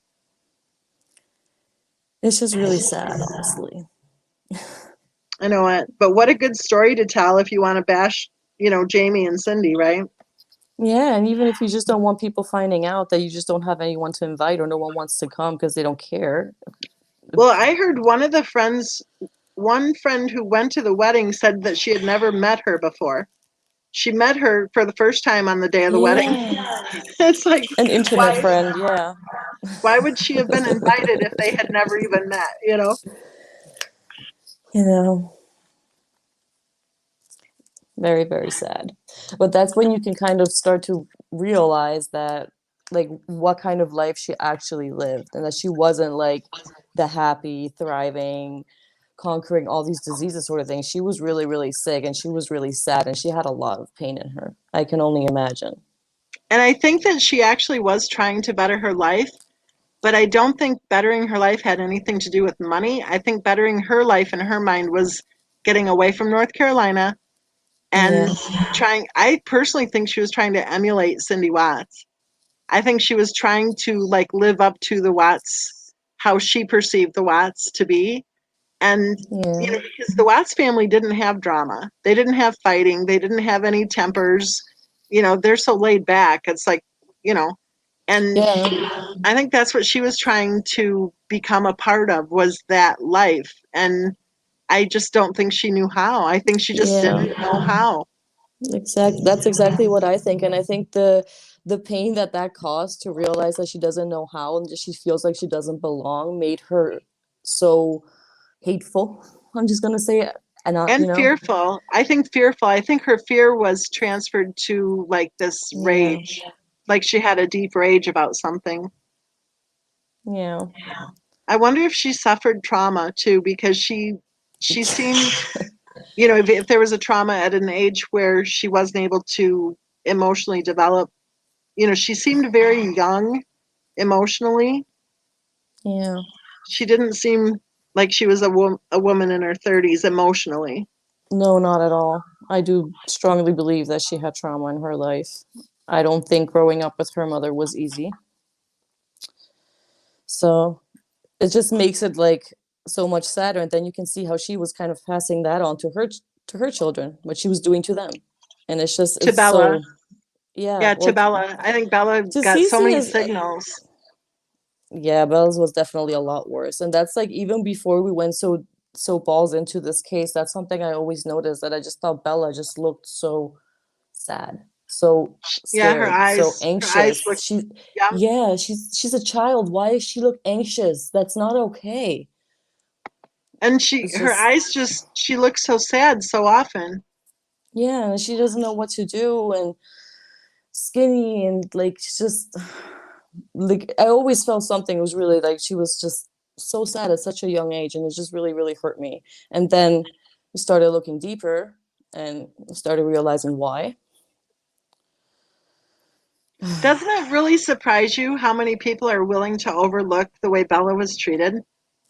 Speaker 2: It's just really sad, honestly.
Speaker 1: I know it. But what a good story to tell if you want to bash, Jamie and Cindy, right?
Speaker 2: Yeah, and even if you just don't want people finding out that you just don't have anyone to invite or no one wants to come because they don't care.
Speaker 1: Well, I heard one friend who went to the wedding said that she had never met her before. She met her for the first time on the day of the wedding.
Speaker 2: Yeah.
Speaker 1: It's like,
Speaker 2: An internet
Speaker 1: why
Speaker 2: friend, yeah.
Speaker 1: why would she have been invited if they had never even met?
Speaker 2: You know, very, very sad. But that's when you can kind of start to realize that, like, what kind of life she actually lived, and that she wasn't like the happy, thriving, conquering all these diseases sort of thing. She was really, really sick and she was really sad and she had a lot of pain in her. I can only imagine.
Speaker 1: And I think that she actually was trying to better her life, but I don't think bettering her life had anything to do with money. I think bettering her life in her mind was getting away from North Carolina and
Speaker 2: Yeah.
Speaker 1: I personally think she was trying to emulate Cindy Watts. I think she was trying to like live up to the Watts, how she perceived the Watts to be. And,
Speaker 2: Yeah.
Speaker 1: because the Watts family didn't have drama. They didn't have fighting. They didn't have any tempers. They're so laid back. It's like, and
Speaker 2: Yeah.
Speaker 1: I think that's what she was trying to become a part of, was that life. And I just don't think she knew how. I think she just
Speaker 2: Yeah.
Speaker 1: didn't know how.
Speaker 2: That's exactly what I think. And I think the pain that that caused to realize that she doesn't know how and that she feels like she doesn't belong made her so hateful. I'm just gonna say it. And
Speaker 1: And fearful. I think fearful. I think her fear was transferred to like this
Speaker 2: yeah.
Speaker 1: rage. Like she had a deep rage about something.
Speaker 2: Yeah.
Speaker 1: I wonder if she suffered trauma too, because she seemed, if there was a trauma at an age where she wasn't able to emotionally develop, she seemed very young emotionally.
Speaker 2: Yeah.
Speaker 1: She didn't seem like she was a woman in her 30s emotionally.
Speaker 2: No, not at all. I do strongly believe that she had trauma in her life. I don't think growing up with her mother was easy. So it just makes it like so much sadder. And then you can see how she was kind of passing that on to her children, what she was doing to them. And
Speaker 1: To
Speaker 2: it's
Speaker 1: Bella.
Speaker 2: so yeah.
Speaker 1: Yeah, to
Speaker 2: Well,
Speaker 1: Bella. I think Bella
Speaker 2: to
Speaker 1: got so
Speaker 2: Cece
Speaker 1: many
Speaker 2: is
Speaker 1: signals.
Speaker 2: yeah, Bella's was definitely a lot worse. And that's like even before we went so balls into this case, that's something I always noticed that I just thought Bella just looked so sad, so
Speaker 1: Yeah, her
Speaker 2: scared, so
Speaker 1: eyes
Speaker 2: anxious.
Speaker 1: look, yeah.
Speaker 2: Yeah, she's a child. Why does she look anxious? That's not okay.
Speaker 1: And
Speaker 2: It's
Speaker 1: her
Speaker 2: just
Speaker 1: eyes she looks so sad so often.
Speaker 2: yeah, and she doesn't know what to do and skinny and like she's just like I always felt something was really like she was just so sad at such a young age and it just really, really hurt me. And then we started looking deeper and started realizing why.
Speaker 1: Doesn't it really surprise you how many people are willing to overlook the way Bella was treated?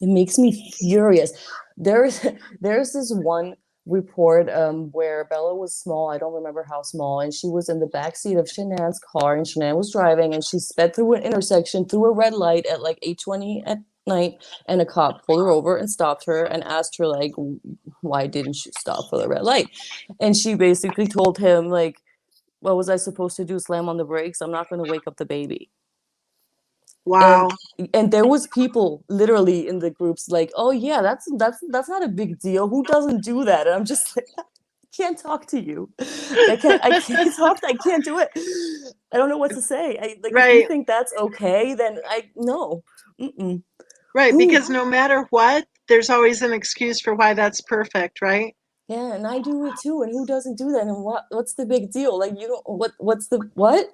Speaker 2: It makes me furious. There's there's this one report where Bella was small. I don't remember how small, and she was in the back seat of Shanann's car, and Shanann was driving, and she sped through an intersection through a red light at like 8:20 at night, and a cop pulled her over and stopped her and asked her like, "Why didn't you stop for the red light?" And she basically told him like, "What was I supposed to do? Slam on the brakes? I'm not going to wake up the baby."
Speaker 1: Wow.
Speaker 2: and and there was people literally in the groups like, oh yeah, that's not a big deal, who doesn't do that? And I'm just like, I can't talk to you. I can't talk, I can't do it. I don't know what to say. I like, if you
Speaker 1: Right,
Speaker 2: think that's okay, then I no. Mm-mm.
Speaker 1: right.
Speaker 2: Who
Speaker 1: Because no matter what, there's always an excuse for why that's perfect, right?
Speaker 2: yeah, and I do it too, and who doesn't do that? And what's the big deal? Like, you don't what's the what?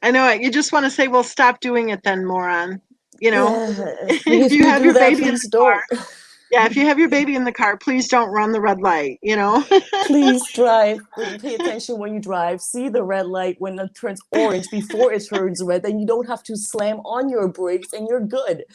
Speaker 1: I know it. You just want to say, well, stop doing it then, moron. You know,
Speaker 2: Yeah,
Speaker 1: if
Speaker 2: if
Speaker 1: you
Speaker 2: you
Speaker 1: have
Speaker 2: do
Speaker 1: your
Speaker 2: that,
Speaker 1: baby in
Speaker 2: please
Speaker 1: the car,
Speaker 2: don't.
Speaker 1: Yeah, if you have your baby in the car, please don't run the red light,
Speaker 2: Please drive. Pay attention when you drive. See the red light when it turns orange before it turns red. Then you don't have to slam on your brakes and you're good.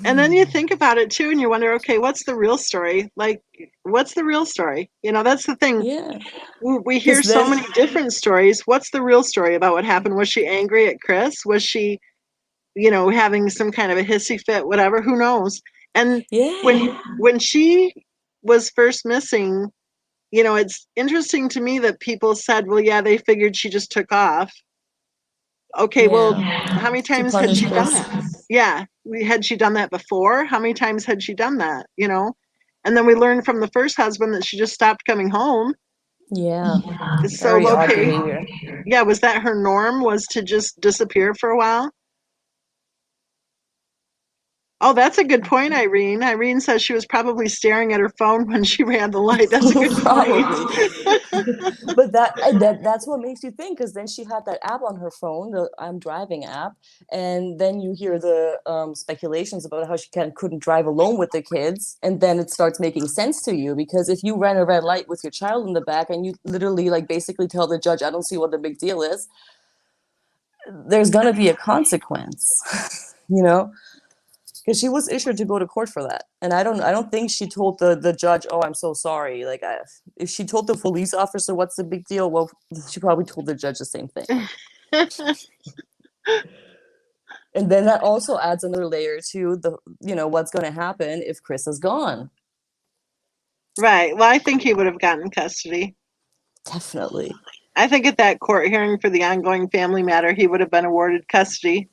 Speaker 1: And then you think about it too, and you wonder, okay, what's the real story? Like, what's the real story? That's the thing.
Speaker 2: Yeah.
Speaker 1: We hear
Speaker 2: Because
Speaker 1: so
Speaker 2: then,
Speaker 1: many different stories. What's the real story about what happened? Was she angry at Chris? Was she, having some kind of a hissy fit, whatever? Who knows? And
Speaker 2: yeah.
Speaker 1: when she was first missing, it's interesting to me that people said, well, yeah, they figured she just took off. Okay, well,
Speaker 2: Yeah.
Speaker 1: how many
Speaker 2: To
Speaker 1: times had
Speaker 2: punish
Speaker 1: she done
Speaker 2: Chris.
Speaker 1: that? Yeah, had she done that before? How many times had she done that? And then we learned from the first husband that she just stopped coming home.
Speaker 2: Yeah.
Speaker 1: So,
Speaker 2: Very odd
Speaker 1: okay,
Speaker 2: behavior.
Speaker 1: yeah, was that her norm, was to just disappear for a while? Oh, that's a good point, Irene. Irene says she was probably staring at her phone when she ran the light. That's a good
Speaker 2: Probably.
Speaker 1: point.
Speaker 2: But that's what makes you think, because then she had that app on her phone, the I'm driving app, and then you hear the speculations about how she couldn't drive alone with the kids, and then it starts making sense to you, because if you ran a red light with your child in the back and you literally like basically tell the judge, I don't see what the big deal is, there's gonna be a consequence, because she was issued to go to court for that, and I don't think she told the judge, oh, I'm so sorry. Like, if she told the police officer what's the big deal, well, she probably told the judge the same thing. And then that also adds another layer to the what's going to happen if Chris is gone.
Speaker 1: Right. Well, I think he would have gotten custody.
Speaker 2: Definitely.
Speaker 1: I think at that court hearing for the ongoing family matter, he would have been awarded custody.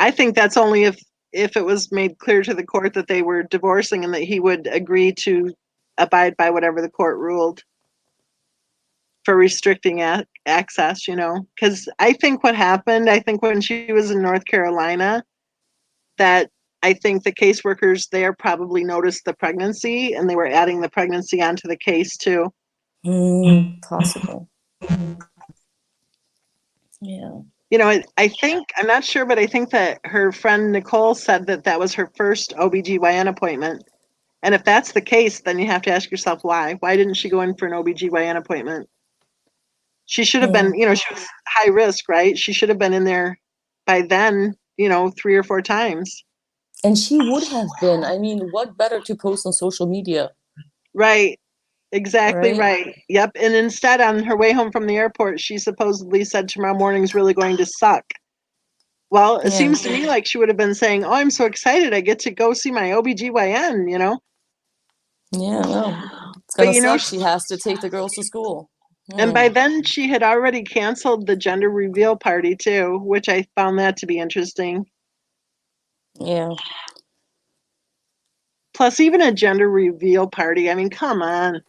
Speaker 1: I think that's only if it was made clear to the court that they were divorcing and that he would agree to abide by whatever the court ruled for restricting access, because I think what happened, I think when she was in North Carolina, that I think the caseworkers there probably noticed the pregnancy and they were adding the pregnancy onto the case too.
Speaker 2: Possible. Yeah.
Speaker 1: I think, I'm not sure, but I think that her friend Nicole said that was her first OBGYN appointment. And if that's the case, then you have to ask yourself why. Why didn't she go in for an OBGYN appointment? She should have been, she was high risk, right? She should have been in there by then, 3 or 4 times.
Speaker 2: And she would have been. I mean, what better to post on social media?
Speaker 1: Right. Exactly
Speaker 2: Right?
Speaker 1: right. Yep. And instead, on her way home from the airport, she supposedly said tomorrow morning's really going to suck. Well, it
Speaker 2: Yeah.
Speaker 1: seems to me like she would have been saying, oh, I'm so excited. I get to go see my OBGYN,
Speaker 2: Yeah, no. It's
Speaker 1: But,
Speaker 2: gonna suck. She has to take the girls to school.
Speaker 1: and by then she had already canceled the gender reveal party too, which I found that to be interesting.
Speaker 2: Yeah.
Speaker 1: Plus, even a gender reveal party, I mean, come on.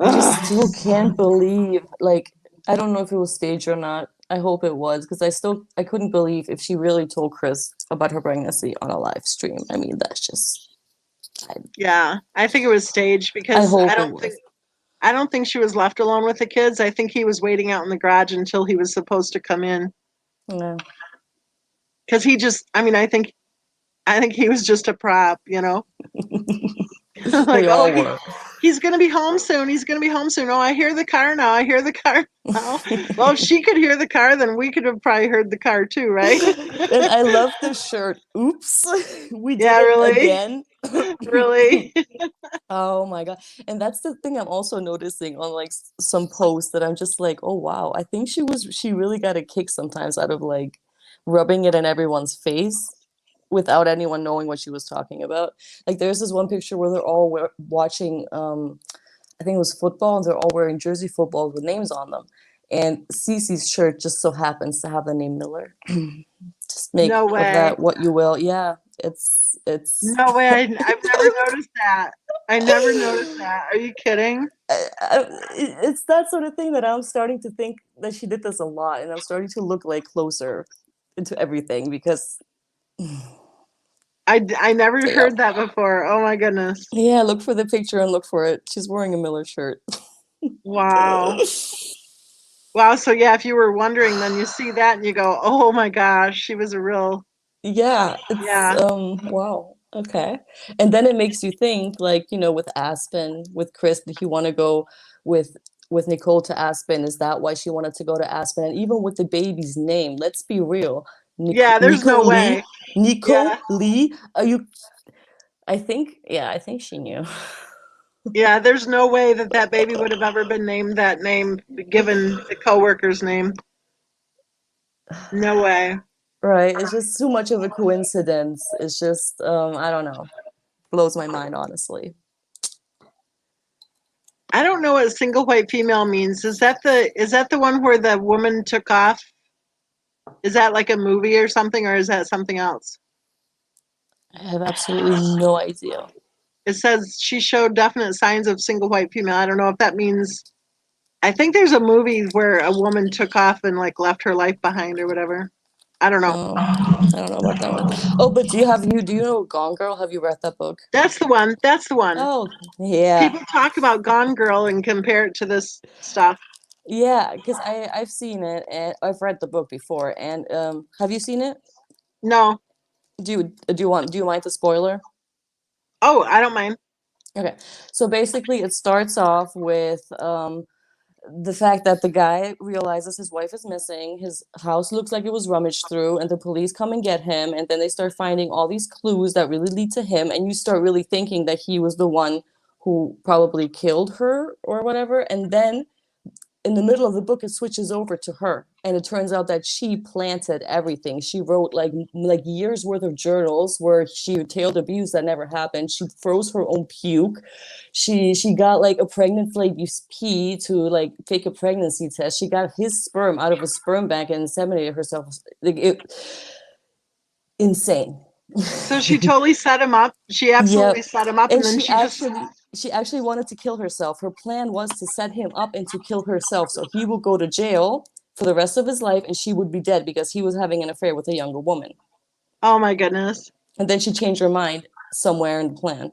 Speaker 2: I just still can't believe, like, I don't know if it was staged or not. I hope it was, because I couldn't believe if she really told Chris about her pregnancy on a live stream. I mean, that's just,
Speaker 1: Yeah, I think it was staged
Speaker 2: I
Speaker 1: because
Speaker 2: hope it was.
Speaker 1: I don't think she was left alone with the kids. I think he was waiting out in the garage until he was supposed to come in.
Speaker 2: Yeah.
Speaker 1: Because I think he was just a prop, like,
Speaker 2: They all were.
Speaker 1: he's going to be home soon. He's going to be home soon. Oh, I hear the car now. I hear the car now. Well, if she could hear the car, then we could have probably heard the car too, right?
Speaker 2: And I love the shirt. Oops, we did
Speaker 1: Yeah,
Speaker 2: it
Speaker 1: really?
Speaker 2: again.
Speaker 1: Really?
Speaker 2: Oh my god. And that's the thing I'm also noticing on like some posts, that I'm just like, oh wow, I think she really got a kick sometimes out of like rubbing it in everyone's face without anyone knowing what she was talking about. Like, there's this one picture where they're all watching I think it was football, and they're all wearing jersey football with names on them. And Cece's shirt just so happens to have the name Miller. Just make
Speaker 1: No
Speaker 2: of
Speaker 1: way.
Speaker 2: that what you will. Yeah, it's
Speaker 1: No way. I've never noticed that. I never noticed that. Are you kidding?
Speaker 2: it's that sort of thing that I'm starting to think that she did this a lot, and I'm starting to look like closer into everything, because
Speaker 1: I never
Speaker 2: yeah.
Speaker 1: heard that before. Oh my goodness.
Speaker 2: Yeah, look for the picture and look for it. She's wearing a Miller shirt.
Speaker 1: Wow. Wow. So yeah, if you were wondering, then you see that and you go, oh my gosh, she was a real,
Speaker 2: Yeah, it's
Speaker 1: yeah.
Speaker 2: wow. Okay. And then it makes you think, like, with Aspen, with Chris, did he want to go with with Nicole to Aspen? Is that why she wanted to go to Aspen? And even with the baby's name, let's be real.
Speaker 1: Yeah, there's
Speaker 2: Nico
Speaker 1: no
Speaker 2: Lee,
Speaker 1: way.
Speaker 2: Nico
Speaker 1: Yeah.
Speaker 2: Lee, are you I think she knew.
Speaker 1: Yeah, there's no way that that baby would have ever been named that name, given the coworker's name. No way.
Speaker 2: Right. It's just too much of a coincidence. It's just I don't know. Blows my mind, honestly.
Speaker 1: I don't know what single white female means. Is that the one where the woman took off? Is that like a movie or something, or is that something else?
Speaker 2: I have absolutely no idea.
Speaker 1: It says she showed definite signs of single white female. I don't know if that means. I think there's a movie where a woman took off and like left her life behind or whatever. I don't know.
Speaker 2: Oh, I don't know about that one. Oh, but do you know Gone Girl? Have you read that book?
Speaker 1: That's the one. That's the one.
Speaker 2: Oh, yeah.
Speaker 1: People talk about Gone Girl and compare it to this stuff.
Speaker 2: Yeah, because I've seen it and I've read the book before. And have you seen it?
Speaker 1: No.
Speaker 2: Do you mind the spoiler?
Speaker 1: Oh, I don't mind.
Speaker 2: Okay. So basically it starts off with the fact that the guy realizes his wife is missing, his house looks like it was rummaged through, and the police come and get him, and then they start finding all these clues that really lead to him, and you start really thinking that he was the one who probably killed her or whatever, and then in the middle of the book it switches over to her, and it turns out that she planted everything. She wrote like years worth of journals where she detailed abuse that never happened. She froze her own puke. She got like a pregnant lady's pee to like fake a pregnancy test. She got his sperm out of a sperm bank and inseminated herself. Insane.
Speaker 1: So she totally set him up. She absolutely
Speaker 2: Yep.
Speaker 1: set him up,
Speaker 2: And
Speaker 1: and then
Speaker 2: she actually wanted to kill herself. Her plan was to set him up and to kill herself. So he will go to jail for the rest of his life and she would be dead because he was having an affair with a younger woman.
Speaker 1: Oh my goodness.
Speaker 2: And then she changed her mind somewhere in the plan.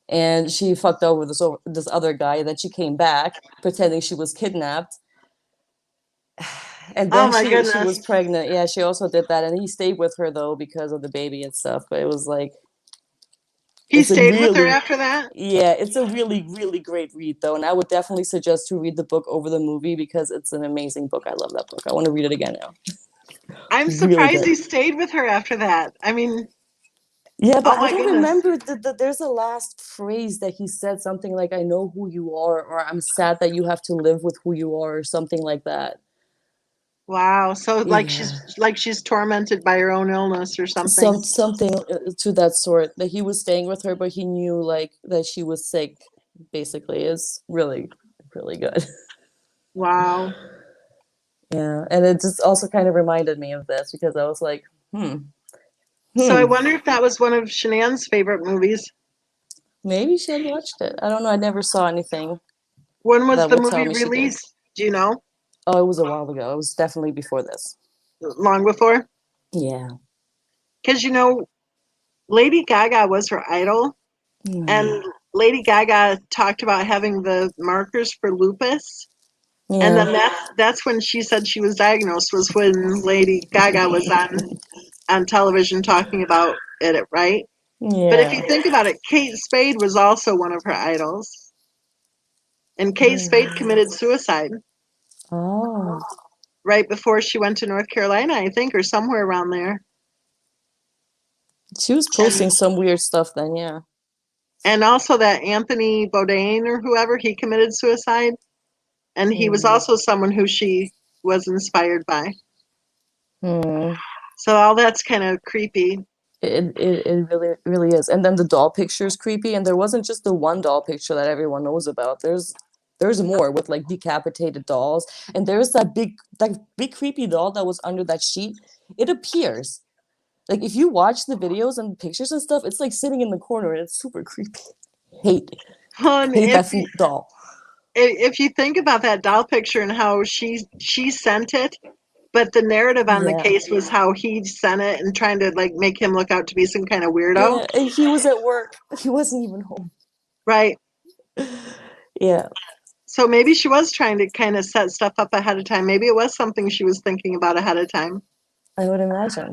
Speaker 2: And she fucked over this other guy, and then she came back pretending she was kidnapped. And
Speaker 1: Oh
Speaker 2: then
Speaker 1: my
Speaker 2: she was
Speaker 1: goodness.
Speaker 2: pregnant. Yeah, she also did that. And he stayed with her though because of the baby and stuff. But it was like
Speaker 1: He
Speaker 2: it's a
Speaker 1: stayed with her
Speaker 2: really
Speaker 1: after that?
Speaker 2: Yeah, it's a really, really great read, though, and I would definitely suggest to read the book over the movie because it's an amazing book. I love that book. I want to read it again now.
Speaker 1: I'm
Speaker 2: Really
Speaker 1: surprised
Speaker 2: good.
Speaker 1: he stayed with her after that. I mean,
Speaker 2: Yeah, but
Speaker 1: oh
Speaker 2: I
Speaker 1: my
Speaker 2: don't
Speaker 1: goodness.
Speaker 2: remember there's a last phrase that he said something like, "I know who you are," or "I'm sad that you have to live with who you are," or something like that.
Speaker 1: Wow. So
Speaker 2: Yeah,
Speaker 1: like she's tormented by her own illness or something.
Speaker 2: something to that sort. That he was staying with her, but he knew like that she was sick. Basically, is really, really good.
Speaker 1: Wow.
Speaker 2: Yeah, and it just also kind of reminded me of this because I was like,
Speaker 1: So I
Speaker 2: hmm,
Speaker 1: wonder if that was one of Shanann's favorite movies.
Speaker 2: maybe she had watched it. I don't know. I never saw anything
Speaker 1: When was
Speaker 2: that
Speaker 1: the
Speaker 2: would tell
Speaker 1: movie
Speaker 2: me she did.
Speaker 1: released? Do you know?
Speaker 2: Oh, it was a while ago. It was definitely before this.
Speaker 1: Long before?
Speaker 2: Yeah.
Speaker 1: Because Lady Gaga was her idol,
Speaker 2: Hmm.
Speaker 1: and Lady Gaga talked about having the markers for lupus. And
Speaker 2: Yeah.
Speaker 1: then that's when she said she was diagnosed, was when Lady Gaga was on television talking about it, right? But if you
Speaker 2: Yeah.
Speaker 1: think about it, Kate Spade was also one of her idols. And Kate Spade
Speaker 2: Yeah.
Speaker 1: committed suicide
Speaker 2: Oh.
Speaker 1: right before she went to North Carolina, I think, or somewhere around there.
Speaker 2: She was
Speaker 1: And
Speaker 2: posting some weird stuff then, yeah.
Speaker 1: and also that Anthony Bourdain or whoever, he committed suicide. And he was
Speaker 2: Hmm.
Speaker 1: also someone who she was inspired by.
Speaker 2: Hmm.
Speaker 1: So all that's kind of creepy.
Speaker 2: It really really is. And then the doll picture is creepy, and there wasn't just the one doll picture that everyone knows about. There's more with like decapitated dolls, and there's that big creepy doll that was under that sheet. It appears like if you watch the videos and pictures and stuff, it's like sitting in the corner, and it's super creepy. Hate
Speaker 1: And
Speaker 2: hate that doll.
Speaker 1: if you think about that doll picture and how she sent it, but the narrative on the
Speaker 2: Yeah,
Speaker 1: case was how he sent it and trying to like make him look out to be some kind of weirdo,
Speaker 2: yeah. And he was at work. He wasn't even home.
Speaker 1: right?
Speaker 2: Yeah.
Speaker 1: So maybe she was trying to kind of set stuff up ahead of time. Maybe it was something she was thinking about ahead of time.
Speaker 2: I would imagine.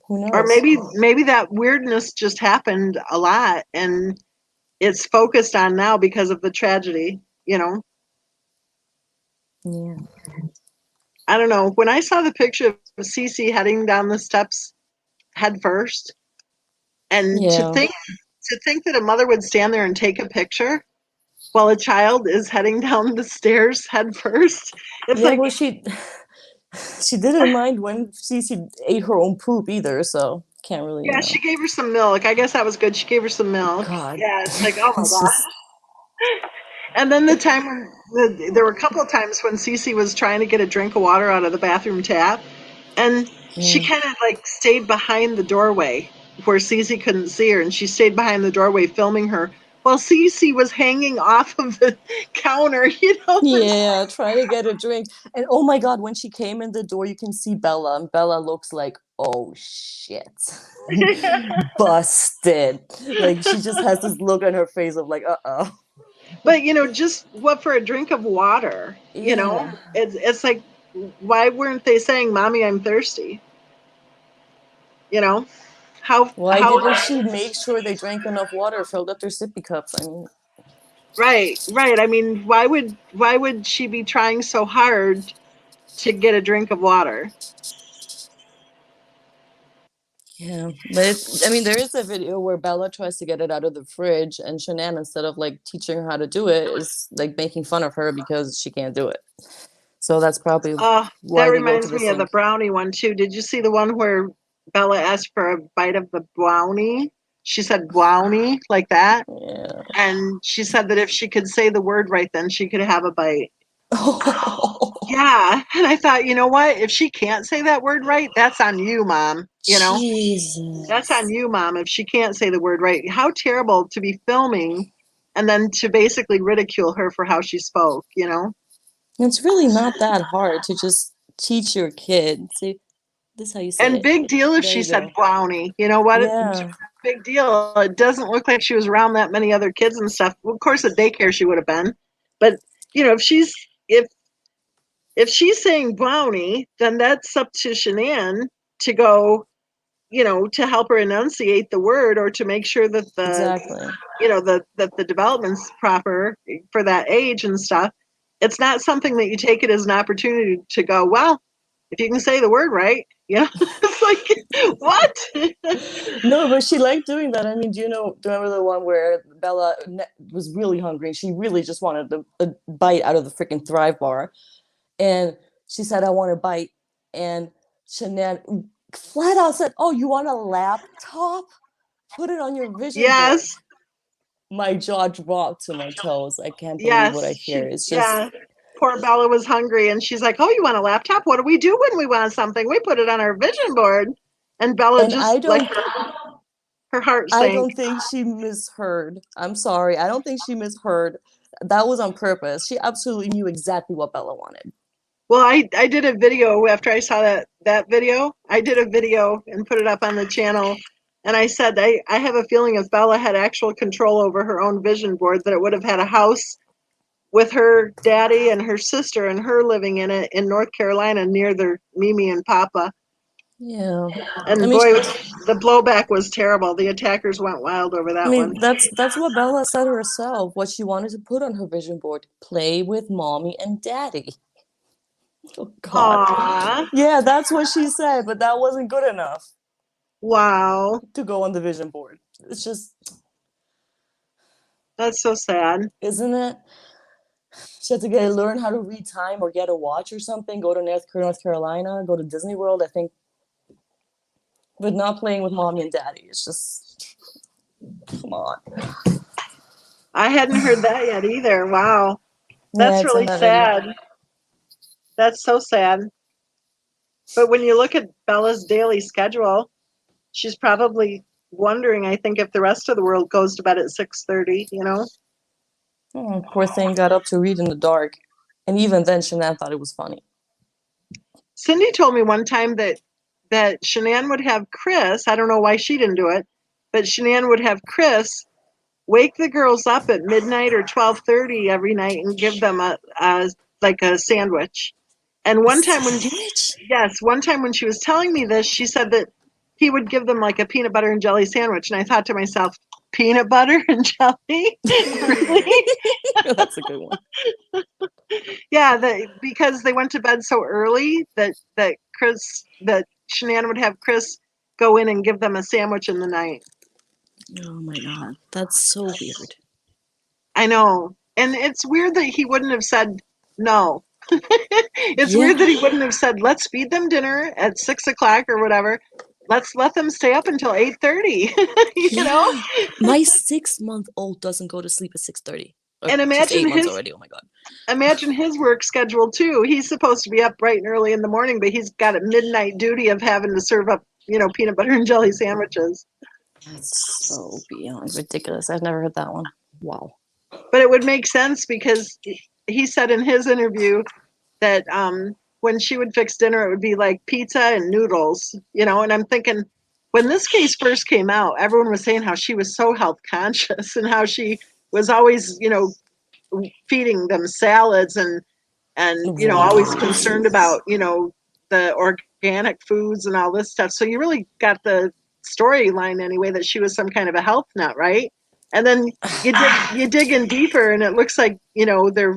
Speaker 2: Who
Speaker 1: Or
Speaker 2: knows?
Speaker 1: maybe that weirdness just happened a lot and it's focused on now because of the tragedy, you know?
Speaker 2: Yeah.
Speaker 1: I don't know. When I saw the picture of Cece heading down the steps head first, and
Speaker 2: Yeah.
Speaker 1: to think that a mother would stand there and take a picture while a child is heading down the stairs head first, it's
Speaker 2: Yeah,
Speaker 1: like,
Speaker 2: well, she didn't mind when Cece ate her own poop either, so can't really,
Speaker 1: yeah, she gave her some milk. I guess that was good. She gave her some milk.
Speaker 2: God.
Speaker 1: Yeah, it's like, oh my
Speaker 2: It's
Speaker 1: god.
Speaker 2: just,
Speaker 1: And then the time when there were a couple of times when Cece was trying to get a drink of water out of the bathroom tap, and she
Speaker 2: yeah.
Speaker 1: kind of like stayed behind the doorway where Cece couldn't see her, and she stayed behind the doorway filming her while Cece was hanging off of the counter. You know,
Speaker 2: Yeah, trying to get a drink. And oh my God, when she came in the door, you can see Bella, and Bella looks like, oh shit. Busted. Like she just has this look on her face of like, uh-oh.
Speaker 1: but just what for a drink of water?
Speaker 2: Yeah.
Speaker 1: It's like, why weren't they saying, "Mommy, I'm thirsty"? You know,
Speaker 2: Why
Speaker 1: how
Speaker 2: didn't she make sure they drank enough water, filled up their sippy cups? I mean,
Speaker 1: Right, right. I mean, why would she be trying so hard to get a drink of water?
Speaker 2: yeah. But I mean, there is a video where Bella tries to get it out of the fridge, and Shanann, instead of like teaching her how to do it, is like making fun of her because she can't do it. So that's probably
Speaker 1: Oh, that
Speaker 2: why they go to
Speaker 1: reminds
Speaker 2: the
Speaker 1: me of the
Speaker 2: sink.
Speaker 1: brownie one too. Did you see the one where Bella asked for a bite of the brownie? She said brownie like that,
Speaker 2: Yeah.
Speaker 1: and she said that if she could say the word right, then she could have a bite. Yeah, and I thought, you know what? If she can't say that word right, that's on you, mom. That's on
Speaker 2: Jesus.
Speaker 1: you, mom. If she can't say the word right, how terrible to be filming and then to basically ridicule her for how she spoke.
Speaker 2: It's really not that hard to just teach your kid. See, this is how you say
Speaker 1: And
Speaker 2: it.
Speaker 1: big deal if
Speaker 2: There
Speaker 1: she
Speaker 2: you
Speaker 1: said
Speaker 2: go.
Speaker 1: brownie. You know what?
Speaker 2: Yeah.
Speaker 1: Big deal. It doesn't look like she was around that many other kids and stuff. Well, of course, at daycare she would have been, but if she's saying brownie, then that's up to Shanann to go, to help her enunciate the word or to make sure that
Speaker 2: Exactly.
Speaker 1: the development's proper for that age and stuff. It's not something that you take it as an opportunity to go, well, if you can say the word right, it's like, what?
Speaker 2: No, but she liked doing that. I mean, do you remember the one where Bella was really hungry and she really just wanted a bite out of the freaking Thrive bar? And she said, I want a bite. And Shanann flat out said, oh, you want a laptop? Put it on your vision board.
Speaker 1: Yes,
Speaker 2: My jaw dropped to my toes. I can't believe what I
Speaker 1: yes,
Speaker 2: hear. It's just,
Speaker 1: yeah. Poor Bella was hungry and she's like, oh, you want a laptop? What do we do when we want something? We put it on our vision board. And Bella
Speaker 2: and
Speaker 1: just, like, her heart
Speaker 2: I
Speaker 1: sank.
Speaker 2: don't think she misheard. I'm sorry. I don't think she misheard. That was on purpose. She absolutely knew exactly what Bella wanted.
Speaker 1: Well, I did a video after I saw that video. I did a video and put it up on the channel. And I said, I have a feeling if Bella had actual control over her own vision board, that it would have had a house with her daddy and her sister and her living in it in North Carolina near their Mimi and Papa.
Speaker 2: Yeah. I
Speaker 1: And
Speaker 2: mean,
Speaker 1: boy, the blowback was terrible. The attackers went wild over
Speaker 2: I
Speaker 1: that one.
Speaker 2: mean that's what Bella said herself. What she wanted to put on her vision board: play with mommy and daddy. Oh God.
Speaker 1: Aw,
Speaker 2: Yeah, that's what she said, but that wasn't good enough
Speaker 1: wow.
Speaker 2: to go on the vision board. It's just,
Speaker 1: That's so sad.
Speaker 2: isn't it? She had to learn how to read time or get a watch or something. Go to North Carolina, go to Disney World. I think, but not playing with mommy and daddy. It's just, come on.
Speaker 1: I hadn't heard that yet either. Wow.
Speaker 2: Yeah,
Speaker 1: That's
Speaker 2: it's in
Speaker 1: really
Speaker 2: that video.
Speaker 1: sad. That's so sad. But when you look at Bella's daily schedule, she's probably wondering, I think, if the rest of the world goes to bed at 6:30.
Speaker 2: Oh, poor thing got up to read in the dark, and even then, Shanann thought it was funny.
Speaker 1: Cindy told me one time that Shanann would have Chris, I don't know why she didn't do it, but Shanann would have Chris wake the girls up at midnight or 12:30 every night and give them a like a sandwich. And
Speaker 2: A
Speaker 1: one time
Speaker 2: sandwich?
Speaker 1: when she was telling me this, she said that he would give them like a peanut butter and jelly sandwich. And I thought to myself, peanut butter and jelly? Really?
Speaker 2: That's a good one.
Speaker 1: Yeah, because they went to bed so early that Shanann would have Chris go in and give them a sandwich in the night.
Speaker 2: Oh my god, that's so weird.
Speaker 1: I know. And it's weird that he wouldn't have said no. It's
Speaker 2: Yeah,
Speaker 1: weird that he wouldn't have said, let's feed them dinner at 6 o'clock or whatever. Let's let them stay up until 8:30. You know?
Speaker 2: yeah. My 6-month-old doesn't go to sleep at 6:30.
Speaker 1: And
Speaker 2: She's 8 months already. Oh my god.
Speaker 1: imagine his work schedule too. He's supposed to be up bright and early in the morning, but he's got a midnight duty of having to serve up, peanut butter and jelly sandwiches.
Speaker 2: That's so beyond ridiculous. I've never heard that one. Wow.
Speaker 1: But it would make sense because he said in his interview that when she would fix dinner, it would be like pizza and noodles, and I'm thinking, when this case first came out, everyone was saying how she was so health conscious and how she was always, feeding them salads and always
Speaker 2: Wow.
Speaker 1: concerned about, the organic foods and all this stuff. So you really got the storyline anyway that she was some kind of a health nut, right? And then you dig in deeper, and it looks like their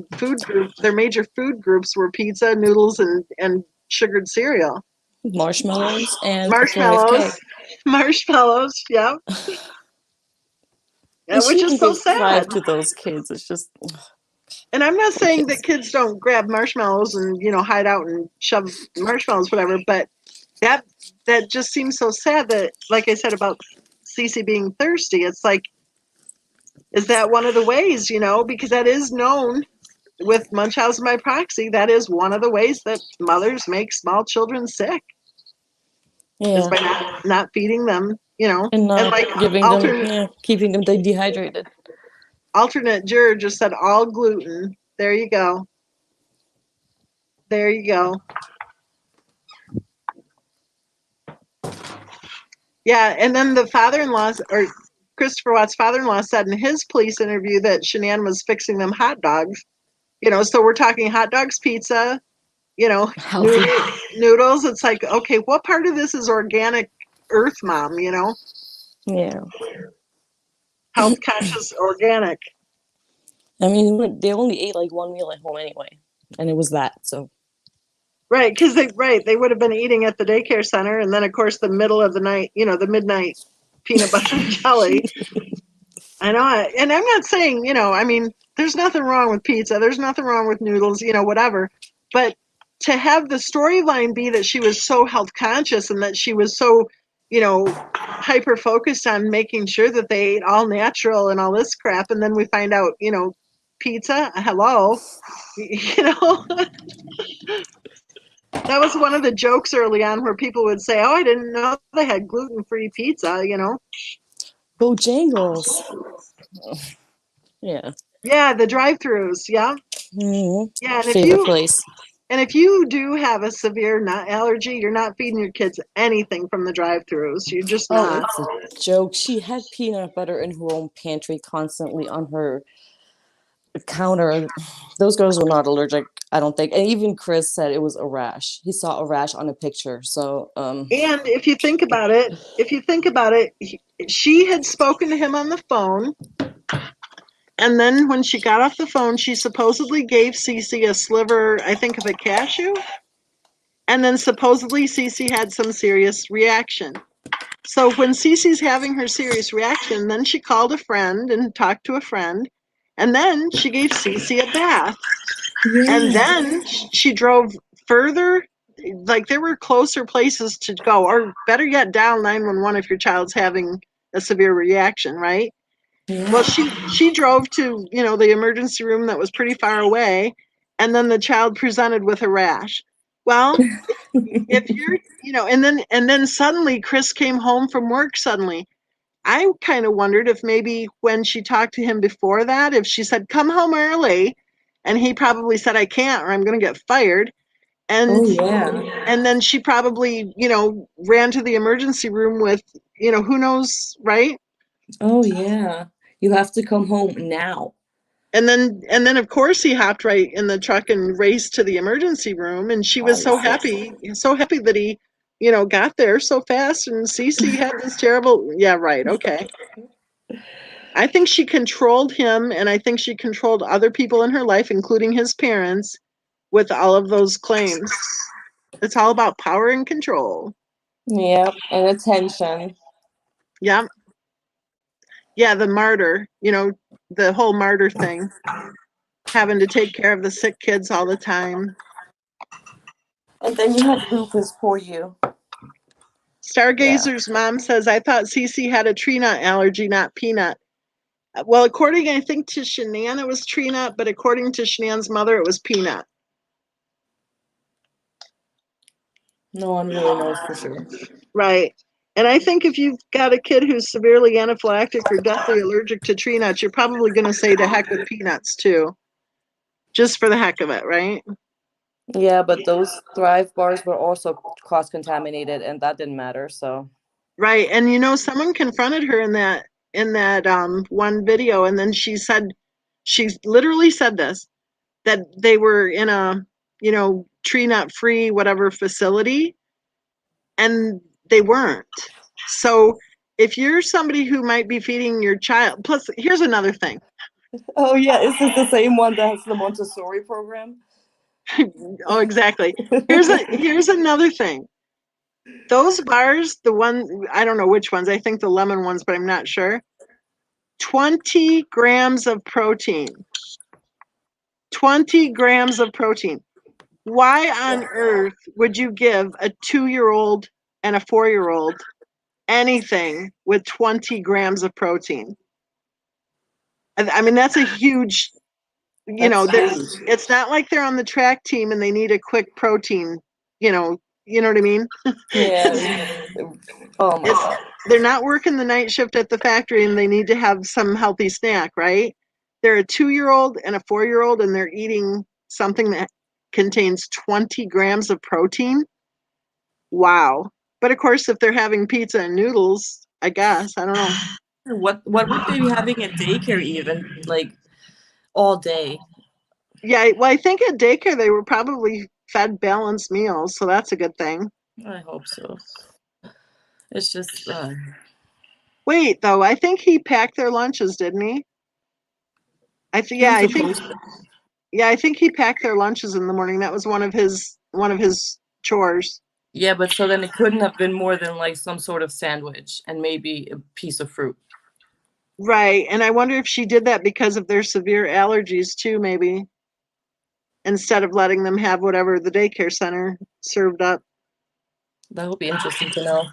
Speaker 1: major food groups were pizza, noodles, and sugared cereal,
Speaker 2: Marshmallows and a fry of
Speaker 1: marshmallows,
Speaker 2: cake.
Speaker 1: marshmallows, yeah,
Speaker 2: And she
Speaker 1: which is
Speaker 2: even
Speaker 1: so
Speaker 2: gives
Speaker 1: sad.
Speaker 2: five to those kids. It's just
Speaker 1: And I'm not
Speaker 2: poor
Speaker 1: saying that
Speaker 2: kids.
Speaker 1: kids don't grab marshmallows and hide out and shove marshmallows, whatever, but that that just seems so sad that, like I said about Cece being thirsty, it's like, is that one of the ways, because that is known with Munchausen by proxy. That is one of the ways that mothers make small children sick, is
Speaker 2: Yeah.
Speaker 1: by not feeding them,
Speaker 2: And
Speaker 1: and
Speaker 2: not
Speaker 1: like
Speaker 2: giving them, yeah, keeping them dehydrated.
Speaker 1: alternate juror just said all gluten. There you go. There you go. Yeah, and then the father-in-law, or Christopher Watt's father-in-law, said in his police interview that Shanann was fixing them hot dogs. So we're talking hot dogs, pizza,
Speaker 2: Healthy.
Speaker 1: noodles. It's like, okay, what part of this is organic Earth Mom?
Speaker 2: Yeah.
Speaker 1: Health conscious organic.
Speaker 2: I mean, they only ate like one meal at home anyway, and it was that. So
Speaker 1: Right, because they would have been eating at the daycare center, and then of course the middle of the night, the midnight peanut butter and jelly. I know, and I'm not saying, I mean, there's nothing wrong with pizza, there's nothing wrong with noodles, whatever. But to have the storyline be that she was so health conscious and that she was so, hyper focused on making sure that they ate all natural and all this crap, and then we find out, pizza, hello, that was one of the jokes early on where people would say, "Oh, I didn't know they had gluten-free pizza,"
Speaker 2: Bojangles. Yeah.
Speaker 1: Yeah, the drive-throughs, yeah. Yeah,
Speaker 2: Favorite place.
Speaker 1: and if you do have a severe nut allergy, you're not feeding your kids anything from the drive-throughs. You're just
Speaker 2: Oh,
Speaker 1: not.
Speaker 2: it's a joke. She had peanut butter in her own pantry constantly on her counter. Those girls were not allergic, I don't think. And even Chris said it was a rash. He saw a rash on a picture. So,
Speaker 1: And if you think about it, she had spoken to him on the phone, and then when she got off the phone, she supposedly gave Cece a sliver, I think, of a cashew, and then supposedly Cece had some serious reaction. So when Cece's having her serious reaction, then she called a friend and talked to a friend, and then she gave Cece a bath. And
Speaker 2: yeah.
Speaker 1: then she drove further, like there were closer places to go, or better yet, dial 911 if your child's having a severe reaction, right? Well,
Speaker 2: Yeah.
Speaker 1: she drove to, the emergency room that was pretty far away, and then the child presented with a rash. Well, if you're, and then suddenly Chris came home from work suddenly. I kind of wondered if maybe when she talked to him before that, if she said, come home early, and he probably said, I can't, or I'm going to get fired. And
Speaker 2: Oh, yeah.
Speaker 1: and then she probably, ran to the emergency room with, who knows, right?
Speaker 2: Oh, yeah. You have to come home now.
Speaker 1: And then of course he hopped right in the truck and raced to the emergency room, and she was so happy that he, got there so fast, and Cece had this terrible, yeah, right, okay. I think she controlled him, and I think she controlled other people in her life, including his parents, with all of those claims. It's all about power and control.
Speaker 2: Yep, and attention.
Speaker 1: Yeah. Yeah, the martyr, the whole martyr thing. Having to take care of the sick kids all the time.
Speaker 2: And then you have Rufus, poor you.
Speaker 1: Stargazer's mom says, I thought Cece had a tree nut allergy, not peanut. Well, according, I think, to Shanann, it was tree nut, but according to Shanann's mother, it was peanut.
Speaker 2: No one really knows for sure.
Speaker 1: Right. And I think if you've got a kid who's severely anaphylactic or deathly allergic to tree nuts, you're probably going to say to heck with peanuts too. Just for the heck of it, right?
Speaker 2: Yeah, but those Thrive bars were also cross-contaminated, and that didn't matter, so.
Speaker 1: Right. And someone confronted her in that one video, and then she literally said this, that they were in a, tree nut free whatever facility, and they weren't. So if you're somebody who might be feeding your child, plus here's another thing.
Speaker 2: Oh yeah, is this the same one that has the Montessori program?
Speaker 1: Oh, exactly. Here's another thing. Those bars, the one, I don't know which ones, I think the lemon ones, but I'm not sure. 20 grams of protein. 20 grams of protein. Why on earth would you give a 2-year-old and a 4-year-old anything with 20 grams of protein? I mean, that's a huge, it's not like they're on the track team and they need a quick protein, you know what I mean?
Speaker 2: Yeah. Oh my God.
Speaker 1: They're not working the night shift at the factory and they need to have some healthy snack, right? They're a 2-year-old and a 4-year-old, and they're eating something that contains 20 grams of protein. Wow. But of course, if they're having pizza and noodles, I guess, I don't know.
Speaker 2: What would they be having at daycare even, like, all day?
Speaker 1: Yeah, well, I think at daycare they were probably fed balanced meals, so that's a good thing.
Speaker 2: I hope so. It's just,
Speaker 1: Wait, though, I think he packed their lunches, didn't he? I think he packed their lunches in the morning. That was one of his chores.
Speaker 2: yeah, but so then it couldn't have been more than like some sort of sandwich and maybe a piece of fruit.
Speaker 1: Right, and I wonder if she did that because of their severe allergies too, maybe, instead of letting them have whatever the daycare center served up.
Speaker 2: That would be interesting to know.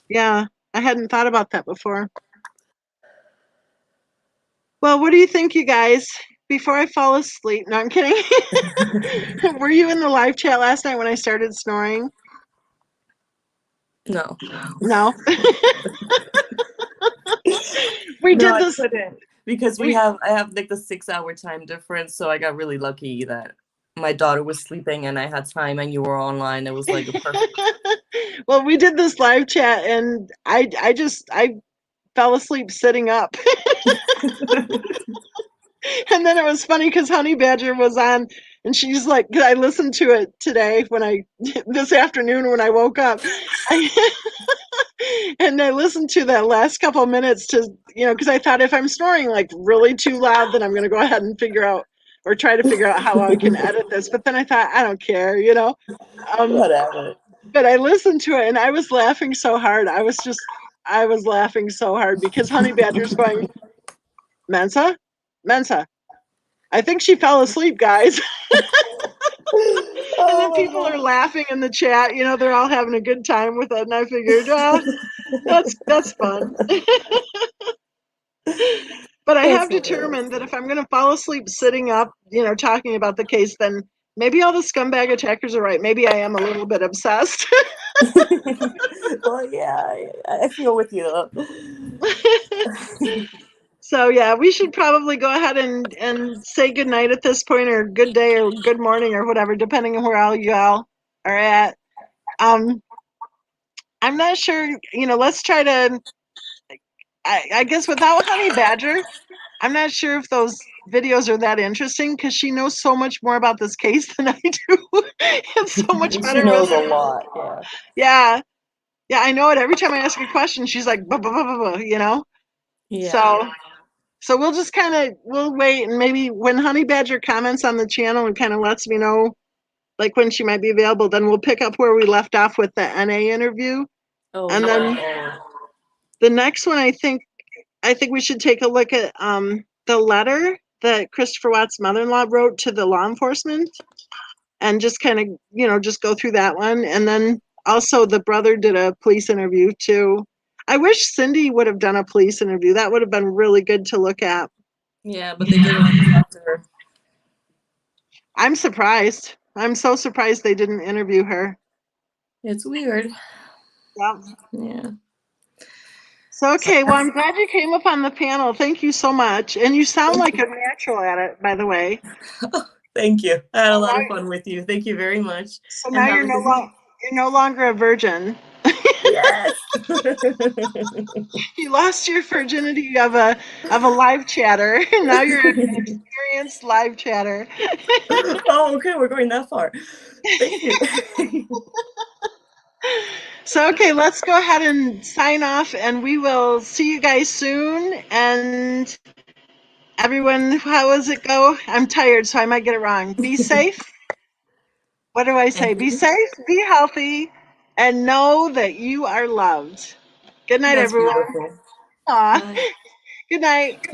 Speaker 1: Yeah, I hadn't thought about that before. Well, what do you think, you guys? Before I fall asleep, no, I'm kidding. Were you in the live chat last night when I started snoring?
Speaker 2: No.
Speaker 1: No. We did
Speaker 2: I
Speaker 1: this.
Speaker 2: couldn't, because I have like the 6-hour time difference, so I got really lucky that my daughter was sleeping and I had time and you were online. It was like a perfect.
Speaker 1: Well, we did this live chat and I fell asleep sitting up. And then it was funny because Honey Badger was on, and she's like, I listened to it today this afternoon when I woke up. And I listened to that last couple of minutes because I thought if I'm snoring like really too loud, then I'm going to go ahead and try to figure out how I can edit this. But then I thought, I don't care.
Speaker 2: Whatever.
Speaker 1: But I listened to it and I was laughing so hard. I was laughing so hard because Honey Badger's going, Mensa? Mensa. I think she fell asleep, guys. And then people are laughing in the chat. They're all having a good time with it. And I figured, that's fun. But I have determined that if I'm going to fall asleep sitting up, talking about the case, then maybe all the scumbag attackers are right. Maybe I am a little bit obsessed.
Speaker 2: Well, yeah, I feel with you.
Speaker 1: So yeah, we should probably go ahead and say good night at this point, or good day, or good morning, or whatever, depending on where all you all are at. I'm not sure. Let's try to. I guess without Honey Badger, I'm not sure if those videos are that interesting because she knows so much more about this case than I do. It's so much
Speaker 2: She
Speaker 1: better with
Speaker 2: knows a
Speaker 1: her.
Speaker 2: lot, yeah.
Speaker 1: Yeah. Yeah, I know it. Every time I ask her a question, she's like, "Buh, buh, buh, buh, buh," you know?
Speaker 2: Yeah.
Speaker 1: So we'll just kind of, we'll wait, and maybe when Honey Badger comments on the channel and kind of lets me know, like when she might be available, then we'll pick up where we left off with the NA interview.
Speaker 2: Oh,
Speaker 1: And then
Speaker 2: yeah.
Speaker 1: the next one, I think we should take a look at the letter that Christopher Watt's mother-in-law wrote to the law enforcement, and just kind of, just go through that one. And then also the brother did a police interview too. I wish Cindy would have done a police interview. That would have been really good to look at.
Speaker 2: Yeah, but they didn't contact her.
Speaker 1: I'm surprised. I'm so surprised they didn't interview her.
Speaker 2: It's weird.
Speaker 1: Yeah.
Speaker 2: Yeah.
Speaker 1: So, okay, well, I'm glad you came up on the panel. Thank you so much. And you sound like a natural at it, by the way.
Speaker 2: Thank you. I had a lot of
Speaker 1: Now-
Speaker 2: fun with you. Thank you very much.
Speaker 1: So
Speaker 2: And
Speaker 1: now
Speaker 2: have a good night.
Speaker 1: you're no longer a virgin.
Speaker 2: Yes.
Speaker 1: You lost your virginity of a live chatter. Now you're an experienced live chatter.
Speaker 2: Oh, okay, we're going that far. Thank you.
Speaker 1: So, okay, let's go ahead and sign off, and we will see you guys soon. And everyone, how does it go? I'm tired, so I might get it wrong. Be safe. What do I say? Be safe, be healthy, and know that you are loved. Good night,
Speaker 2: That's
Speaker 1: everyone.
Speaker 2: beautiful.
Speaker 1: Aw.
Speaker 2: Bye.
Speaker 1: Good night.